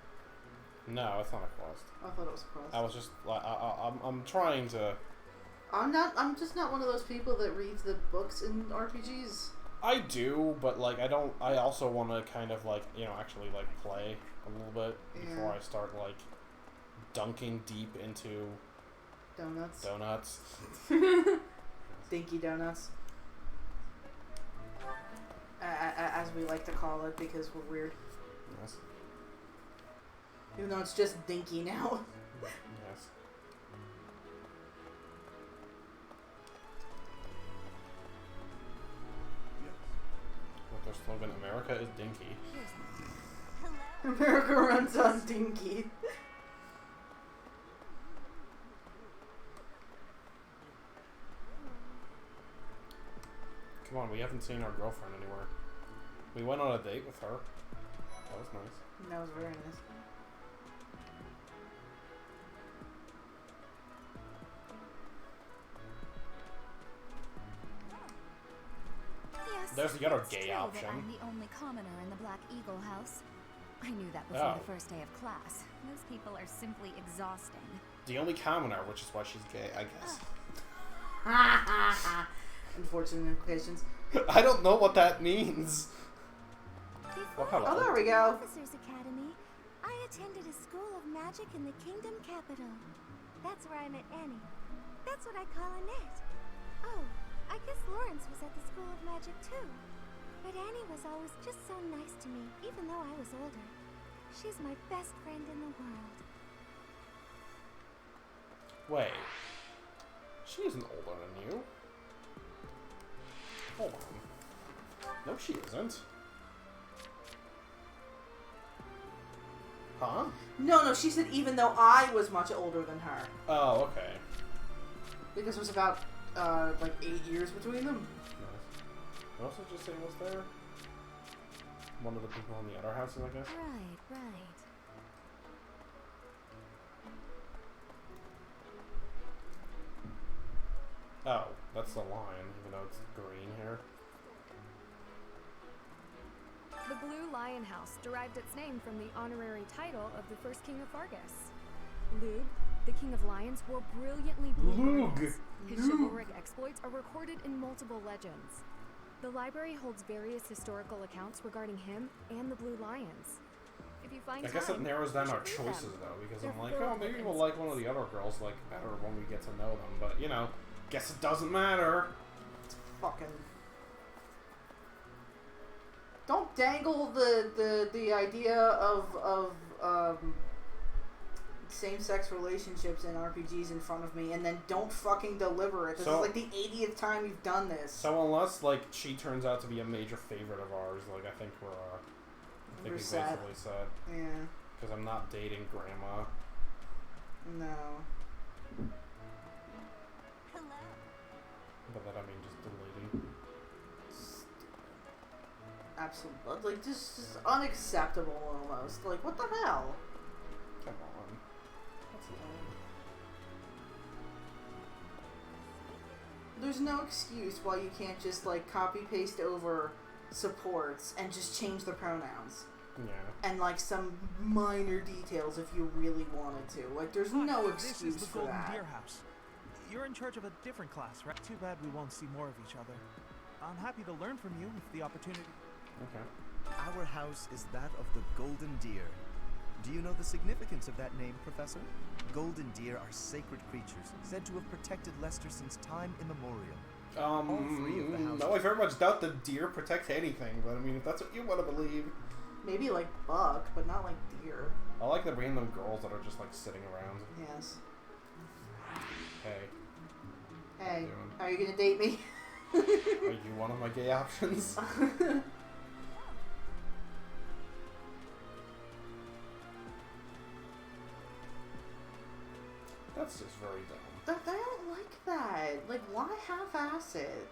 No, it's not a quest. I thought it was a quest. I was just like, I'm trying to. I'm just not one of those people that reads the books in RPGs. I do, but like I don't. I also want to kind of like actually like play a little bit before I start like dunking deep into donuts. Dinky donuts. As we like to call it because we're weird. Yes. Even though it's just dinky now. Yes. What their slogan? America is dinky. America runs on dinky. Come on, we haven't seen our girlfriend anywhere. We went on a date with her. That was nice. That was very nice. Yes, There's the other it's gay true option. that I'm the only commoner in the Black Eagle house. I knew that before the first day of class. Those people are simply exhausting. The only commoner, which is why she's gay, I guess. Unfortunate implications. I don't know what that means. Oh, there we go. Officers Academy. I attended a school of magic in the kingdom capital. That's where I met Annie. That's what I call Annette. Oh, I guess Lawrence was at the school of magic too. But Annie was always just so nice to me, even though I was older. She's my best friend in the world. Wait. She isn't older than you. Hold on. No, she isn't. Huh? No, she said even though I was much older than her. Oh, okay. Because it was about, like 8 years between them. Nice. What else did you say was there? One of the people in the other houses, I guess? Right. Oh, that's the lion, even though it's green here. The Blue Lion House derived its name from the honorary title of the first king of Fargus. Lug, the king of lions, wore brilliantly blue garments. His chivalric exploits are recorded in multiple legends. The library holds various historical accounts regarding him and the Blue Lions. If you find I guess it narrows down our choices, though, because I'm like, oh, maybe we'll like one of the other girls like better when we get to know them, but, you know, guess it doesn't matter. It's fucking... Don't dangle the idea of same-sex relationships in RPGs in front of me, and then don't fucking deliver it. This is like the 80th time you've done this. So unless, like, she turns out to be a major favorite of ours, like, I think we're set. basically set. Yeah. Because I'm not dating Grandma. No. Hello. But that I mean just the lady. Absolutely. Like, just unacceptable almost. Like, what the hell? Come on. That's lame. There's no excuse why you can't just, like, copy-paste over supports and just change the pronouns. Yeah. And, like, some minor details if you really wanted to. Like, there's no excuse this is the for Golden that. Deer House. You're in charge of a different class, right? Too bad we won't see more of each other. I'm happy to learn from you if the opportunity... Okay. Our house is that of the Golden Deer. Do you know the significance of that name, Professor? Golden deer are sacred creatures, said to have protected Leicester since time immemorial. No, I very much doubt the deer protect anything, but I mean, if that's what you want to believe. Maybe, like, buck, but not, like, deer. I like the random girls that are just, like, sitting around. Yes. Hey. Hey, are you gonna date me? Are you one of my gay options? That's just very dumb. I don't like that. Like, why half-ass it?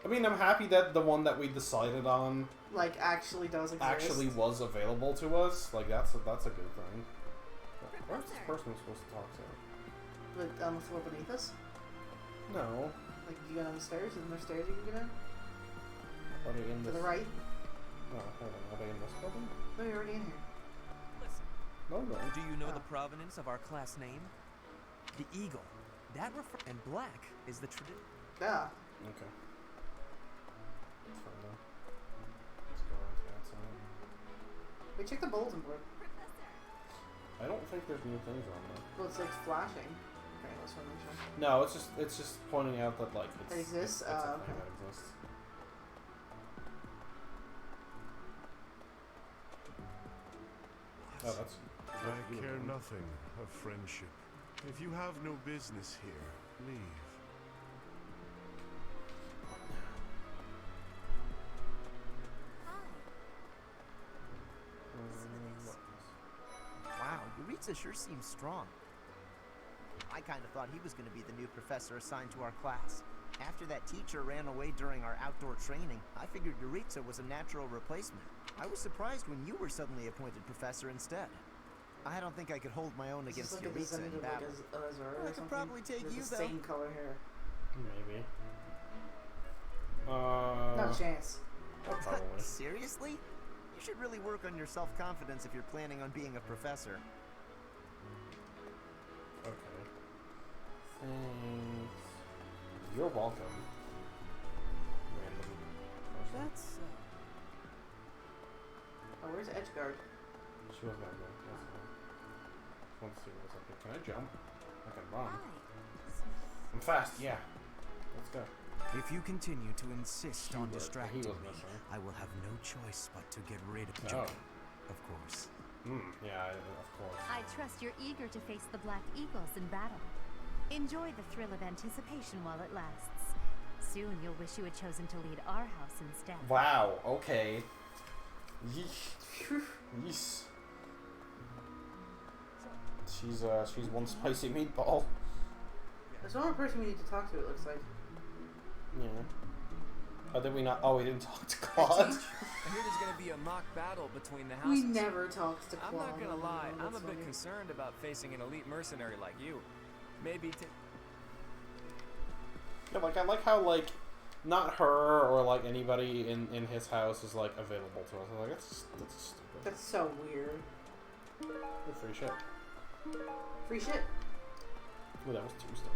I mean, I'm happy that the one that we decided on... Like, actually does exist. Actually was available to us. Like, that's a good thing. Where's this person I'm supposed to talk to? But on the floor beneath us? No. Like, you go down the stairs? Isn't there stairs you can go down? Are they in To this... the right? No, hold on. Are they in this building? No, you're already in here. Listen. No, no. Do you know the provenance of our class name? The eagle. That and black is the tradition. Yeah. Okay. That's fine then. Let's go around to the outside. We check the bulletin board. I don't think there's new things on there. Well, it's like flashing. Okay, let's make sure. No, it's just pointing out that like It exists? It's a Okay. thing that exists. Oh, that's. I care nothing of friendship. If you have no business here, leave. Wow, Yuritsa sure seems strong. I kind of thought he was going to be the new professor assigned to our class. After that teacher ran away during our outdoor training, I figured Yuritsa was a natural replacement. I was surprised when you were suddenly appointed professor instead. I don't think I could hold my own against Yuritsa in battle. I could probably take you, though. Same color hair. Maybe. Not a chance. Probably. Seriously? You should really work on your self-confidence if you're planning on being a professor. Okay. Thanks. You're welcome. Random person. Oh, where's Edgeguard? She was not going. I want to see what's up here. Can I jump? I can run. I'm fast, yeah. Let's go. If you continue to insist on distracting me, missing. I will have no choice but to get rid of Oh. Of course. Yeah, of course. I trust you're eager to face the Black Eagles in battle. Enjoy the thrill of anticipation while it lasts. Soon you'll wish you had chosen to lead our house instead. Wow, okay. Yeesh. She's one spicy meatball. There's one more person we need to talk to, it looks like. Yeah. Oh, did we not? Oh, we didn't talk to Claude. I hear there's gonna be a mock battle between the houses. We never talked to Claude. I'm not gonna lie, I'm a bit funny. concerned about facing an elite mercenary like you. Maybe Yeah, like I like how like not her or like anybody in his house is like available to us. I'm like that's stupid. That's so weird. Good free shit. Free shit. Ooh, that was 2 stars.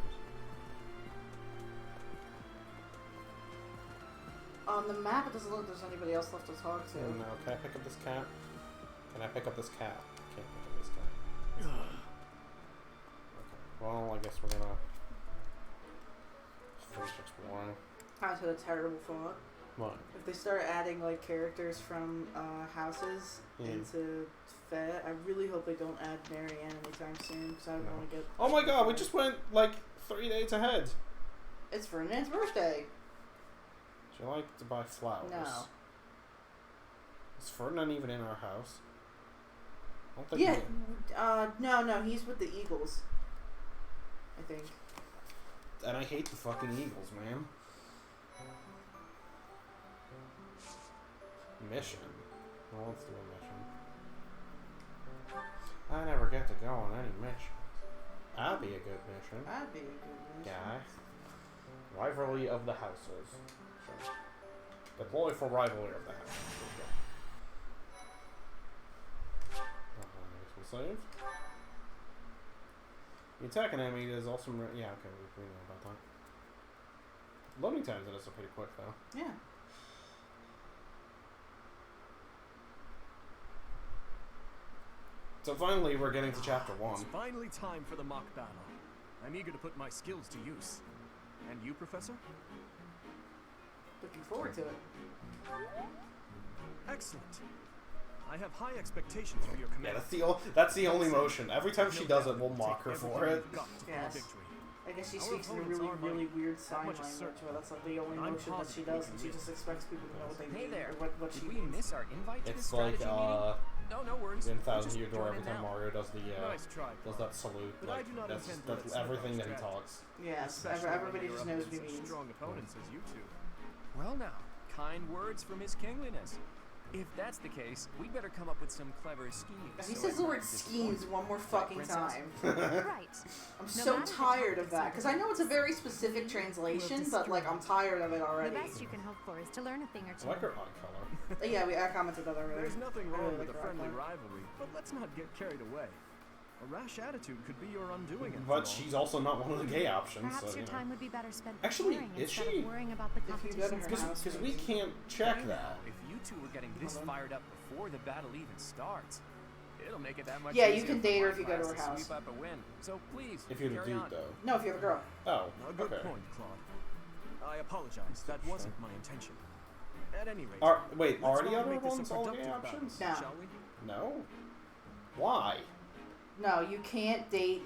On the map, it doesn't look like there's anybody else left to talk to. No, can I pick up this cat? Can I pick up this cat? I can't pick up this cat. Okay. Well, I guess we're gonna finish exploring. I had a terrible thought. What? If they start adding like characters from houses into Fed, I really hope they don't add Marianne anytime soon because I don't want to get. Oh my god, we just went like 3 days ahead. It's Ferdinand's birthday. Would you like to buy flowers? No. Is Ferdinand even in our house? I don't think no, he's with the Eagles. I think. And I hate the fucking Eagles, man. Mission. Well, let's do a mission. I never get to go on any mission. That'd be a good mission. That'd be a good mission. Yeah. Rivalry of the houses. Sure. Deploy for rivalry of the houses. We'll save. The attack an enemy is also... yeah, okay, we know about that. Loading times in this are pretty quick, though. Yeah. So finally, we're getting to chapter 1. It's finally time for the mock battle. I'm eager to put my skills to use. And you, Professor? Looking forward to it. Excellent. I have high expectations for your command. Yeah, that's the only motion. Every time she does it, we'll mock her for it. Yes. I guess she speaks in a really weird sign language, where that's like the only motion that she does, and she just expects people to know what they mean. Hey there. Or what she Did we means. miss our invite to It's this like strategy meeting? No worries. in We'll 1000 Year just Door, join every in time now. Mario does the Nice try, does that salute. But Like, I do not that's intend to let everything that he strategy. talks. Yes, Especially everybody when just you're knows up what he against means. strong opponents as you two. Well now, kind words from His Kingliness. If that's the case, we better come up with some clever schemes. He so says the everyone word is schemes one more fucking princess? time. Right. I'm so tired of that, because I know it's a very specific translation, but like I'm tired of it already. The best you can hope for is to learn a thing or two. I like her eye color. Yeah, I commented that already. There's nothing I wrong really with like a her eye friendly color. rivalry, but let's not get carried away. A rash attitude could be your undoing. But she's also not one of the gay options. Perhaps So, your you know. time would be better spent Actually, preparing is instead she? of worrying about the competitions. Because we can't check that. If you two were getting this fired up before the battle even starts, it'll make it that much Yeah, easier you can for date her my if you go to class her house. Sweep up a win. So please, If you're the carry dude, on. though. No, if you're the girl. Oh, A good okay. point, Claude. I apologize. That wasn't my intention. At any rate, Wait, let's are the not other make this a ones all gay productive battle, options? No. shall we? No. Why? No, you can't date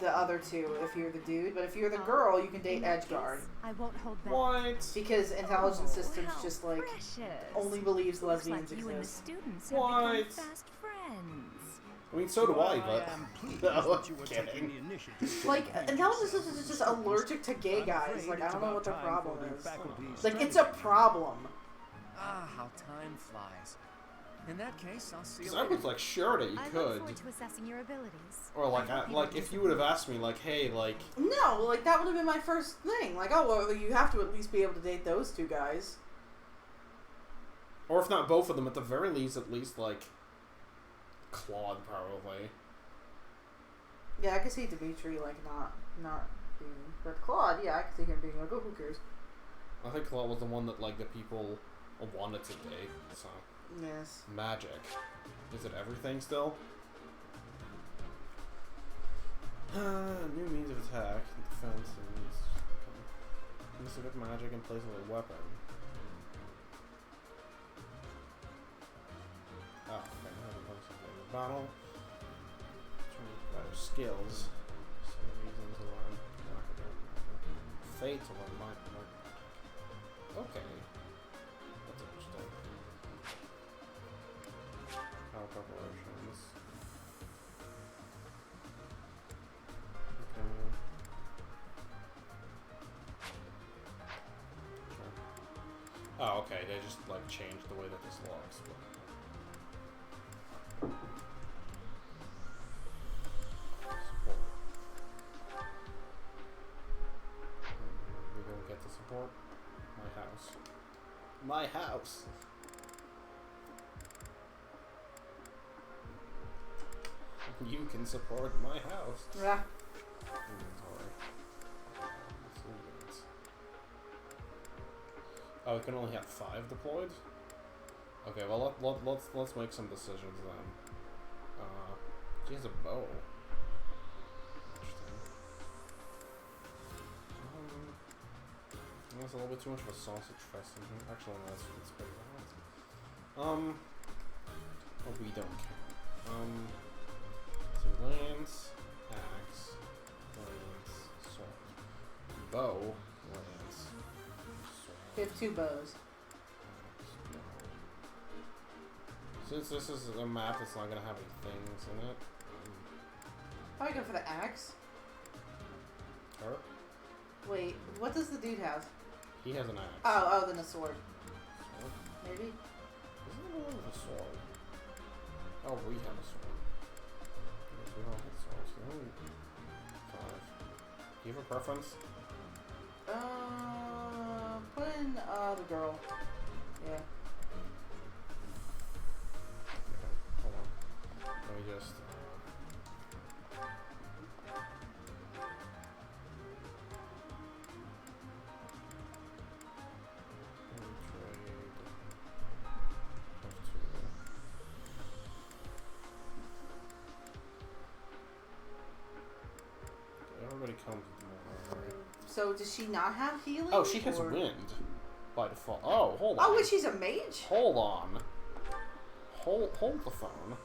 the other two if you're the dude, but if you're the girl, you can date Edgeguard. I won't hold back. What? Because intelligence systems how just like precious. only believes Looks lesbians like you and the exist. students have What? become fast friends. I mean, so do I, but... pleased No, that you were kidding. taking the initiative. Like, intelligence systems is just allergic to gay guys. Like, I don't know what their problem is. faculty's Like, it's a problem. Ah, how time flies. In that case, I'll see you Because I later. was like sure that you I look could. forward to assessing your abilities. Or like, like if you would have asked me, like, hey, like... No, like, that would have been my first thing. Like, oh, well, you have to at least be able to date those two guys. Or if not both of them, at the very least, like... Claude, probably. Yeah, I could see Dimitri, like, not being... But Claude, yeah, I could see him being like, oh, who cares? I think Claude was the one that, like, the people wanted to date, so... Yes. Magic. Is it everything still? New means of attack, defense, and use of magic in place of a weapon. Oh, okay. I have a bunch of the battle. Trying to better skills. Some reason to learn fate to learn my okay. That's interesting. Power preparations. Okay. Sure. Oh, okay. They just like changed the way that this looks. But... support. We don't get to support my house. My house. You can support my house. Yeah. Inventory. Oh, we can only have 5 deployed. Okay, well let's make some decisions then. She has a bow. Interesting. That's a little bit too much of a sausage fest in here. Actually, no, it's pretty balanced. But we don't care. So lance, axe, lance, sword, bow, lance, sword. We have 2 bows. Since this is a map that's not gonna have any things in it. Probably go for the axe. Her? Wait, what does the dude have? He has an axe. Oh, then a sword. Sword? Maybe? Isn't there one with a sword? Oh, we have a sword. We all have swords. So only 5. Do you have a preference? Put in, the girl. Yeah. Okay, hold on. Let me just, everybody comes with more. Right? So does she not have healing? Oh, she has wind by default. Oh, hold on. Oh, wait, she's a mage? Hold on. Hold the phone.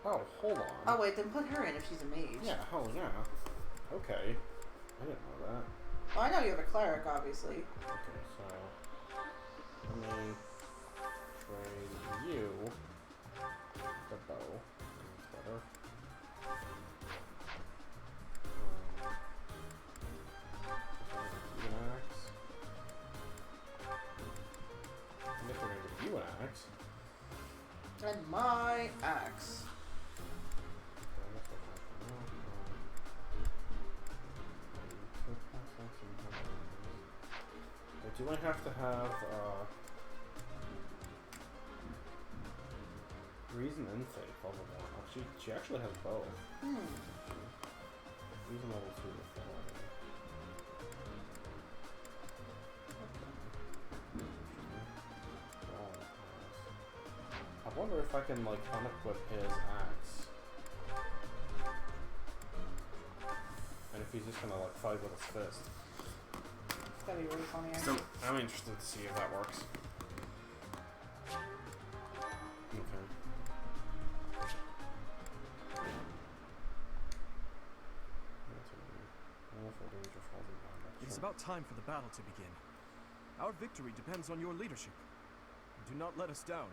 Oh, hold on. Oh, wait, then put her in if she's a mage. Yeah, oh yeah. Okay. I didn't know that. Well, I know you have a cleric, obviously. Okay, so let me trade you the bow. That's better. You an axe. And if we're gonna give you an axe. And my axe. Do I have to have reason and faith level 1? Oh, she actually has both. Reason level 2 to 4. I wonder if I can like unequip his axe. And if he's just gonna like fight with his fist. That'd be really funny, So, actually. I'm interested to see if that works. Okay. It is about time for the battle to begin. Our victory depends on your leadership. Do not let us down.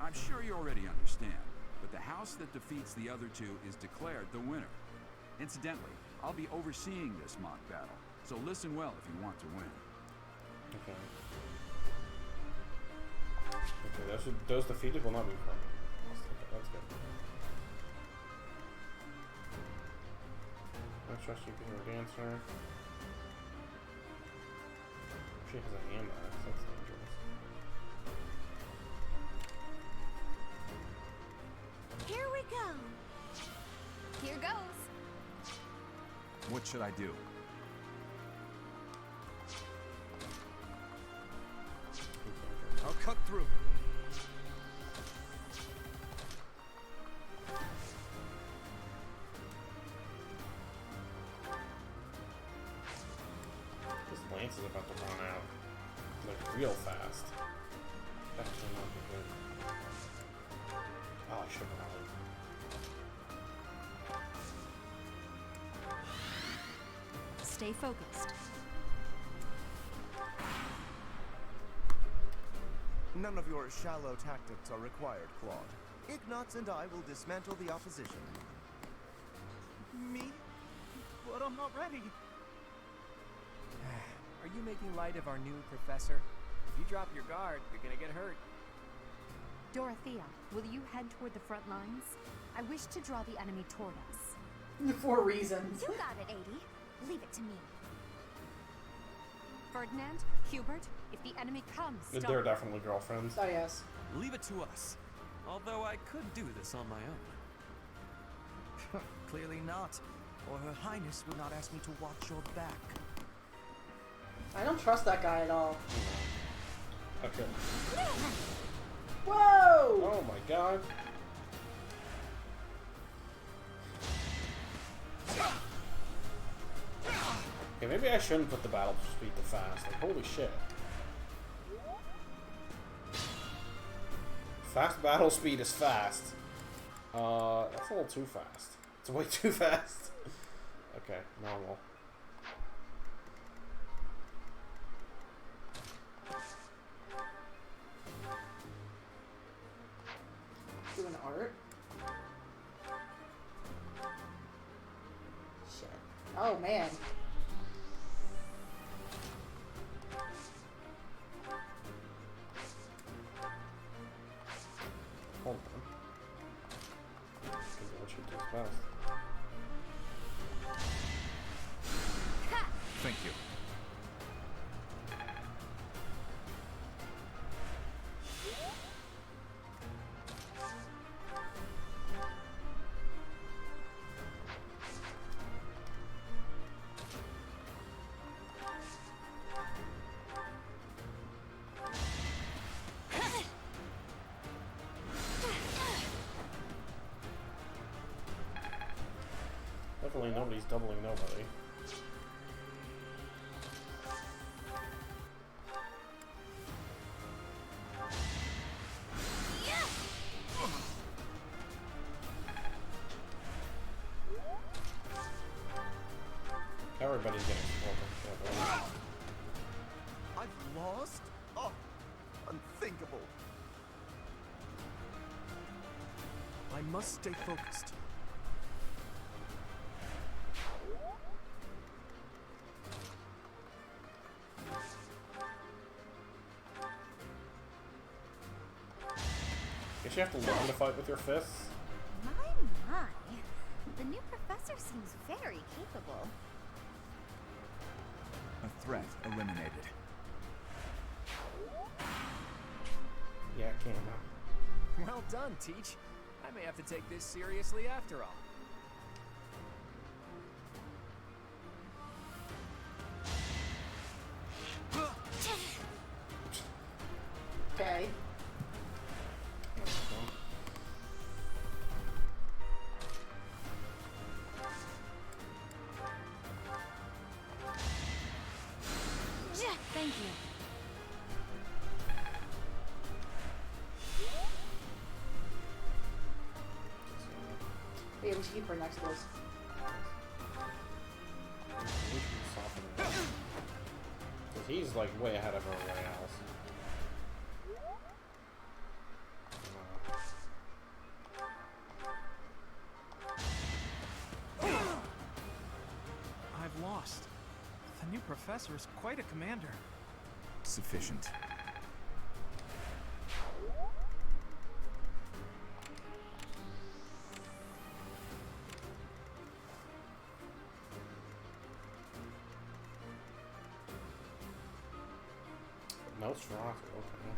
I'm sure you already understand, but the house that defeats the other 2 is declared the winner. Incidentally, I'll be overseeing this mock battle, so listen well if you want to win. Okay. Okay, those defeated will not be permanent. That's good. I trust you being a dancer. She has a hand axe, that's dangerous. Here we go. Here goes. What should I do? through. This lance is about to run out. Like, real fast. That should not be good. Oh, I should have rallied. Stay focused. None of your shallow tactics are required, Claude. Ignatz and I will dismantle the opposition. Me? But I'm not ready. Are you making light of our new professor? If you drop your guard, you're gonna get hurt. Dorothea, will you head toward the front lines? I wish to draw the enemy toward us. For reasons. You got it, 80. Leave it to me. Ferdinand, Hubert, if the enemy comes, stop. They're definitely girlfriends. Oh, yes. Leave it to us. Although I could do this on my own. Clearly not. Or Her Highness would not ask me to watch your back. I don't trust that guy at all. Okay. Whoa! Oh my god. Okay, maybe I shouldn't put the battle speed to fast. Like, holy shit. Fast battle speed is fast. That's a little too fast. It's way too fast. Okay, normal. Doing art? Shit. Oh, man. Hold on. Because what should do fast. Thank you. Definitely nobody's doubling nobody. Everybody's getting spoken. I've lost? Oh, unthinkable. I must stay focused. Guess you have to learn to fight with your fists. My. The new professor seems very capable. A threat eliminated. Yeah, I can't. Well done, Teach. I may have to take this seriously after all. Okay. Thank you. Yeah, we should keep her next to us. Because he's like way ahead of everybody else. I've lost. The new professor is quite a commander. Sufficient. No strong. Okay.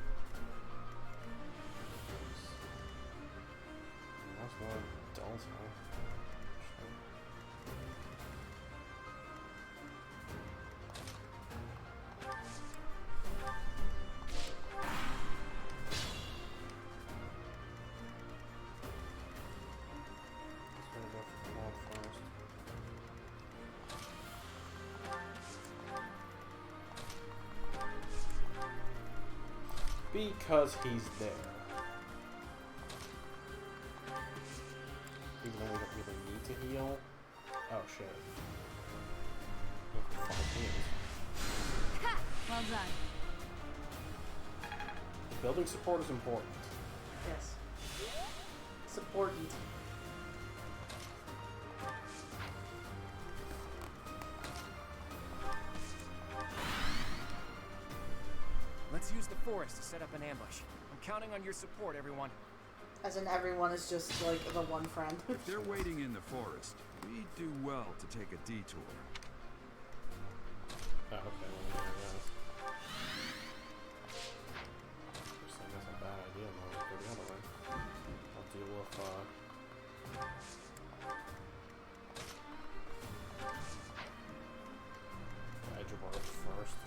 That's not adults, huh? Because he's there. Even though we don't really need to heal. Oh shit. Oh, 5 heals. Ha! Well done. Building support is important. Yes. Supportant. Let's use the forest to set up an ambush. I'm counting on your support, everyone. As in everyone is just like the one friend. If they're waiting in the forest, we'd do well to take a detour. Oh, okay, well, yeah, yes. That's a bad idea, man. Let's go the other way. I'll deal with, edge of ours first.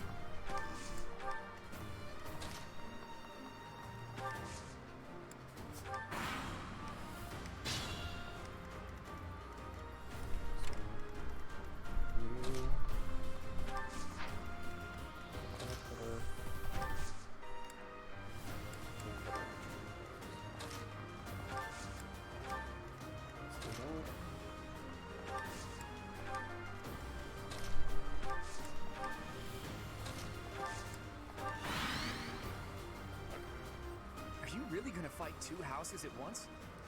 Are you really gonna fight 2 houses at once?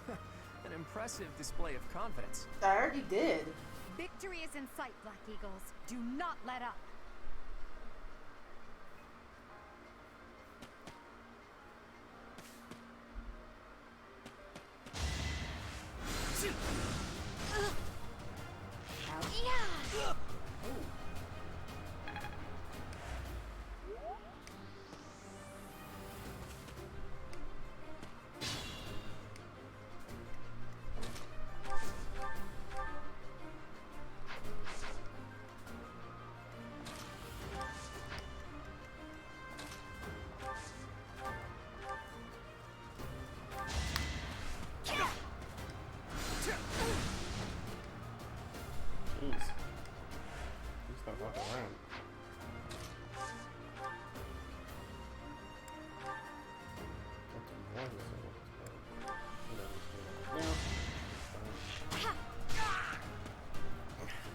An impressive display of confidence. I already did. Victory is in sight, Black Eagles. Do not let up.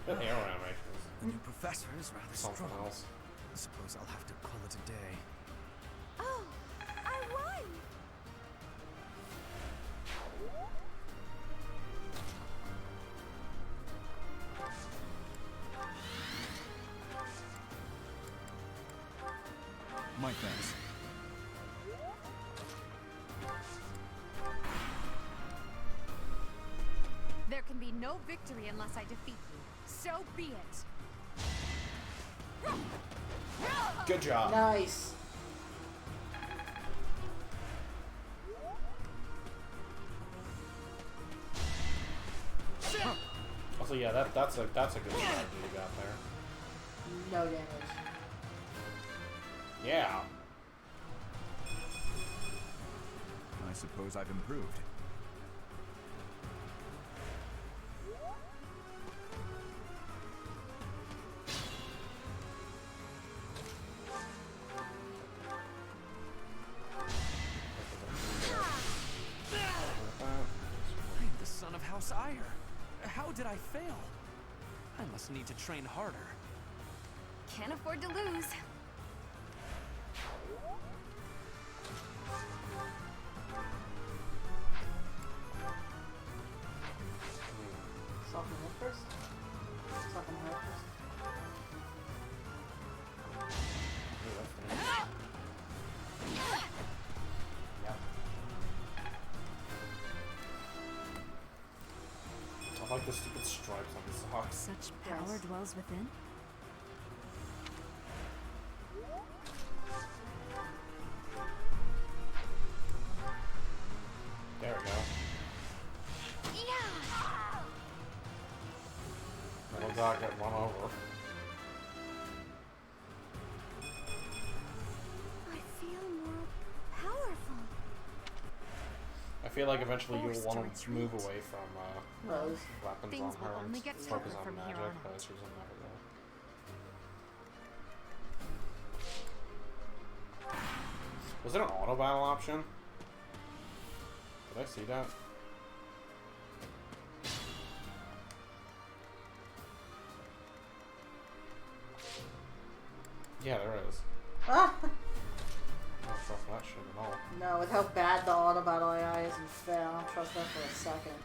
That arrow animation is The new professor is rather something strong. else. I suppose I'll have to call it a day. Oh, I won! My thanks. There can be no victory unless I defeat you. So be it. Good job. Nice. Also, yeah, that's a good strategy you got there. No damage. Yeah. I suppose I've improved. I'm the son of House Ire. How did I fail? I must need to train harder. Can't afford to lose. Soften it first. Soften it first. I like the stupid stripes on the socks. Such power dwells within? There we go. Little dog got run over. I feel more powerful. I feel like eventually you'll Forced want to to move away from Rose. weapons Things on will her only and get focus tougher on from magic, here on but out. she's never go. Was there an auto battle option? Did I see that? Yeah, there is. Ah! I don't trust that shit at all. No, with how bad the auto battle AI is and fair, I don't trust that for a second.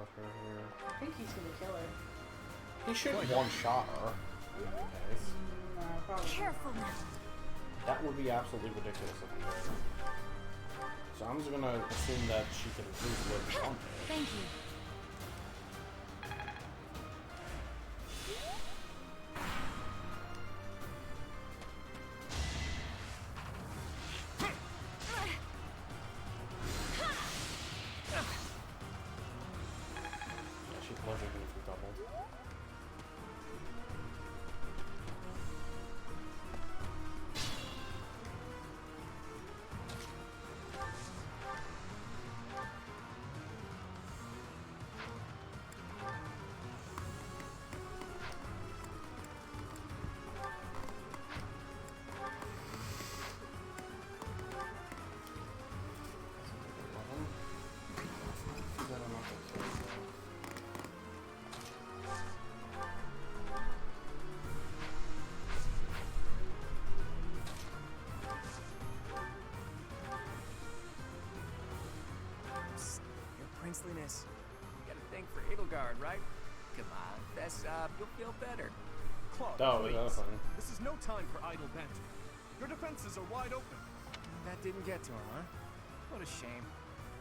I think he's gonna kill her. He should one-shot her. In any case. No, probably. Careful now. That would be absolutely ridiculous if he did. So I'm just gonna assume that she can at least live one day. Thank you. Yeah, she's living if we doubled. Princeliness. You gotta thank for Edelgard, right? Come on, fess up, you'll feel better. Claude, Oh, please. that's fine. This is no time for idle banter. Your defenses are wide open. That didn't get to him, huh? What a shame.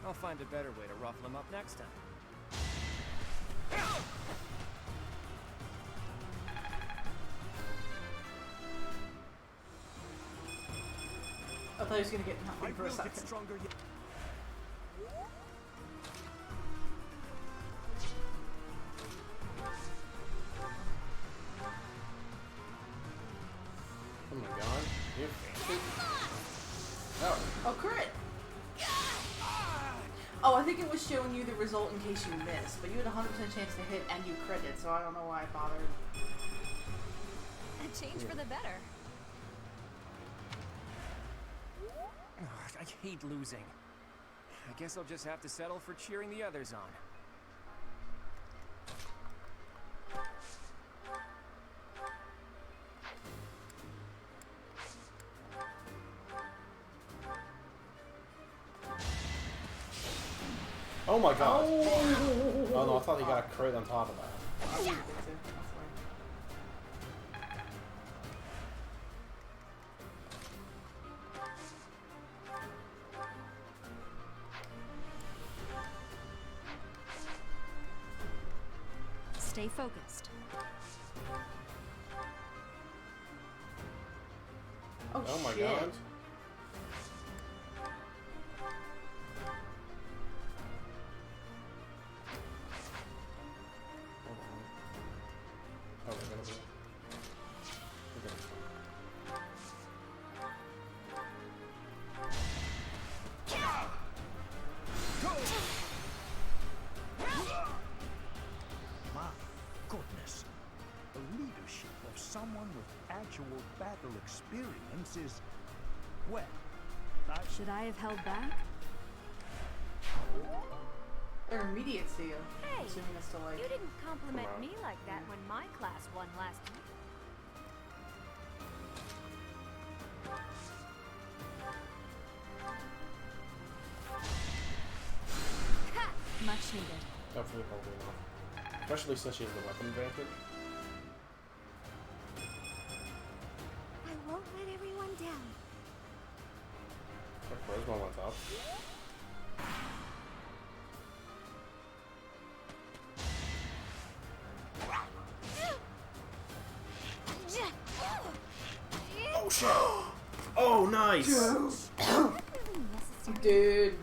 I'll find a better way to ruffle him up next time. I thought he was gonna get nothing for a second. Stronger yet. Oh my god. You Oh. Oh, crit! Oh, I think it was showing you the result in case you missed, but you had a 100% chance to hit and you critted, so I don't know why I bothered. A change for the better. Ugh, I hate losing. I guess I'll just have to settle for cheering the others on. Oh my god. Oh, Oh no, I thought he got a crit on top of that. Stay focused. Oh my shit. god. Oh, we're gonna be. My goodness. The leadership of someone with actual battle experience is, well, Should I have held back? They're immediate to you. Hey, Assuming it's still like. you didn't compliment me like that when my class won last year. Much needed. Definitely holding off. Especially since she has the weapon advantage. I won't let everyone down. Her charisma went up. Oh shit! Oh nice! Dude.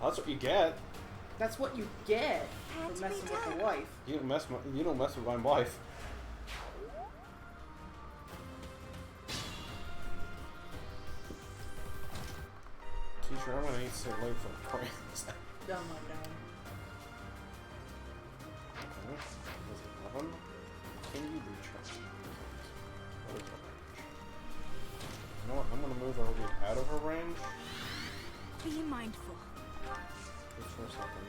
That's what you get. That's what you get for messing with the wife. You don't mess with my wife. sure I'm gonna need to say late for the coins. Oh my god. Okay. Was it 11? Can you reach her? What is her range? You know what? I'm gonna move her out of her range. Be mindful. Just for a second.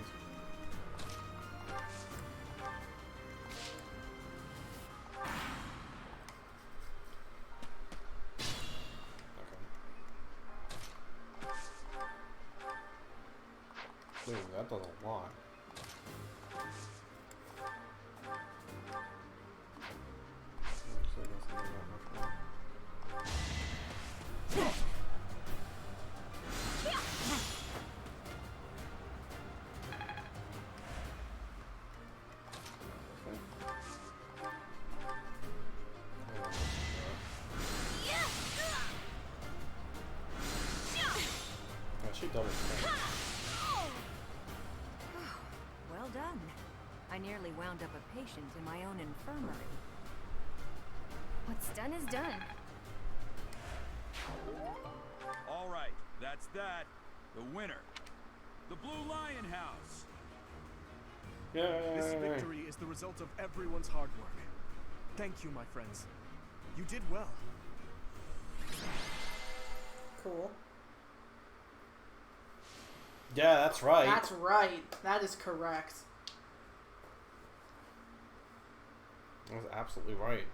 Dude, that does a lot. She double strength. Well done. I nearly wound up a patient in my own infirmary. What's done is done. All right, that's that. The winner. The Blue Lion House. This victory is the result of everyone's hard work. Thank you, my friends. You did well. Cool. Yeah, that's right. That's right. That is correct. That's absolutely right.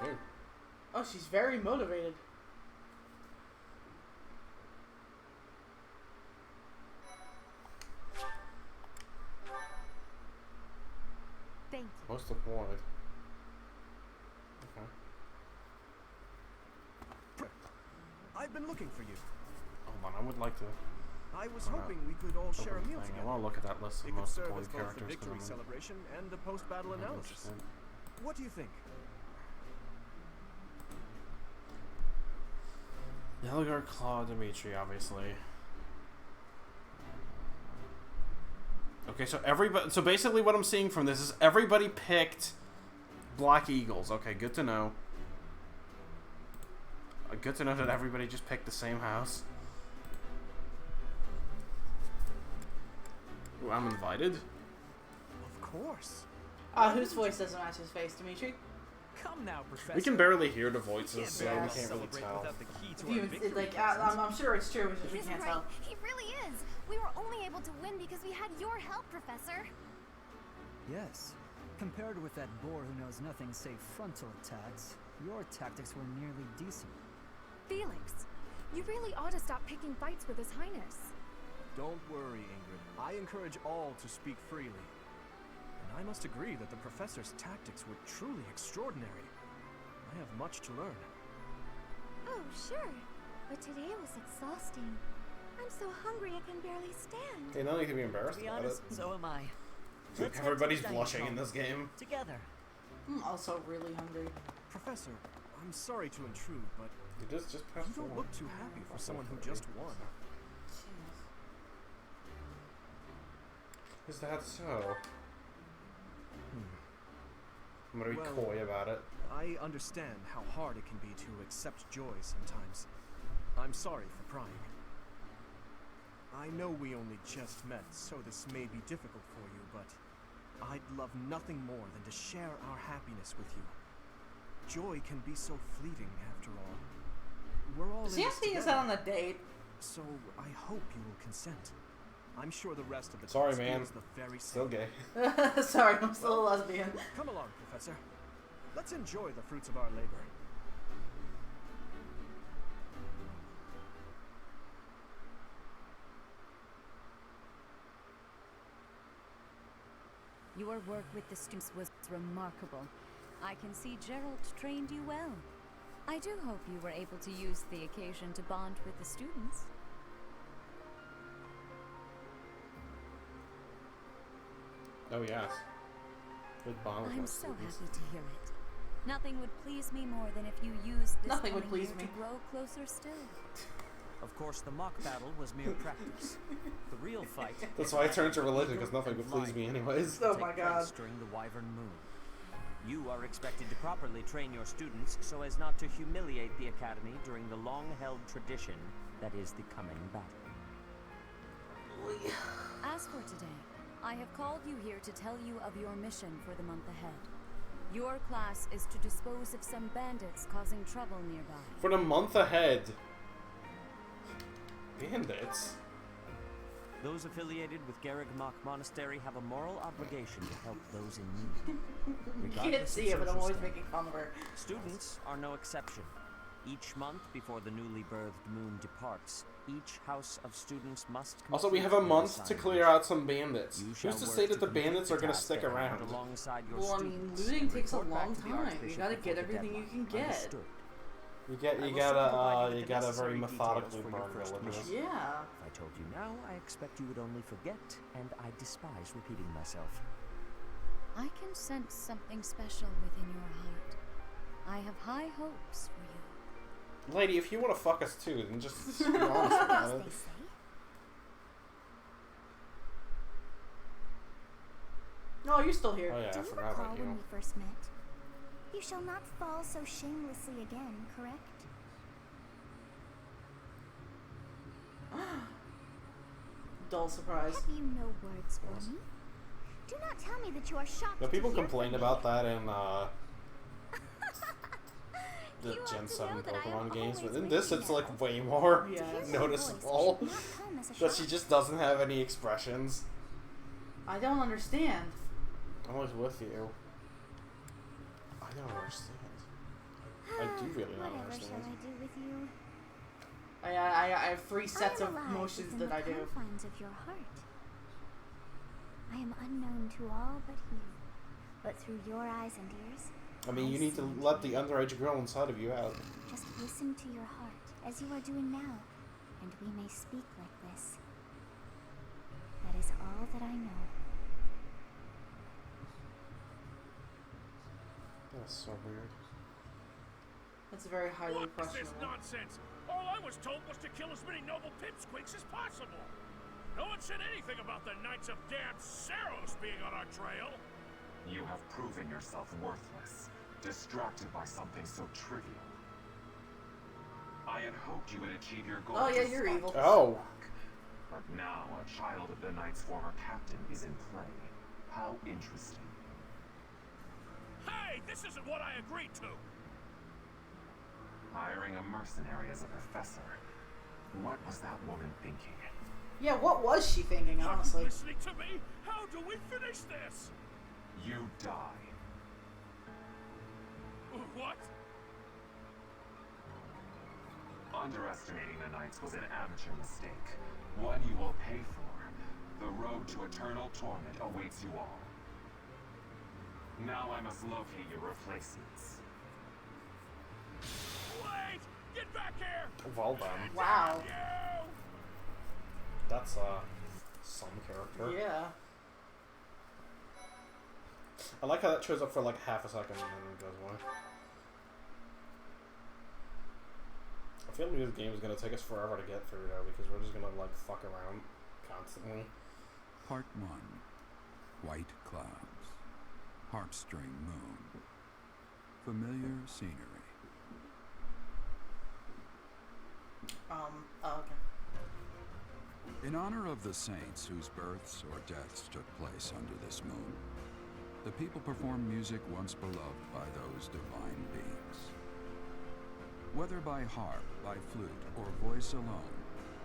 Ew. Oh, she's very motivated. Thank you. Most deployed. Okay. I've been looking for you. Oh man, I would like to. I was hoping we could all share a meal I together. want to look at that list of It could most serve deployed as both the characters. victory celebration and the post-battle analysis. What do you think? Elgar, Claude, Dimitri, obviously. Okay, so everybody. So basically, what I'm seeing from this is everybody picked Black Eagles. Okay, good to know. Good to know that everybody just picked the same house. Ooh, I'm invited. Of course. Whose voice doesn't match his face, Dimitri? Come now, Professor. We can barely hear the voices, so Yeah. we can't really tell. I'm sure it's true, it's just we He's can't right. tell. He really is. We were only able to win because we had your help, Professor. Yes. Compared with that boar who knows nothing save frontal attacks, your tactics were nearly decent. Felix, you really ought to stop picking fights with His Highness. Don't worry, Ingrid. I encourage all to speak freely. And I must agree that the Professor's tactics were truly extraordinary. I have much to learn. Oh, sure. But today was exhausting. I'm so hungry I can barely stand. Hey, no need to be embarrassed To be about honest, it. so am I. Everybody's blushing in this game. Together. I'm also really hungry. Professor, I'm sorry to intrude, but you just you don't look too happy for someone who just won. Is that so? I'm gonna be coy about it. I understand how hard it can be to accept joy sometimes. I'm sorry for prying. I know we only just met, so this may be difficult for you, but I'd love nothing more than to share our happiness with you. Joy can be so fleeting, after all. We're all Does he have to use that on a date? So I hope you will consent. I'm sure the rest of the Sorry, class man. feels the very Still same. gay. Sorry, I'm still a lesbian. Come along, Professor. Let's enjoy the fruits of our labor. Your work with the students was remarkable. I can see Gerald trained you well. I do hope you were able to use the occasion to bond with the students. Oh yes. Good bond with my I'm so students. happy to hear it. Nothing would please me more than if you used this Nothing would coming please year me. to grow closer still. Of course, the mock battle was mere practice. The real fight. That's why I turned to religion, because nothing would please me anyways. Oh my god. During the Wyvern Moon. You are expected to properly train your students so as not to humiliate the Academy during the long-held tradition that is the coming battle. As for today, I have called you here to tell you of your mission for the month ahead. Your class is to dispose of some bandits causing trouble nearby. For the month ahead. Bandits? Those affiliated with Garreg-Mach Monastery have a moral obligation to help those in need. You can't see it, but I'm always making fun of her. Students are no exception. Each month before the newly birthed moon departs, each house of students must Also, we have a month to clear out some bandits. Who's to say that the bandits are going to stick around? Well, I mean, looting takes a long time. You gotta get everything you can get. You gotta very methodically burn villages. Yeah. If I told you now, I expect you would only forget, and I despise repeating myself. I can sense something special within your heart. I have high hopes for you. Lady, if you want to fuck us too, then just be honest about it. No, you're still here. Oh yeah, Do I you forgot recall about when you. we first met? You shall not fall so shamelessly again, correct? Dull surprise. Have you no words for me? Do not tell me that you are shocked. Yeah, people to hear complained from about that in the You Gen ought to 7 know that I am Pokemon games, but always in this with it's you like now. way more Yeah. noticeable Voice should not come as a that she shock. just doesn't have any expressions. I don't understand. I'm always with you. I don't understand. I do really not Whatever shall understand. I do with you? I have 3 sets of I am alive motions within that I the do. confines of your heart. I am unknown to all but you, but through your eyes and ears, I mean, you I need to see let the underage girl inside of you out. just listen to your heart, as you are doing now, and we may speak like this. That is all that I know. That's so weird. That's very highly What is this questionable. nonsense? All I was told was to kill as many noble pipsqueaks as possible. No one said anything about the Knights of Damned Saros being on our trail. You have proven yourself worthless, distracted by something so trivial. I had hoped you would achieve your goal. Oh, yeah, you're evil. Oh. But now a child of the Knight's former captain is in play. How interesting. Hey, this isn't what I agreed to. Hiring a mercenary as a professor. What was that woman thinking? Yeah, what was she thinking, honestly? Are you listening to me? How do we finish this? You die. What? Underestimating the Knights was an amateur mistake. One you will pay for. The road to eternal torment awaits you all. Now I must locate your replacements. Wait! Get back here! Well done. Wow. That's some character. Yeah. I like how that shows up for like half a second and then it goes away. I feel like this game is gonna take us forever to get through though, because we're just gonna like fuck around constantly. Part 1. White clouds. Heartstring moon. Familiar scenery. Oh, okay. In honor of the saints whose births or deaths took place under this moon, the people perform music once beloved by those divine beings. Whether by harp, by flute, or voice alone,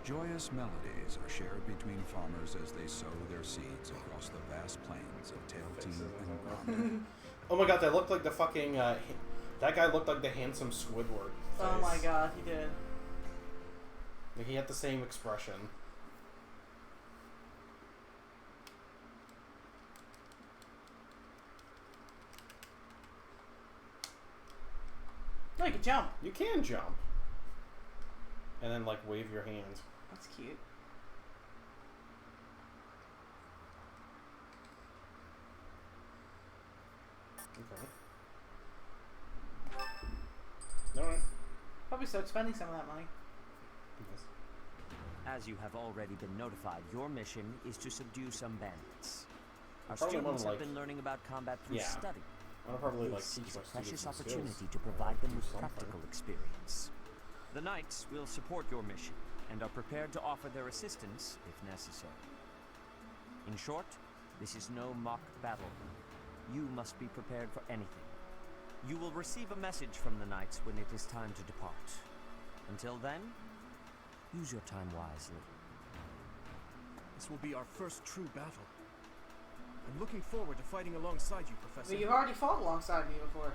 joyous melodies are shared between farmers as they sow their seeds across the vast plains of Tailtean and Grande. Oh my god, that looked like the fucking that guy looked like the handsome Squidward face. Oh my god, he did. Like he had the same expression. No, you can jump. You can jump. And then like wave your hands. That's cute. Okay. Alright. Probably start spending some of that money. Yes. As you have already been notified, your mission is to subdue some bandits. Our Probably students more have like- been learning about combat through yeah. study. I'll probably like This teach is my a precious students some opportunity skills. to provide them Do with something. practical experience. The Knights will support your mission and are prepared to offer their assistance if necessary. In short, this is no mock battle. You must be prepared for anything. You will receive a message from the Knights when it is time to depart. Until then, use your time wisely. This will be our first true battle. I'm looking forward to fighting alongside you, Professor. But you've already fought alongside me before.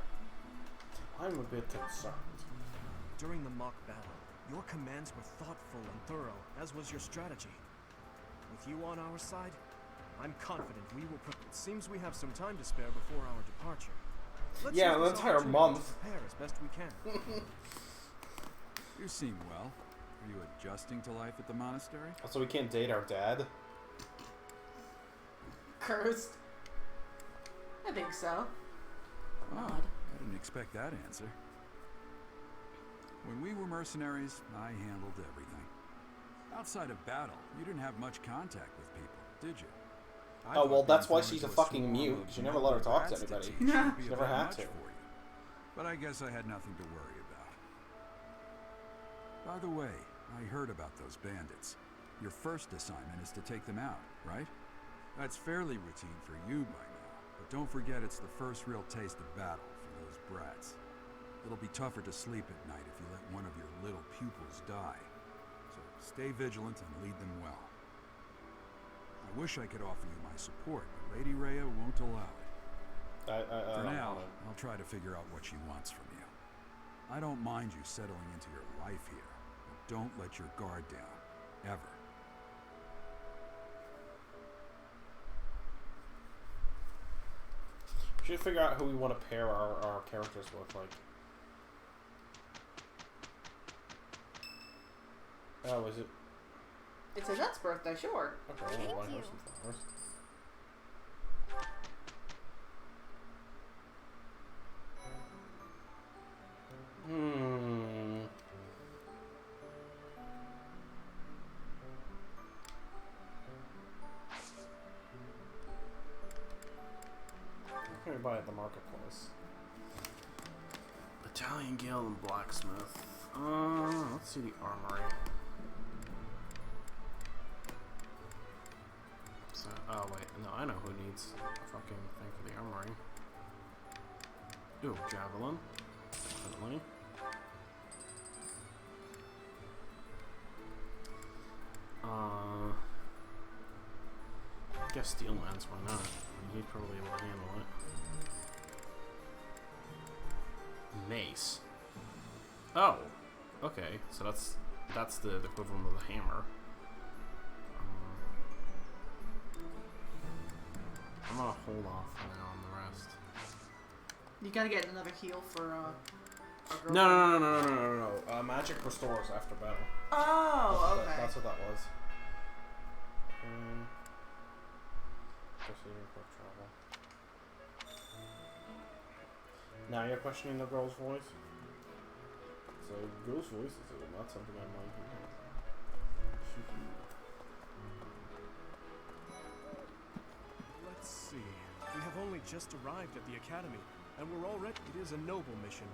I'm a bit concerned. During the mock battle, your commands were thoughtful and thorough, as was your strategy. With you on our side, I'm confident we will. It seems we have some time to spare before our departure. Let's Yeah, use an this entire opportunity month. to prepare as best we can. You seem well. Are you adjusting to life at the monastery? Also, we can't date our dad. Cursed. I think so. Oh, I didn't expect that answer. When we were mercenaries, I handled everything. Outside of battle, you didn't have much contact with people, did you? Oh, well, that's why she's a fucking mute. You never let her talk to anybody. She never had to. But I guess I had nothing to worry about. By the way, I heard about those bandits. Your first assignment is to take them out, right? That's fairly routine for you by now, but don't forget it's the first real taste of battle for those brats. It'll be tougher to sleep at night if you let one of your little pupils die. So stay vigilant and lead them well. I wish I could offer you my support, but Lady Rhea won't allow it. For now, I'll try to figure out what she wants from you. I don't mind you settling into your life here, but don't let your guard down, ever. We should figure out who we want to pair our characters with, like. Oh, is it? It's Annette's birthday, sure. Okay, Thank I'll buy her you. some flowers. What can we buy at the marketplace? Battalion Guild and Blacksmith. Let's see the armory. So, oh wait, no, I know who needs a fucking thing for the armory. Ooh, javelin. Definitely. I guess steel lance, why not? He's probably able to handle it. Mace. Oh, okay. So that's the equivalent of the hammer. I'm gonna hold off for now on the rest. You gotta get another heal for our girlfriend. No. Magic restores after battle. Oh, okay. That's what that was. Proceeding quick travel. Now you're questioning the girl's voice? So, girl's voice is not something I might hear. Let's see. We have only just arrived at the academy, and we're already. It is a noble mission,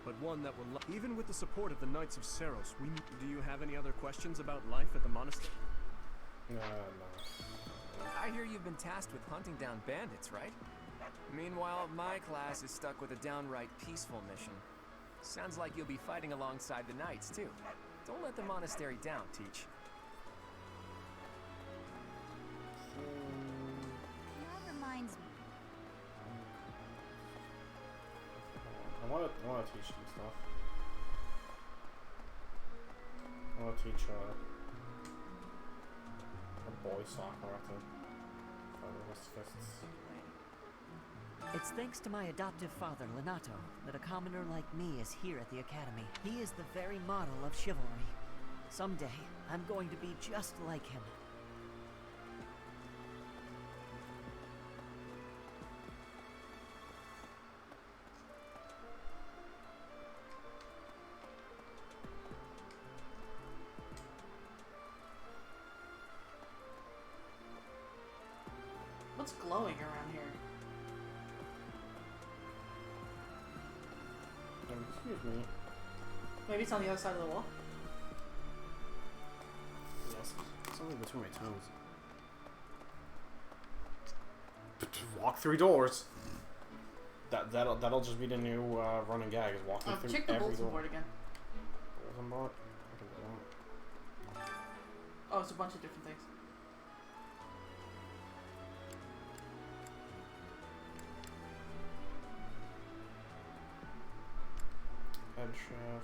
but one that will. Even with the support of the Knights of Seros, we. Do you have any other questions about life at the monastery? No. I hear you've been tasked with hunting down bandits, right? Meanwhile, my class is stuck with a downright peaceful mission. Sounds like you'll be fighting alongside the Knights, too. Don't let the monastery down, Teach. That reminds me. I want to teach you stuff. I want to teach a boy soccer at the fists. It's thanks to my adoptive father, Lenato, that a commoner like me is here at the Academy. He is the very model of chivalry. Someday, I'm going to be just like him. What's glowing around here? Excuse me. Maybe it's on the other side of the wall. Yes, something between my toes. Walk through doors. That'll just be the new running gag. Is walking through check the every bulletin door. board again. Bulletin board. I can do that. Oh, it's a bunch of different things. Head chef.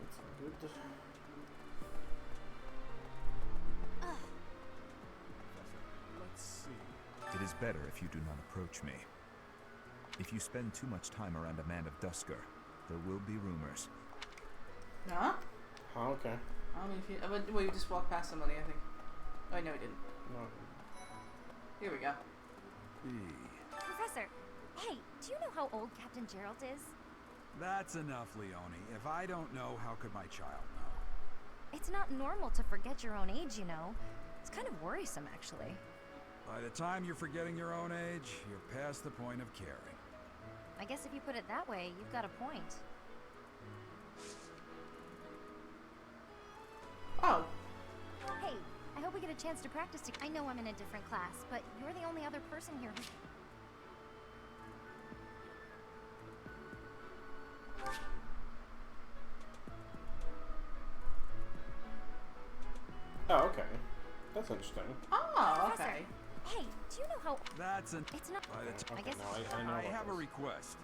That's good. Let's see. It is better if you do not approach me. If you spend too much time around a man of Dusker, there will be rumors. Huh? Oh, okay. I don't know if you... Well, you just walked past somebody, I think. Oh, no, we didn't. No. Here we go. Professor, hey, do you know how old Captain Gerald is? That's enough, Leone. If I don't know, how could my child know? It's not normal to forget your own age, you know. It's kind of worrisome, actually. By the time you're forgetting your own age, you're past the point of caring. I guess if you put it that way, you've got a point. Oh. Hey, I hope we get a chance to practice together. I know I'm in a different class, but you're the only other person here who... Oh, okay. That's interesting. Oh, Professor, okay. hey, do you know how... That's an... It's not... By the I guess... No, I know I about have a this. request.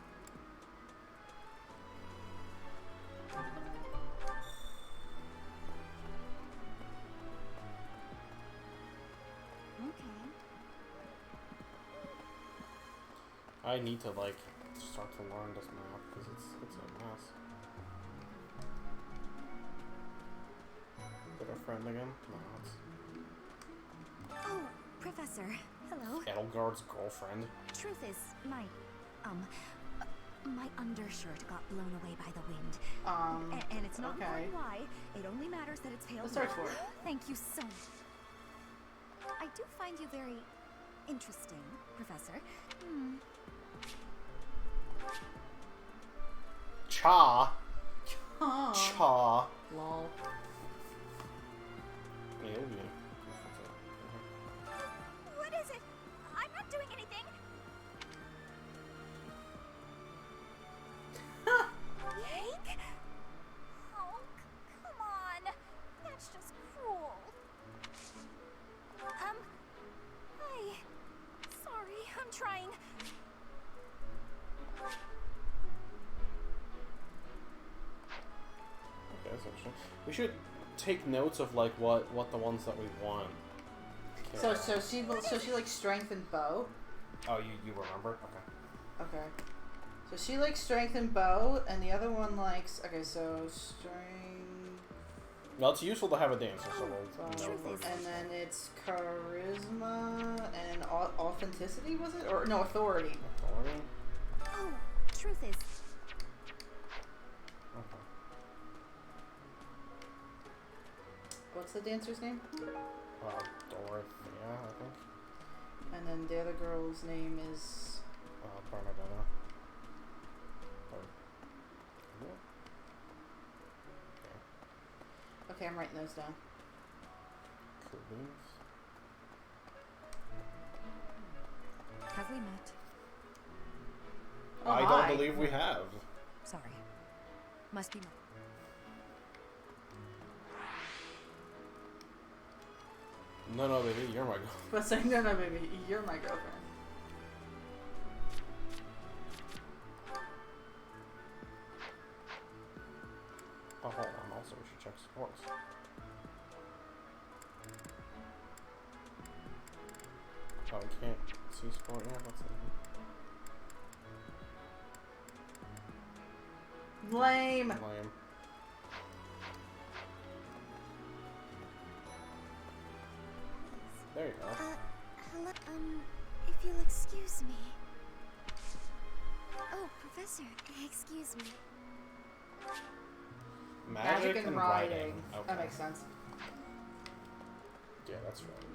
Okay. I need to like start to learn this map because it's a mess. Is it a friend again? No, it's Oh, Professor. Hello. Edelgard's girlfriend. Truth is, my undershirt got blown away by the wind. And it's not okay. important why. It only matters that it's pale. Let's search for it. Thank you so much. I do find you very interesting, Professor. Cha. Cha. Cha. Lol. Alien. What is it? I'm not doing anything. Yank? Oh, come on. That's just cruel. Hi. Sorry, I'm trying. Okay, that's interesting. We should take notes of like what the ones that we want. So she likes strength and bow. Oh, you remember? Okay. Okay. So she likes strength and bow, and the other one likes... Okay, so strength... Well, it's useful to have a dancer, so we'll know. And then it's charisma and authenticity, was it? Or no, authority. Authority? Oh, truth is... Okay. What's the dancer's name? Dorothea, I think. And then the other girl's name is... Bernadetta. Okay, I'm writing those down. Have we met? Oh, I hi. don't believe we have. Sorry. Must be... No, baby, you're my girl. But saying no, baby, you're my girlfriend. Oh, hold on. Also, we should check sports. Oh, we can't see sport. Yeah, that's it. Lame. Lame. There you go. Hello, if you'll excuse me. Oh, Professor, excuse me. Magic and riding. Okay. That makes sense. Yeah, that's right.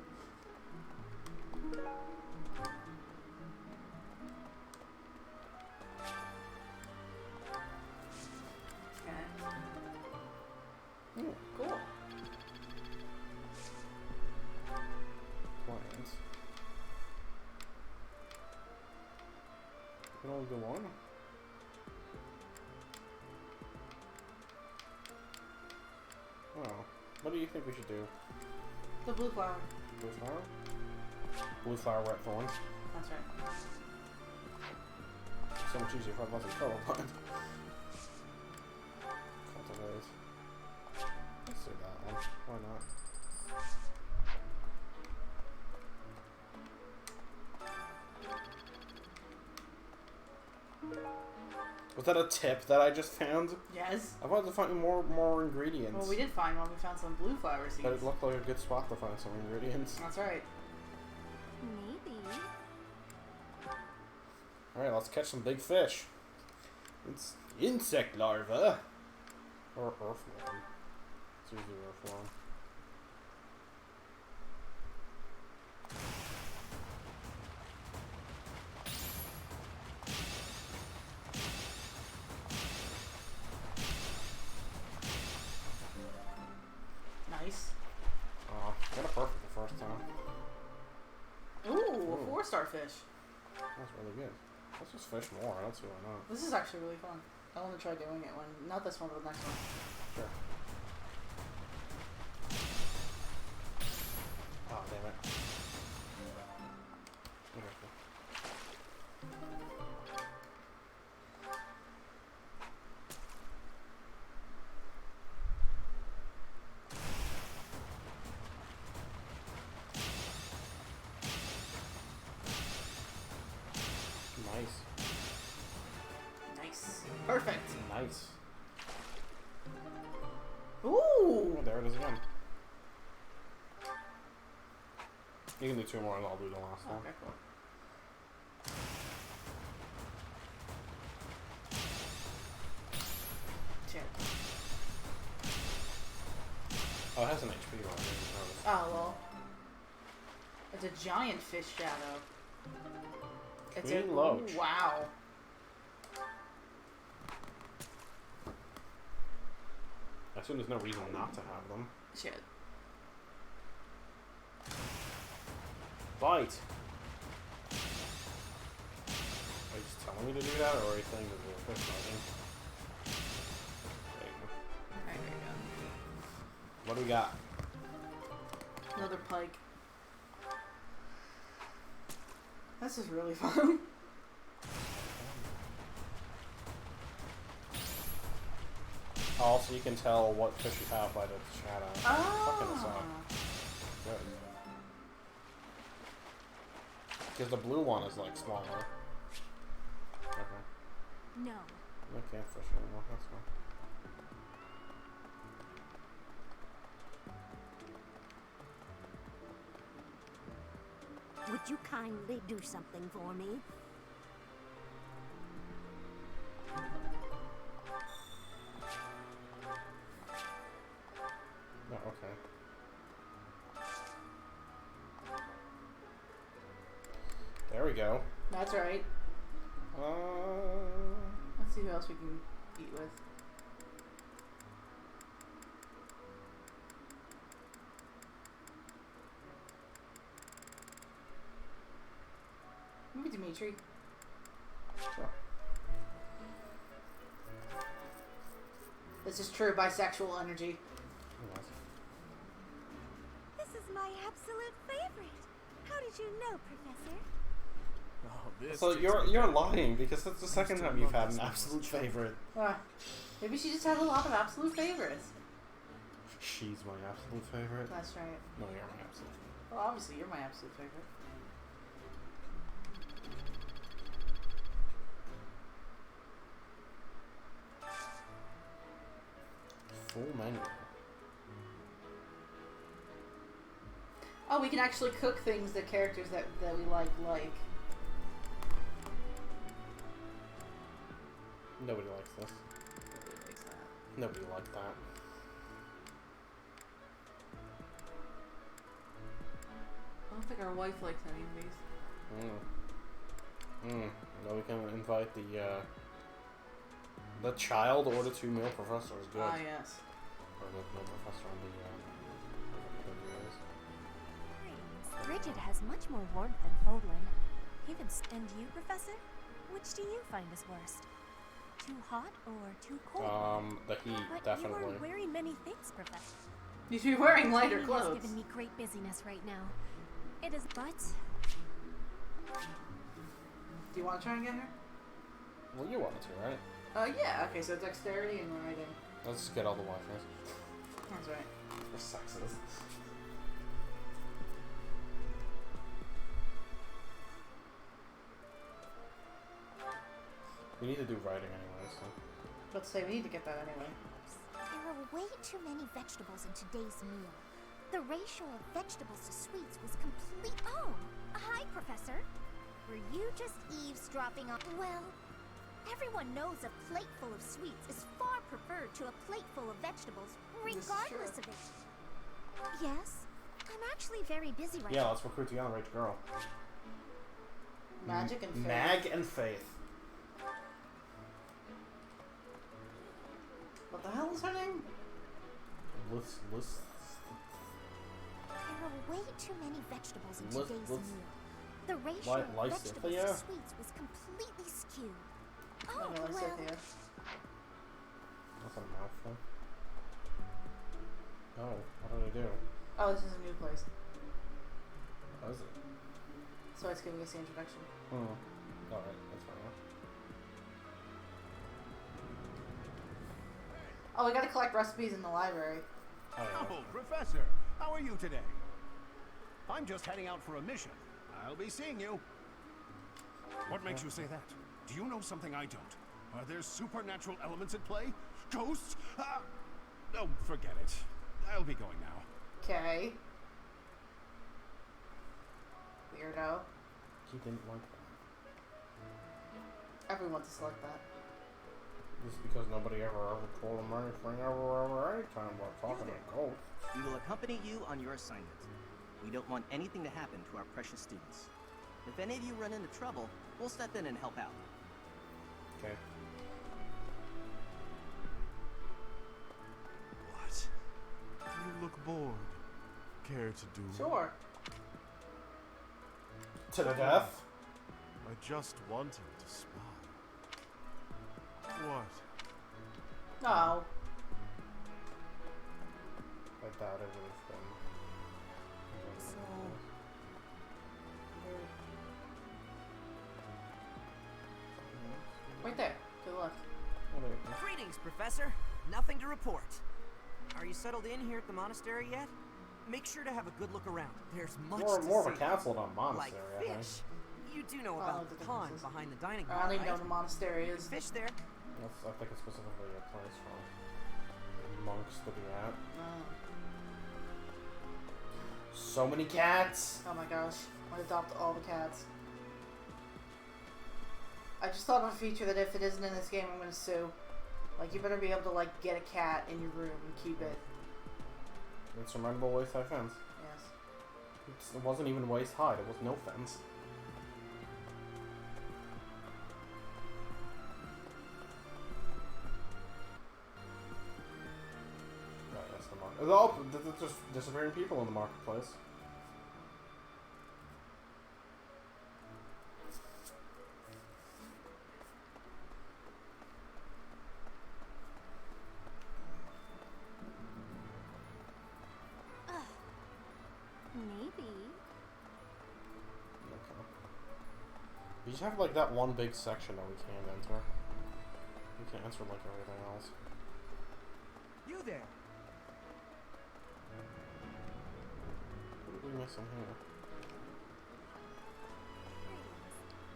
Ooh, cool. Plans. Can only do one? Oh. What do you think we should do? The blue flower. Blue flower? Blue flower, red thorn. That's right. So much easier if I wasn't colorblind. Cultivate. Let's do that one. Why not? Was that a tip that I just found? Yes. I wanted to find more ingredients. Well, we did find one. We found some blue flower seeds. But it looked like a good spot to find some ingredients. That's right. Maybe. Alright, let's catch some big fish. It's insect larva. Or earthworm. It's usually earthworm. Nice. Got a perfect the first time. Ooh, a 4-star fish. That's really good. Let's just fish more. I don't see why not. This is actually really fun. I want to try doing it when, not this one, but the next one. Sure. Oh, damn it. Okay, cool. Nice. Nice. Perfect. Nice. Ooh! Oh, there it is again. You can do 2 more and I'll do the last one. Okay, cool. Shit. Oh, it has an HP on it. I didn't notice. Oh, well. It's a giant fish shadow. It's Queen a Loach. Wow. I assume there's no reason not to have them. Shit. Bite! Are you just telling me to do that, or are you saying that we're fish biting? There you go. Alright, there you go. What do we got? Another pike. This is really fun. Also, you can tell what fish you have by the shadow. Fucking this up. Good. Because the blue one is like smaller. Okay. No. I can't fish anymore, that's fine. Would you kindly do something for me? No, okay. There we go. That's right. Let's see who else we can eat with. Maybe Dimitri. Sure. This is true bisexual energy. This is my absolute favorite. How did you know, Professor? Oh, this So you're lying because that's the second time you've had an absolute favorite. Maybe she just has a lot of absolute favorites. She's my absolute favorite. That's right. No, you're my absolute favorite. Well, obviously you're my absolute favorite. Full menu. Oh, we can actually cook things that characters that we like. Nobody likes this. Nobody likes that. Nobody likes that. think our wife likes any of these. Now we can invite the child or the 2 male professors. Good. Ah, yes. Or the male professor on the Bridget has much more warmth than Fodlan. And you, Professor? Which do you find is worst? Too hot or too cold? The heat, but definitely. You are wearing many things, Professor. You should be wearing lighter Training clothes. has given me great busyness right now. It is, but... Do you want to try and get her? Well, you wanted to, right? Yeah. Okay, so dexterity and writing. Let's just get all the waifus. That's right. For sexes. We need to do writing anyway, so... Let's say we need to get that anyway. There are way too many vegetables in today's meal. The ratio of vegetables to sweets was complete. Oh, hi, Professor. Were you just eavesdropping on? Well, everyone knows a plate full of sweets is far preferred to a plate full of vegetables, regardless of it. Yes, I'm actually very busy right now. Yeah, let's recruit the underage girl. Magic and Faith. Mag and Faith. What the hell is her name? There are way too many vegetables in today's meal. The ratio of vegetables to sweets was completely skewed. Oh, well. That's a mouthful. Oh, what do they do? Oh, this is a new place. What is it? So it's giving us the introduction. Alright, that's fine. Oh, we gotta collect recipes in the library. Oh, Professor, how are you today? I'm just heading out for a mission. I'll be seeing you. What makes you say that? Do you know something I don't? Are there supernatural elements at play? Ghosts? Oh, forget it. I'll be going now. Okay. Weirdo. He didn't like that. Everyone to select that. Just because nobody ever told him anything ever anytime about talking to ghosts. We will accompany you on your assignment. We don't want anything to happen to our precious students. If any of you run into trouble, we'll step in and help out. Okay. What? You look bored. Care to do? Sure. To the death? I just wanted to spy. What? No. I doubt it would have been. So. Right there, to the left. Greetings, Professor. Nothing to report. Are you settled in here at the monastery yet? Make sure to have a good look around. There's much to see. More of a castle than a monastery, like I think. fish. You do know about the pond behind the dining hall, I don't even know right? what a monastery is. Fish there. I think it's specifically a place for monks to be at. So many cats! Oh my gosh. I adopt all the cats. I just thought of a feature that if it isn't in this game, I'm gonna sue. Like, you better be able to, like, get a cat in your room and keep it. It's rememberable waist high fence. Yes. It wasn't even waist high, there was no fence. Right, that's the market. Oh, there's just disappearing people in the marketplace. Maybe. Okay. We just have like that one big section that we can't enter. We can't enter like everything else. You there? What are we missing here?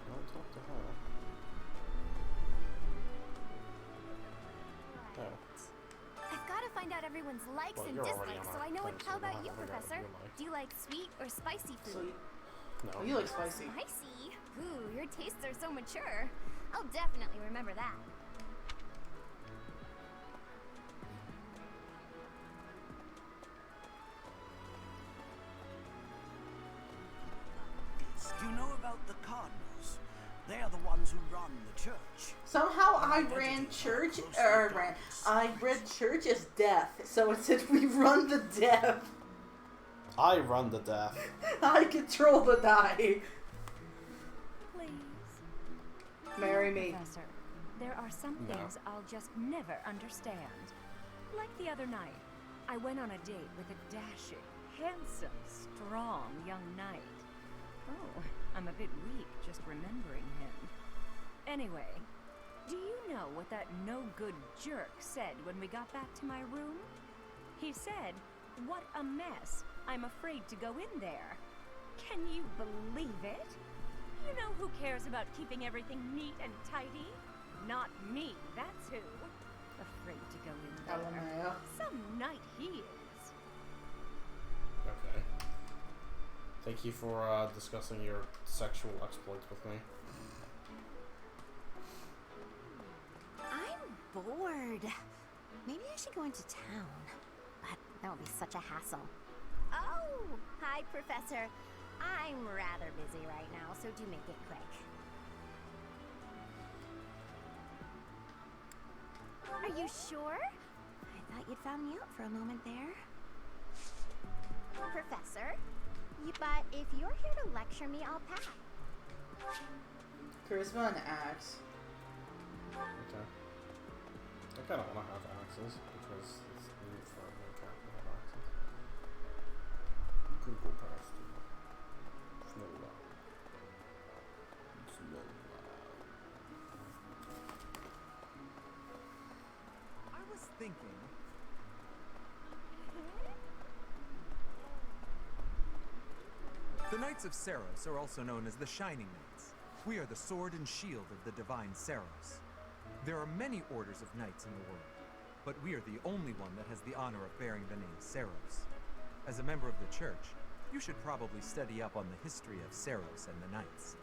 Don't talk to her. Oh. I've got to find out everyone's likes Well, and you're already dislikes, on so our I know thing, it. so How we don't about you, have to figure out what Professor? you like. Do you like sweet or spicy food? No. Oh, you like spicy. Spicy? Ooh, your tastes are so mature. I'll definitely remember that. the cardinals. They're the ones who run the church. Somehow I read church as death, so it said we run the death. I run the death. I control the die. Please. Marry me. Professor, there are some things I'll just never understand. Like the other night, I went on a date with a dashing, handsome, strong young knight. Oh, I'm a bit weak just remembering him. Anyway, do you know what that no-good jerk said when we got back to my room? He said, "What a mess. I'm afraid to go in there." Can you believe it? You know who cares about keeping everything neat and tidy? Not me, that's who. Afraid to go in there. Some knight he is. Okay. Thank you for discussing your sexual exploits with me. I'm bored. Maybe I should go into town. But that would be such a hassle. Oh, hi, Professor. I'm rather busy right now, so do make it quick. Are you sure? I thought you'd found me out for a moment there. Professor, but if you're here to lecture me, I'll pass. Charisma and axe. Okay. I kind of want to have axes because it's neat for everyone to have axes. You can go past it. It's no loud. It's no loud. I was thinking. The Knights of Saros are also known as the Shining Knights. We are the sword and shield of the divine Saros. There are many orders of knights in the world, but we are the only one that has the honor of bearing the name Saros. As a member of the church, you should probably study up on the history of Saros and the knights.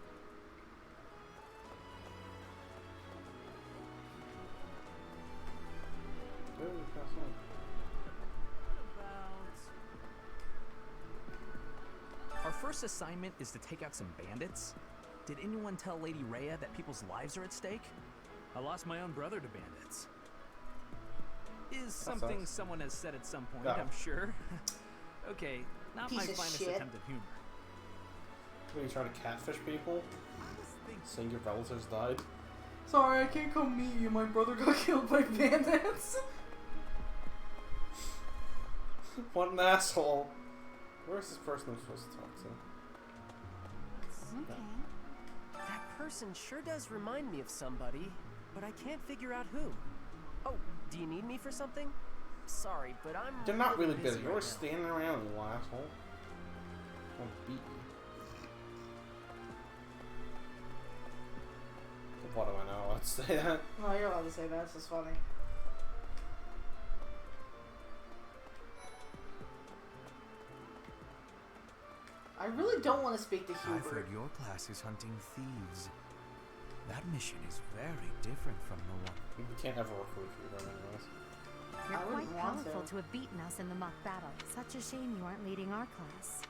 Our first assignment is to take out some bandits. Did anyone tell Lady Rhea that people's lives are at stake? I lost my own brother to bandits. Is something someone has said at some point, I'm sure. Okay, not my finest attempt at humor. What, are you trying to catfish people? Saying your relatives died? Sorry, I can't come meet you. My brother got killed by bandits. What an asshole. Where's this person I'm supposed to talk to? Okay. That person sure does remind me of somebody, but I can't figure out who. Oh, do you need me for something? Sorry, but I'm You're not really busy busy. right You're now. standing around, you asshole. I'm gonna beat you. What do I know? Let's say that. No, you're allowed to say that. It's just funny. I really don't want to speak to Hubert. I've heard your class is hunting thieves. That mission is very different from the one. We can't ever recruit Hubert anyways. You're I quite wouldn't want powerful to. to have beaten us in the mock battle. Such a shame you aren't leading our class.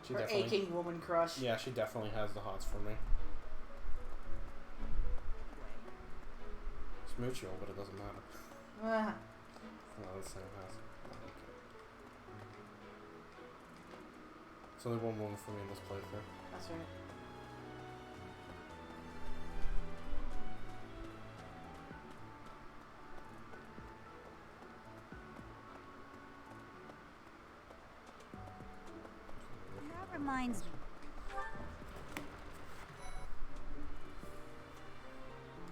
She Her definitely, aching woman crush. yeah, she definitely has the hots for me. It's mutual, but it doesn't matter. Ah. No, the same house. No, okay. There's only one woman for me in this playthrough. That's right. That reminds me.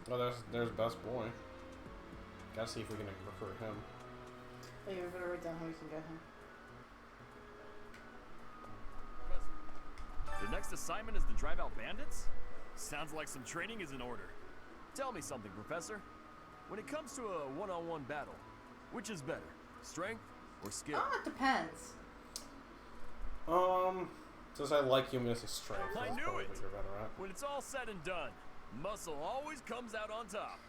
Oh, there's best boy. Gotta see if we can recruit him. Oh, you better write down how you can get him. The next assignment is to drive out bandits? Sounds like some training is in order. Tell me something, Professor. When it comes to a one-on-one battle, which is better, strength or skill? Oh, it depends. Since I like you, I'm gonna say strength. I That's knew probably it! what you're better at. When it's all said and done, muscle always comes out on top.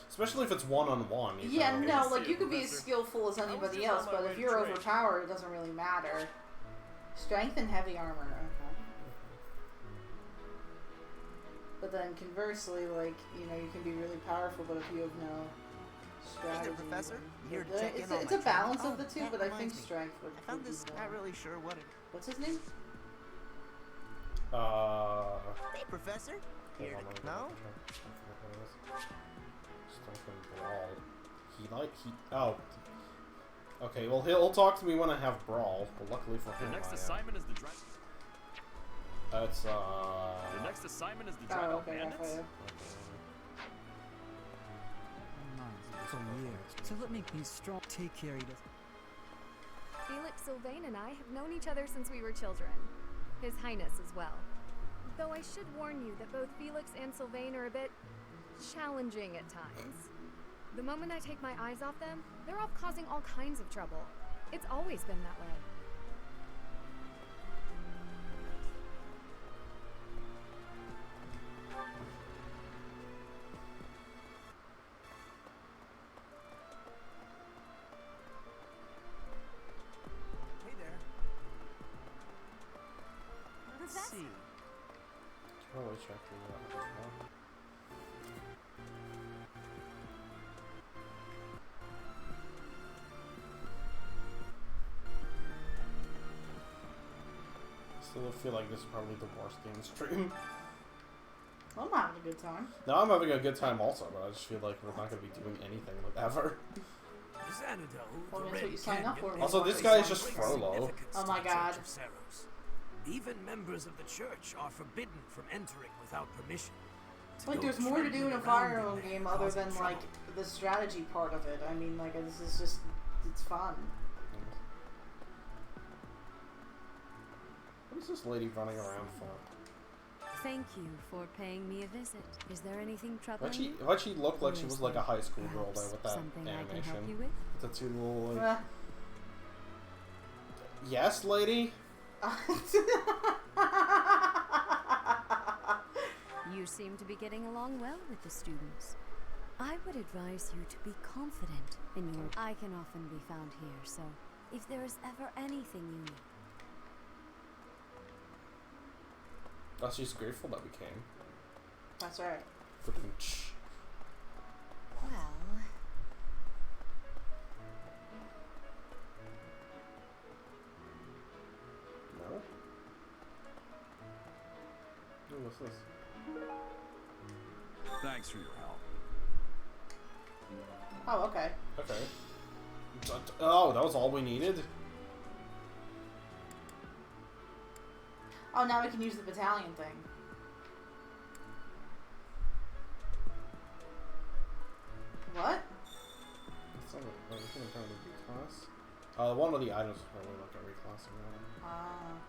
Especially if it's one-on-one. Yeah, know. no, like you could be as skillful as anybody else, but if you're overpowered, it doesn't really matter. Strength and heavy armor. Okay. But then conversely, like, you know, you can be really powerful, but if you have no strategy... Hey there, Professor. Here to then check in on it's my a balance training. of the two, That but I think reminds me. strength would I found be this. better. Not really sure what it. What's his name? Hey, Professor. Here Hold on, to... let me No? check. Stuff and Brawl. Oh. Okay, well, he'll talk to me when I have Brawl. But luckily for him, The next assignment is the drive. That's, The next assignment is the drive out bandits? So yeah, so let me be strong. Take care of it. Felix Sylvain and I have known each other since we were children. His Highness as well. Though I should warn you that both Felix and Sylvain are a bit challenging at times. The moment I take my eyes off them, they're off causing all kinds of trouble. It's always been that way. Hey there. Let's see. Totally check through that as well. Still feel like this is probably the worst game stream. I'm having a good time. No, I'm having a good time also, but I just feel like we're not going to be doing anything with ever. Well, that's what you signed up for. Also, this guy is just Frollo. Oh my god. Even members of the church are forbidden from entering without permission. Like, there's more to do in a Fire Emblem game other than, like, the strategy part of it. I mean, like, this is just, it's fun. What is this lady running around for? Thank you for paying me a visit. Is there anything troubling you? Why'd she look like she Or was is like a there high school girl there perhaps with that something I can animation? help you with? The two little, like... Yes, lady? You seem to be getting along well with the students. I would advise you to be confident in your... I can often be found here, so if there is ever anything you need... Oh, she's grateful that we came. That's right. Freaking ch. Well... No? Oh, what's this? Thanks for your help. Oh, okay. Okay. Oh, that was all we needed? Oh, now we can use the battalion thing. What? It's not a, I think I'm trying to reclass. One of the items is probably like a reclassing item.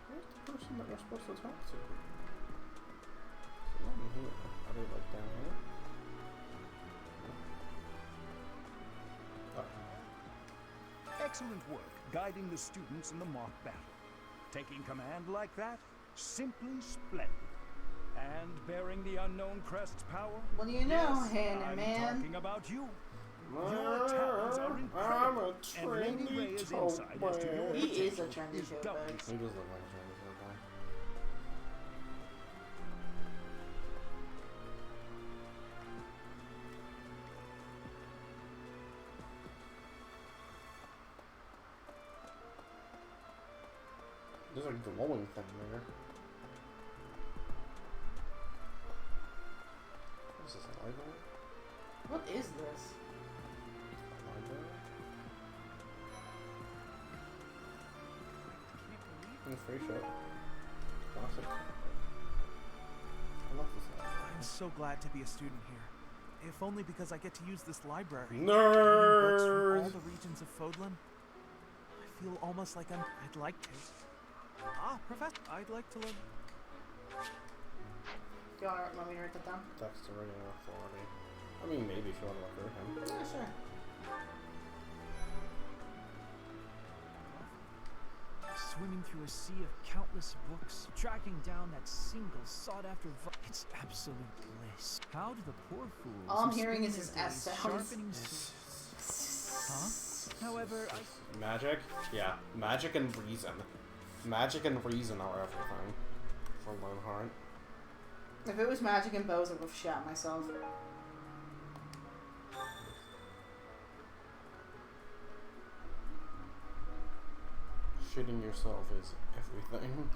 Where's the person that we're supposed to talk to? Is not in here. Are they like down here? Oh. Excellent work guiding the students in the mock battle. Taking command like that, simply splendid. And bearing the unknown crest's power. What do you know, yes, Hannah, I'm man? talking about you. Your talents are incredible, and Lady Rhea's insight as to your He is a potential trendy is showbag. doubly He does look like a trendy showbag. There's a glowing thing there. What is this, a library? What is this? A library? In a free shop. Classic. I love this library. I'm so glad to be a student here. If only because I get to use this library. Nerd! Books from all the regions of Fodlan. I feel almost like I'd like to. Ah, Professor, I'd like to learn. Do you want me to write that down? Text to regular authority. I mean, maybe if you want to recruit him. Yeah, sure. Swimming through a sea of countless books, tracking down that single sought-after it's absolute bliss. How do the poor fools... All I'm who hearing spend is their his S days sounds. sharpening swords? Huh? However, Magic? Yeah. Magic and reason. Magic and reason are everything. For Leonhardt. If it was magic and bows, I would have shot myself. Shitting yourself is everything.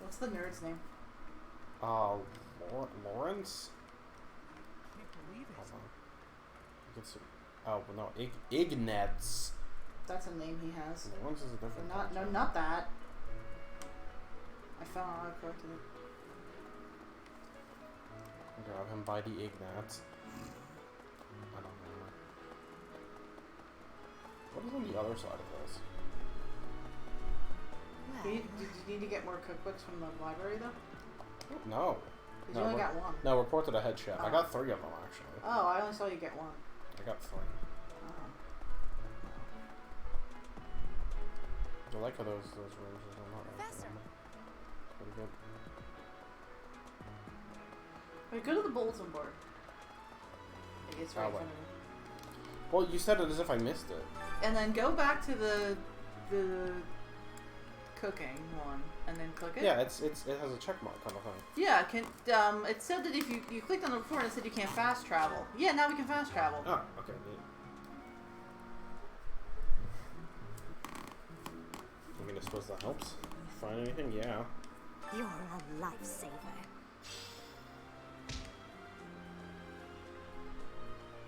What's the nerd's name? Lawrence? Can't believe it. Hold on. You can see. Oh, no, Ignatz. That's a name he has. Lawrence is a different No, not that. I found out I corrected it. Grab him by the Ignatz. I don't know. What is on the other side of this? Did you need to get more cookbooks from the library, though? No. Because you only got one. No, report to the head chef. Oh. I got 3 of them, actually. Oh, I only saw you get one. I got 3. Oh. I like how those rooms are not Professor. pretty good. Wait, go to the bulletin board. It's right in Oh, front of you. Well, you said it as if I missed it. And then go back to the cooking one, and then click it. Yeah, it has a check mark kind of thing. Yeah, it said that if you clicked on it before and it said you can't fast travel. Yeah, now we can fast travel. Oh, okay, neat. I mean, I suppose that helps. Find anything? Yeah. You're a lifesaver.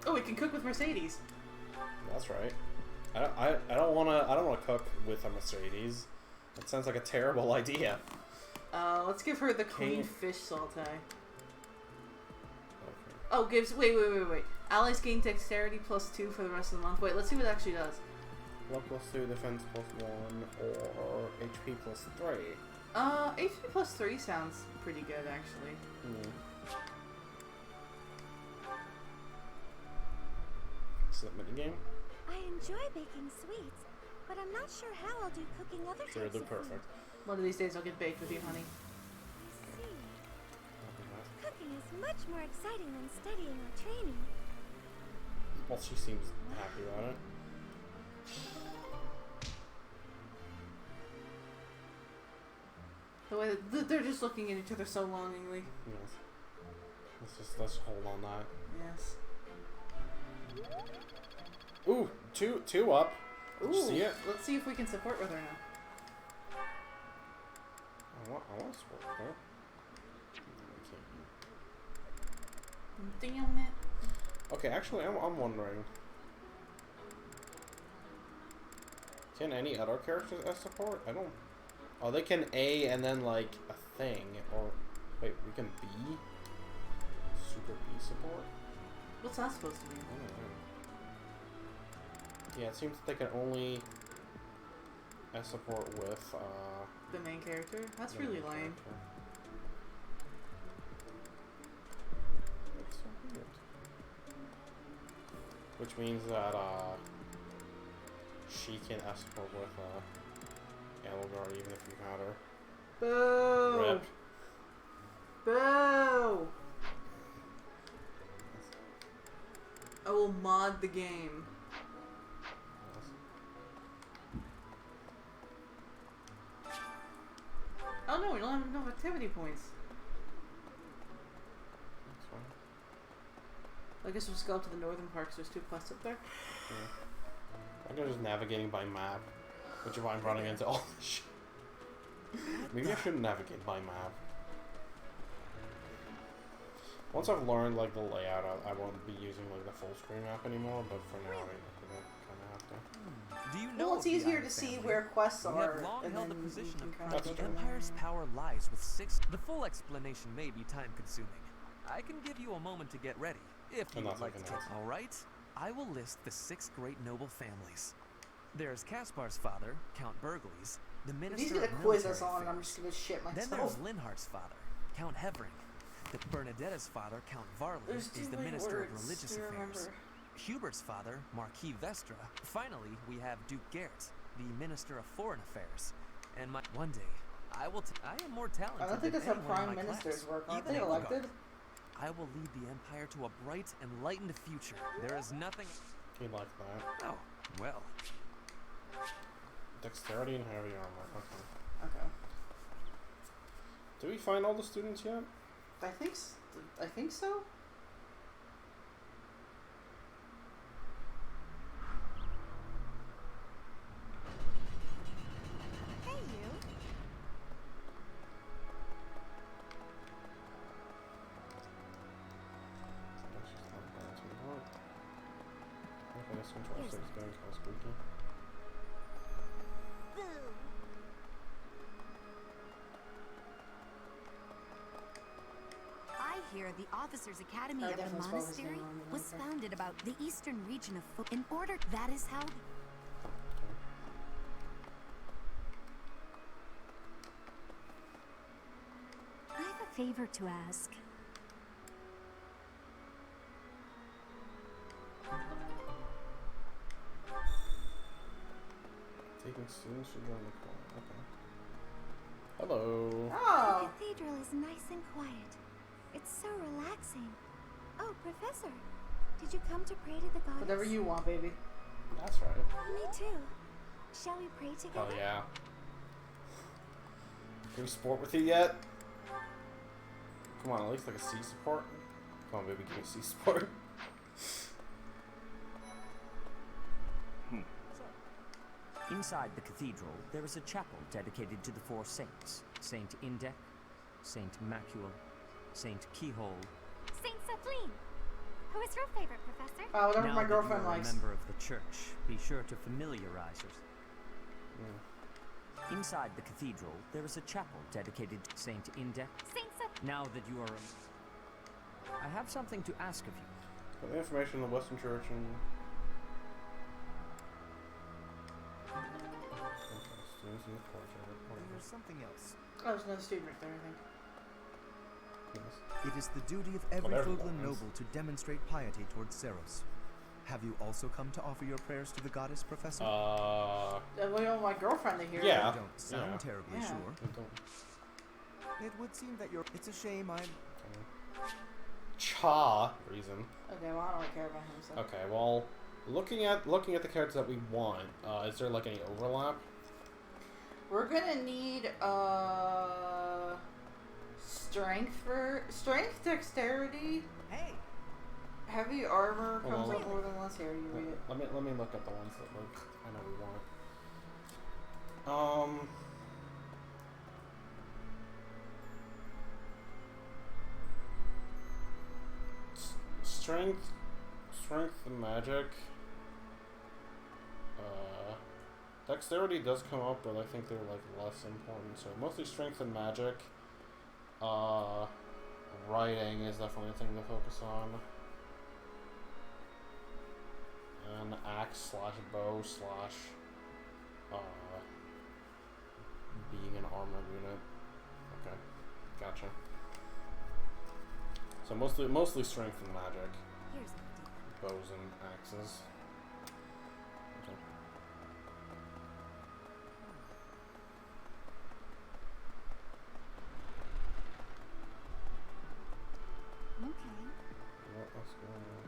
Oh, we can cook with Mercedes. That's right. I don't wanna cook with a Mercedes. That sounds like a terrible idea. Let's give her the queen fish saute. Okay. Oh, wait. Allies gain dexterity +2 for the rest of the month. Wait, let's see what it actually does. Luck +2, defense +1, or HP +3. HP +3 sounds pretty good, actually. Hmm. Is that minigame? I enjoy baking sweets, but I'm not sure how I'll do cooking other types Sure, they're of food. perfect. One of these days I'll get baked with you, honey. I see. Cooking is much more exciting than studying or training. Well, she seems happy about it. The way that they're just looking at each other so longingly. Yes. Let's hold on that. Yes. Ooh, two up. Did you see it? Let's see if we can support with her now. I want to support her. Damn it. Okay, actually, I'm wondering. Can any other characters as support? I don't. Oh, they can A and then like a thing, or wait, we can B. Super B support. What's that supposed to mean? I don't know. Yeah, it seems that they can only as support with the main character. That's the really main lame. character. That's so weird. Which means that she can as support with Edelgard even if you had her. Boo! Rip. Boo! I will mod the game. Oh no, we don't have enough activity points. That's fine. I guess we'll just go up to the northern park, so there's 2 quests up there. Yeah. I'm just navigating by map, which if I'm running into all this shit. Maybe I shouldn't navigate by map. Once I've learned like the layout, I won't be using like the full screen map anymore. But for now, I kind of have to. Do you know? Well, it's easier to see where quests We are, have long and held then the position you can of kind that of the go from Empire's there. power lies with 6. The full explanation may be time-consuming. I can give you a moment to get ready, if you would like to take. All right. I will list the 6 great noble families. There's Caspar's father, Count Burgles, the minister He's gonna of quiz military us on, and I'm affairs. just gonna shit myself. Then there's Linhardt's father, Count Hevering. The Bernadetta's father, Count Varley, There's is too the many minister of words religious to affairs. remember. Hubert's father, Marquis Vestra. Finally, we have Duke Gert, the minister of foreign affairs. And one day, I am more talented I don't think than that's how anyone in prime my ministers class, work. Aren't even they Edelgard. elected? I will lead the Empire to a bright, enlightened future. There is nothing. He like that. Oh, well. Dexterity and heavy armor. Okay. Okay. Did we find all the students yet? I think so. Hey, you. Okay, this control stick is getting kind of squeaky. Boo. I hear the Officers' Academy I of the definitely monastery focusing on the was winter. founded about the eastern region of in order. That is how. I have a favor to ask. Taking students to join the call. Okay. Hello. Oh. The cathedral is nice and quiet. It's so relaxing. Oh, Professor, did you come to pray to the goddess? Whatever you want, baby. That's right. Me too. Shall we pray together? Hell yeah. Can we sport with you yet? Come on, at least like a C support. Come on, baby, give me C support. Inside the cathedral, there is a chapel dedicated to the four saints. Saint Indec, Saint Macule, Saint Keyhole. Saint Sapline. Who is your favorite, Professor? Whatever Now my that girlfriend you are likes. a member of the church, be sure to familiarize yourself. Inside the cathedral, there is a chapel dedicated to Saint Indec. Saint Sapline. Now that you are I have something to ask of you. Got the information in the Western Church and... Okay, students in the courtyard. There's something else. Oh, there's no student right there, I think. It is the duty of every Well, Fuglan everyone is. noble to demonstrate piety towards Seros. Have you also come to offer your prayers to the goddess, Professor? Well, you want my girlfriend to hear it. I don't sound terribly Yeah. sure. It would seem that you're... It's a shame I'm... Cha reason. Okay, well, I don't really care about him, so. Okay, well, looking at the characters that we want, is there like any overlap? We're gonna need, strength, dexterity. Hey. Heavy armor Hold comes on, up more than once. Here, you read it. Let me look at the ones that like I know we want. Strength and magic. Dexterity does come up, but I think they're like less important. So mostly strength and magic. Writing is definitely a thing to focus on. And axe / bow / being an armored unit. Okay, gotcha. So mostly strength and magic. Here's an idea. Bows and axes. Okay. Okay. What else going on here?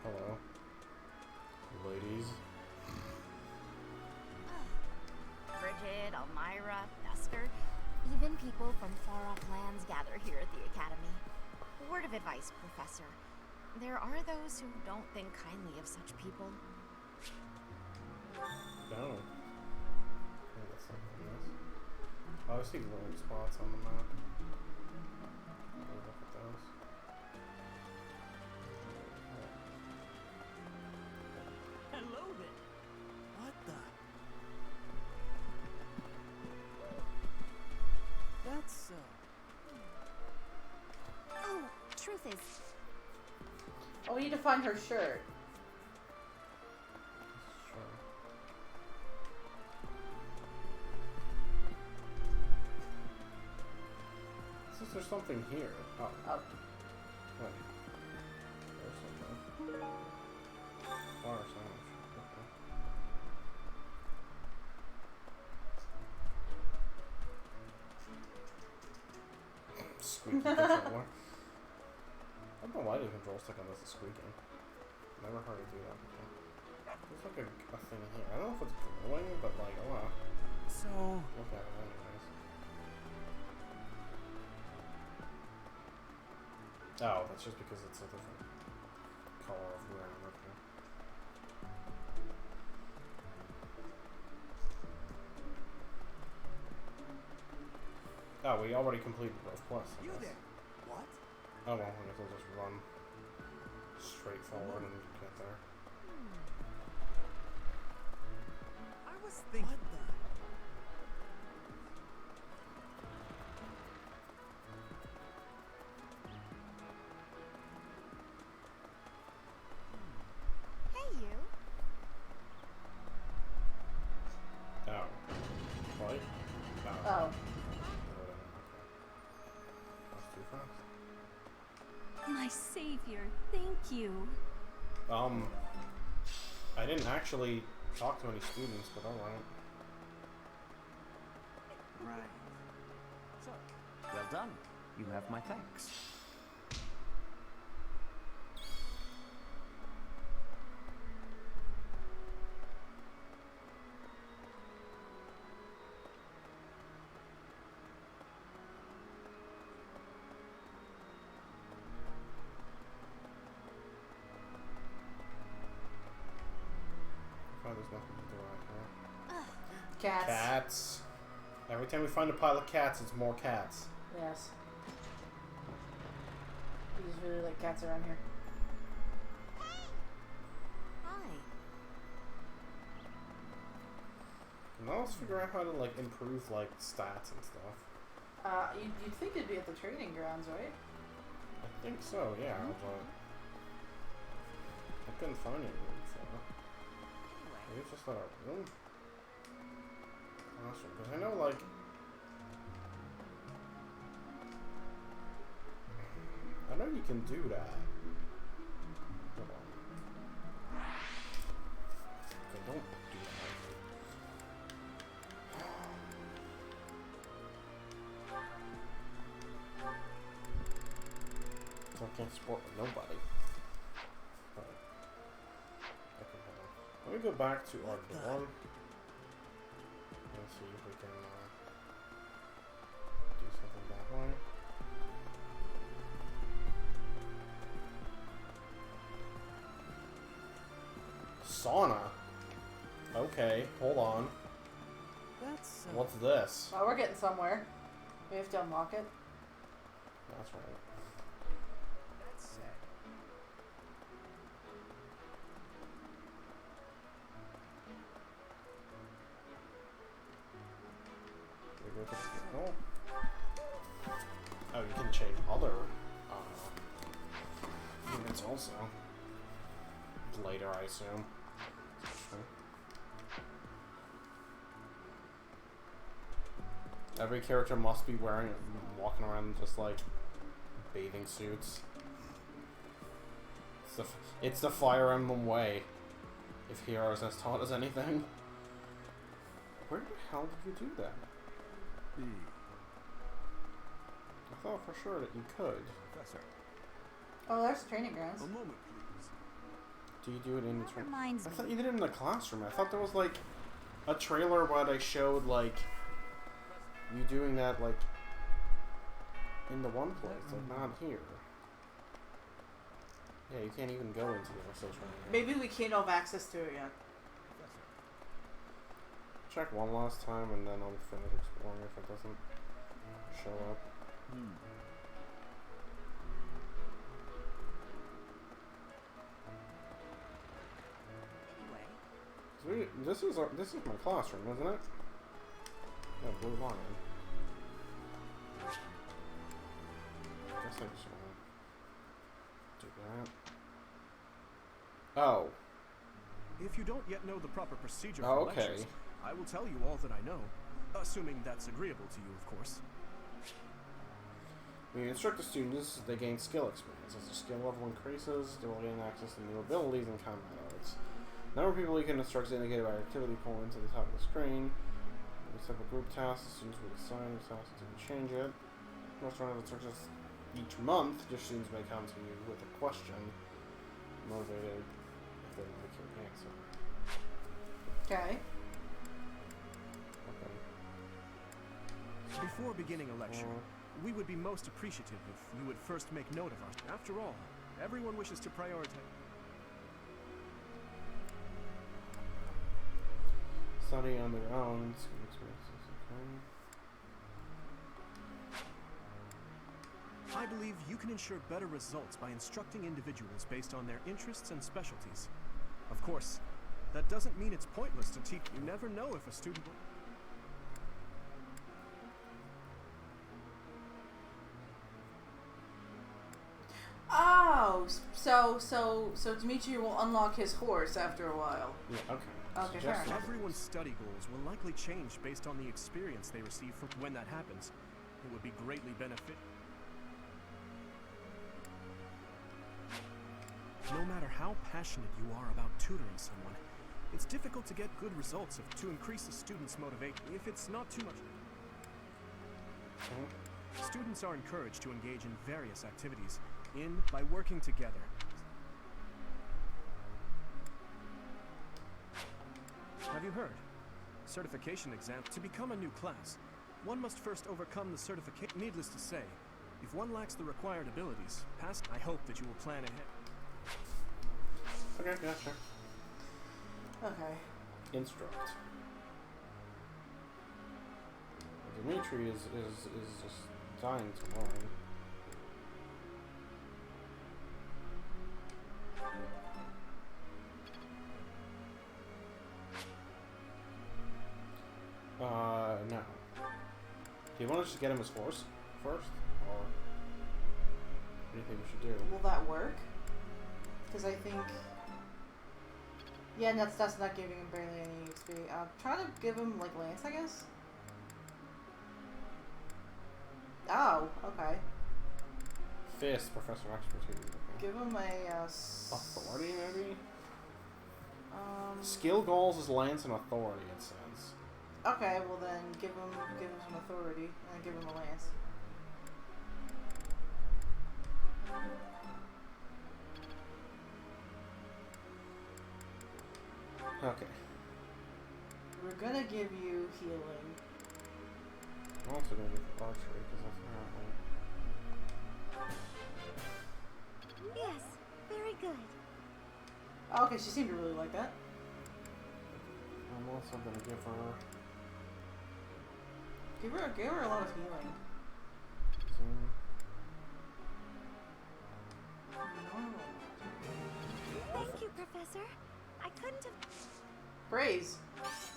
Hello. Ladies. Bridget, Elmira, Esther, even people from far-off lands gather here at the Academy. Word of advice, Professor. There are those who don't think kindly of such people. No. Yeah, that's something else. Oh, I see glowing spots on the map. I'll look at those. Hello there. What the? That's, Oh, truth is, Oh, we need to find her shirt. Since there's something here. Oh. Oh. Wait. There's something. Fire sandwich. Okay. Squeaky controller. stick on this is squeaking. Never heard it do that before. There's like a thing here. I don't know if it's glowing, but like, oh wow. So... Look at it anyways. Oh, that's just because it's a different color of ground. Okay. Oh, we already completed both quests. You there? What? Oh well, I guess I'll just run straight forward and get there. I was thinking. What the? Hey, you. Oh. Right? No. Oh. That's too fast. My savior, thank you. I didn't actually talk to any students, but alright. Right. So, well done. You have my thanks. Oh, there's nothing to do right here. Cats. Cats. Every time we find a pile of cats, it's more cats. Yes. We just really like cats around here. Hi. Now let's figure out how to like improve like stats and stuff. You'd think it'd be at the training grounds, right? I think so, yeah, but I couldn't find anything, so maybe it's just at our room. Awesome, because I know like I know you can do that. Hold on. Okay, don't do that. I can't support nobody. But, okay, hold on. Let me go back to our dorm. Let's see if we can do something that way. Sauna. Okay, hold on. That's. What's this? Oh, we're getting somewhere. We have to unlock it. That's right. That's sad. We go to the oh, you can change other units also. Later, I assume. Every character must be walking around just like bathing suits. It's the Fire Emblem way. If Heroes has taught us anything. Where the hell did you do that? I thought for sure that you could. Professor. Oh, there's training grounds. A moment, please. Do you do it in the training? Reminds I me. thought you did it in the classroom. I thought there was like a trailer where they showed like you doing that like in the one place, like not here. Yeah, you can't even go into the research training. Maybe we can't have access to it yet. Check one last time and then I'll finish exploring if it doesn't show up. This is my classroom, isn't it? Yeah, Blue Lion. Guess I just want to do that. Oh. If you don't yet know the proper procedure for Oh, okay. lectures, I will tell you all that I know, assuming that's agreeable to you, of course. When you instruct the students, they gain skill experience. As their skill level increases, they will gain access to new abilities and combat arts. The number of people you can instruct is indicated by activity point to the top of the screen. When you set up a group task, the students will assign the task until you change it. Most random instructions each month, your students may come to you with a question, motivated if they like your answer. Okay. Before beginning a lecture, we would be most appreciative if you would first make note of our... After all, everyone wishes to prioritize... Study on their own. I believe you can ensure better results by instructing individuals based on their interests and specialties. Of course, that doesn't mean it's pointless to teach. You never know if a student will... Oh, so Dimitri will unlock his horse after a while. Yeah, okay. Okay, fair enough. Everyone's study goals will likely change based on the experience they receive from... When that happens, it would be greatly benefit... No matter how passionate you are about tutoring someone, it's difficult to get good results to increase a student's motivation if it's not too much. Students are encouraged to engage in various activities by working together. Have you heard? Certification exam. To become a new class, one must first overcome the certification. Needless to say, if one lacks the required abilities, I hope that you will plan ahead. Okay, yeah, sure. Okay. Instruct. Dimitri is just dying to learn. No. Do you want to just get him his horse first? Or what do you think we should do? Will that work? Because I think... Yeah, that's not giving him barely any XP. Try to give him, like, Lance, I guess? Oh, okay. Fist, Professor Expertise. Okay. Give him a, Authority, maybe? Skill goals is Lance and Authority, it says. Okay, well then, give him some Authority, and then give him a Lance. Okay. We're gonna give you healing. I'm also gonna give you archery, because apparently... Yes, very good. Oh, okay, she seemed to really like that. I'm also gonna give her... Give her a lot of healing. Thank you, Professor. I couldn't have... Praise.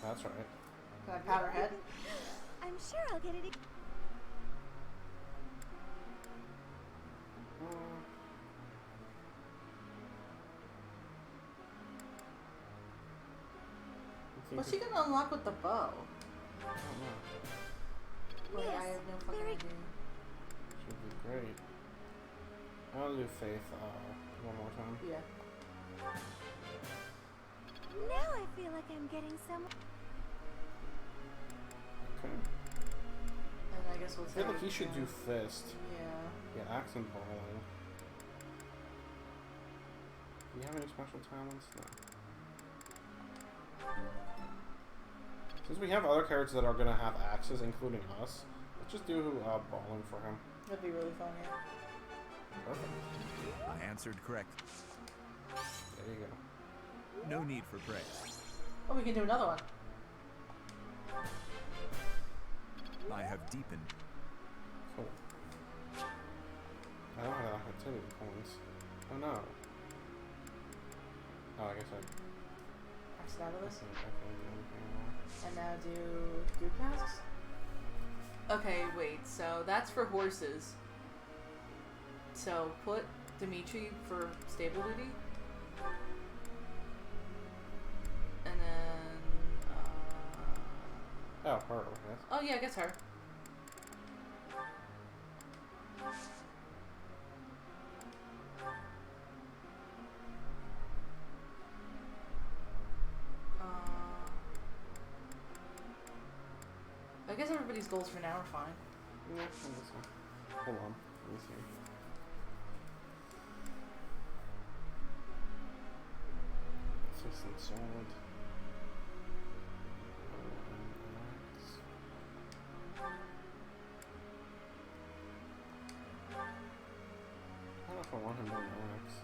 That's right. Can I pat her head? I'm sure I'll get it. What's she gonna unlock with the bow? I don't know. Wait, Yes, I have no fucking very idea. Should be great. I'll do Faith one more time. Yeah. Now I feel like I'm getting some... Okay. And I guess we'll I feel take like he should do Fist. Yeah. Yeah, Axe and Brawling. Do you have any special talents? No. Since we have other characters that are gonna have axes, including us, let's just do Brawling for him. That'd be really fun, yeah. Perfect. I answered correct. There you go. No need for praise. Oh, we can do another one. I have deepened. Cool. I don't have activity points. Oh no. Oh, I guess I... Exit out of this. I can't do anything anymore. And now do group tasks. Okay, wait, so that's for horses. So put Dimitri for stable duty. And then, Oh, her, I guess. oh yeah, I guess her. I guess everybody's goals for now are fine. Yeah, I guess so. Hold on. Let me see. Decent sword. I don't know if I want him to axe.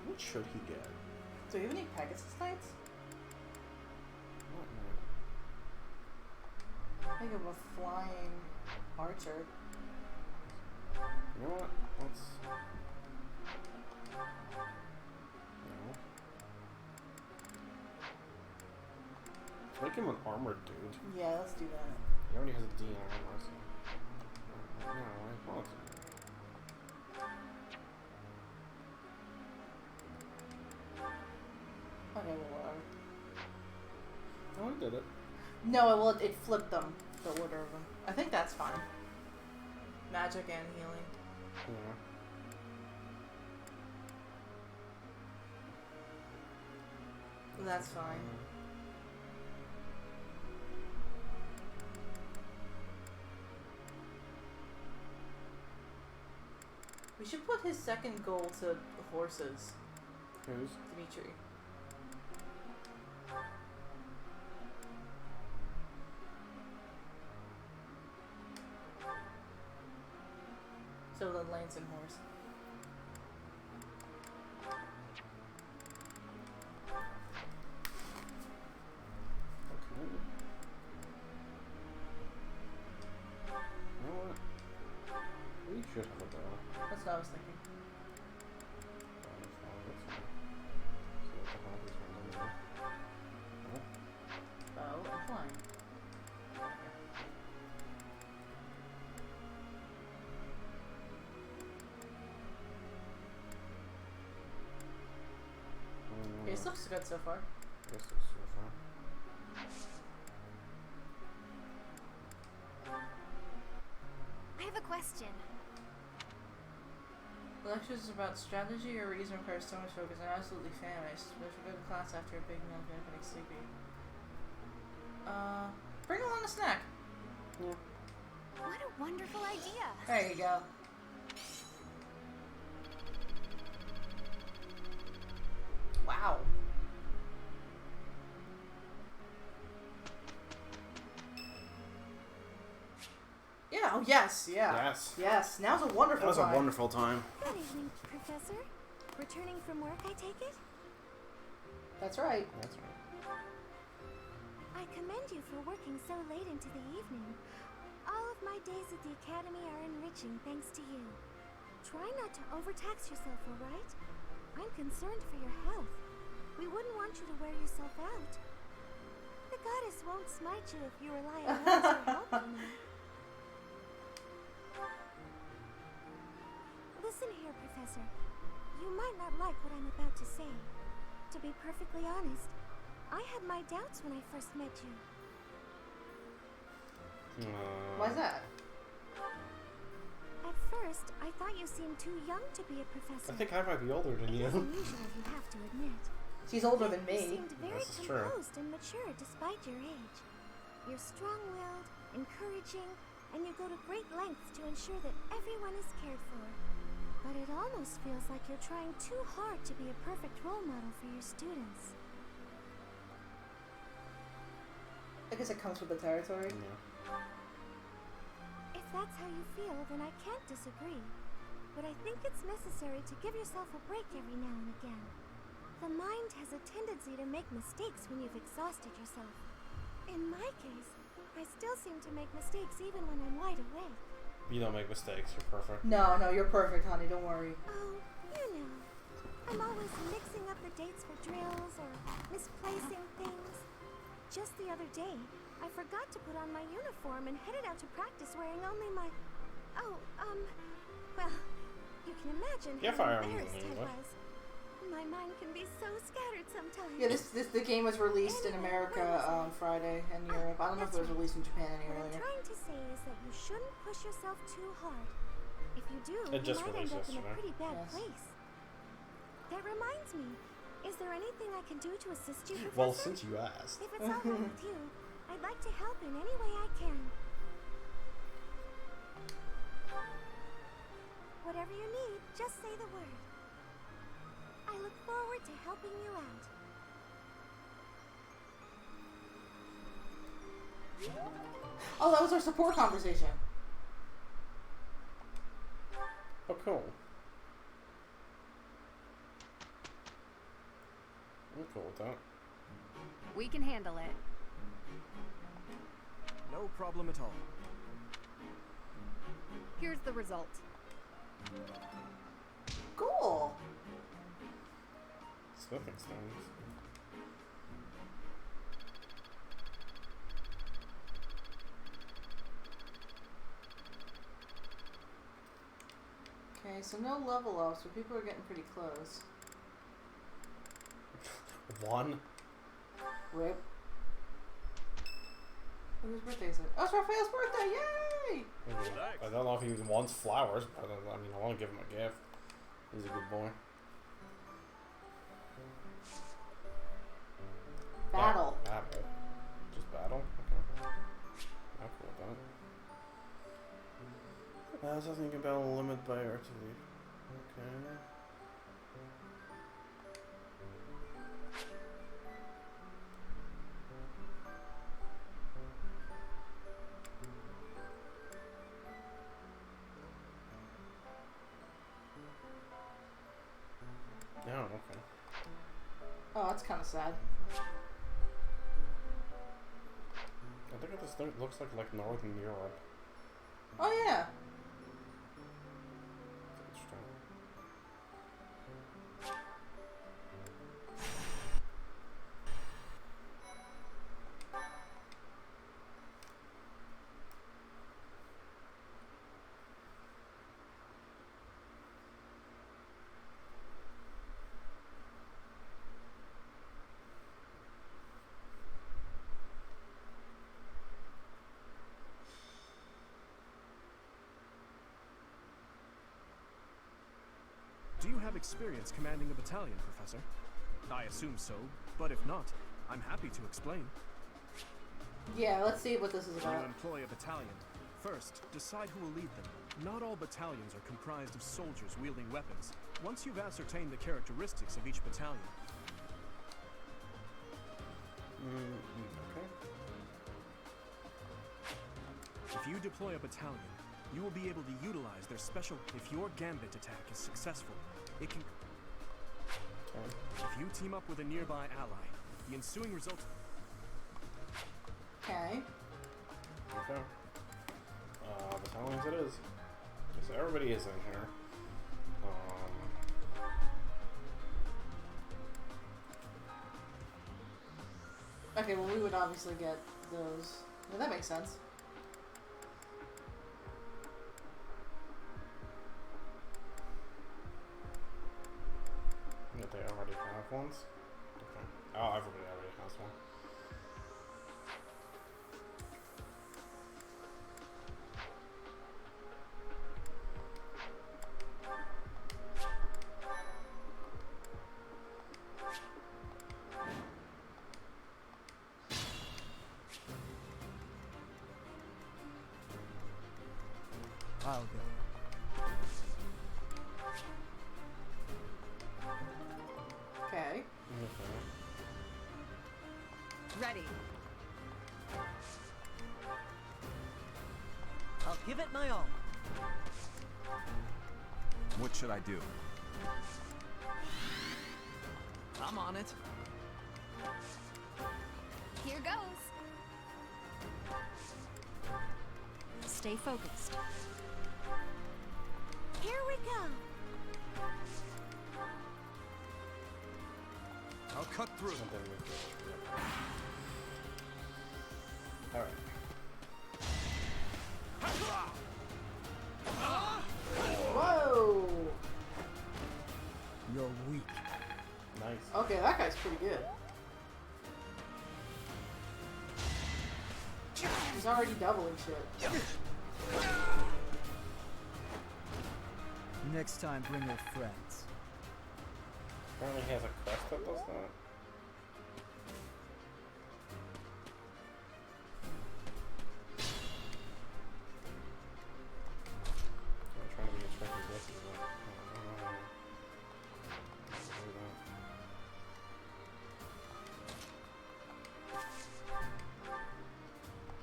What should he get? Do we have any Pegasus Knights? Think of a flying archer. You know what? Let's... No. Make him an armored dude. Yeah, let's do that. He already has a D in armor, so... No, I want to. Okay, well, whatever. Oh, I did it. No, well, it flipped them, the order of them. I think that's fine. Magic and healing. Yeah. That's fine. We should put his second goal to horses. Whose? Dimitri. So the Lancing horse. Okay. You know what? We should have a bow. That's what I was thinking. Bow and flying. Okay, this looks good so far. This looks so far. I have a question. The lectures is about strategy or reason requires so much focus. I'm absolutely famished. But if we go to class after a big meal, I'm getting sleepy. Bring along a snack. Yeah. What a wonderful idea. There you go. Wow. Yeah, oh yes, yeah. Yes. Yes, now's a wonderful time. That was a wonderful time. Good evening, Professor. Returning from work, I take it? That's right. That's right. I commend you for working so late into the evening. All of my days at the Academy are enriching thanks to you. Try not to overtax yourself, alright? I'm concerned for your health. We wouldn't want you to wear yourself out. The goddess won't smite you if you rely on others for help, you know. Listen here, Professor. You might not like what I'm about to say. To be perfectly honest, I had my doubts when I first met you. Why's that? At first, I thought you seemed too young to be a professor. I think I might be older than you. It is unusual, you have to admit. She's older than You me. seemed very This is true. composed and mature despite your age. You're strong-willed, encouraging, and you go to great lengths to ensure that everyone is cared for. But it almost feels like you're trying too hard to be a perfect role model for your students. I guess it comes with the territory. Yeah. If that's how you feel, then I can't disagree. But I think it's necessary to give yourself a break every now and again. The mind has a tendency to make mistakes when you've exhausted yourself. In my case, I still seem to make mistakes even when I'm wide awake. You don't make mistakes. You're perfect. No, you're perfect, honey. Don't worry. Oh, you know. I'm always mixing up the dates for drills or misplacing things. Just the other day, I forgot to put on my uniform and headed out to practice wearing only my... well, you can imagine how embarrassed I was. My mind can be so scattered sometimes. Yeah, the game was released in America on Friday and Europe. I don't know if it was released in Japan any What I'm earlier. trying to say is that you shouldn't push yourself too hard. If you do, It you just might end released up in a yesterday. pretty bad Yes. place. That reminds me, is there anything I can do to assist you, Professor? Well, since you asked. If it's all right with you, I'd like to help in any way I can. Whatever you need, just say the word. I look forward to helping you out. Oh, that was our support conversation. Oh, cool. I'm cool with that. We can handle it. No problem at all. Here's the result. Cool. Smithing stones. Okay, so no level ups, but people are getting pretty close. One. Rip. Whose birthday is it? Oh, it's Raphael's birthday! Yay! I don't know if he wants flowers, but I mean, I want to give him a gift. He's a good boy. Battle. Oh, battle. Just battle? Okay. I'm cool with that. Something about a limit by activity. Okay. Oh, okay. Oh, that's kind of sad. I think this thing looks like Northern Europe. Oh, yeah. Interesting. Do you have experience commanding a battalion, Professor? I assume so, but if not, I'm happy to explain. Yeah, let's see what this is You about. employ a battalion. First, decide who will lead them. Not all battalions are comprised of soldiers wielding weapons. Once you've ascertained the characteristics of each battalion, Okay. if you deploy a battalion, you will be able to utilize their special. If your gambit attack is successful, it can. If you team up with a nearby ally, the ensuing result. Okay. Okay. Battalions it is. So everybody is in here. Okay, well, we would obviously get those. Yeah, that makes sense. That they already have ones? Okay. Oh, everybody already has one. I'll go. Okay. Ready. I'll give it my all. What should I do? I'm on it. Here goes. Stay focused. Here we go. I'll cut through. Alright. Whoa! You're weak. Nice. Okay, that guy's pretty good. He's already doubling shit. Next time, bring your friends. Apparently he has a quest that does that. I'm trying to be a expect he's lucky, but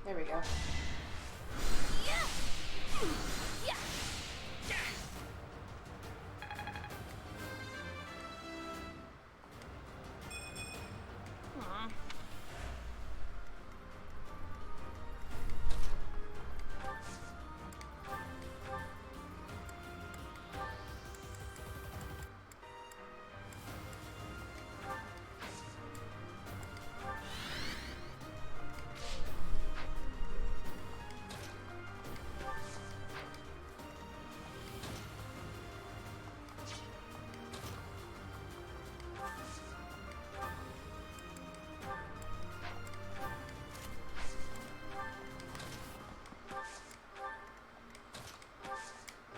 there we go.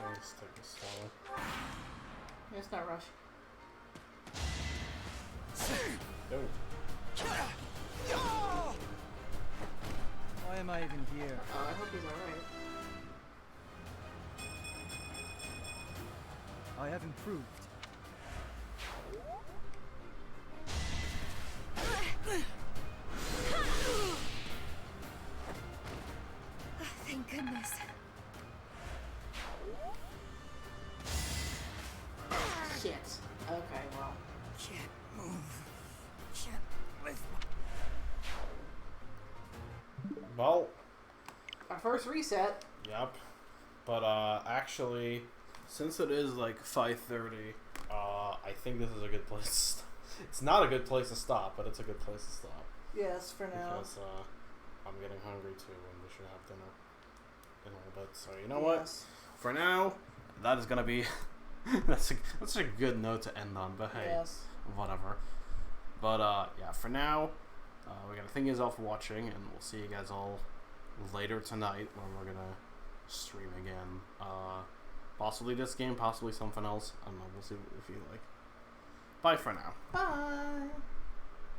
Let's take this slower. It's not rush. Oh. Why am I even here? Oh, I hope he's alright. I have improved. Thank goodness. Shit. Okay, well. Can't move. Can't lift. Well, our first reset. Yep. But actually, since it is like 5:30, I think this is a good place. It's not a good place to stop, but it's a good place to stop. Yes, for now. Because I'm getting hungry too, and we should have dinner in a little bit. So you know what? For now, that is gonna be that's a good note to end on. But hey, whatever. But yeah, for now, we gotta thank you guys all for watching, and we'll see you guys all later tonight when we're gonna stream again. Possibly this game, possibly something else. I don't know. We'll see if you like. Bye for now. Bye.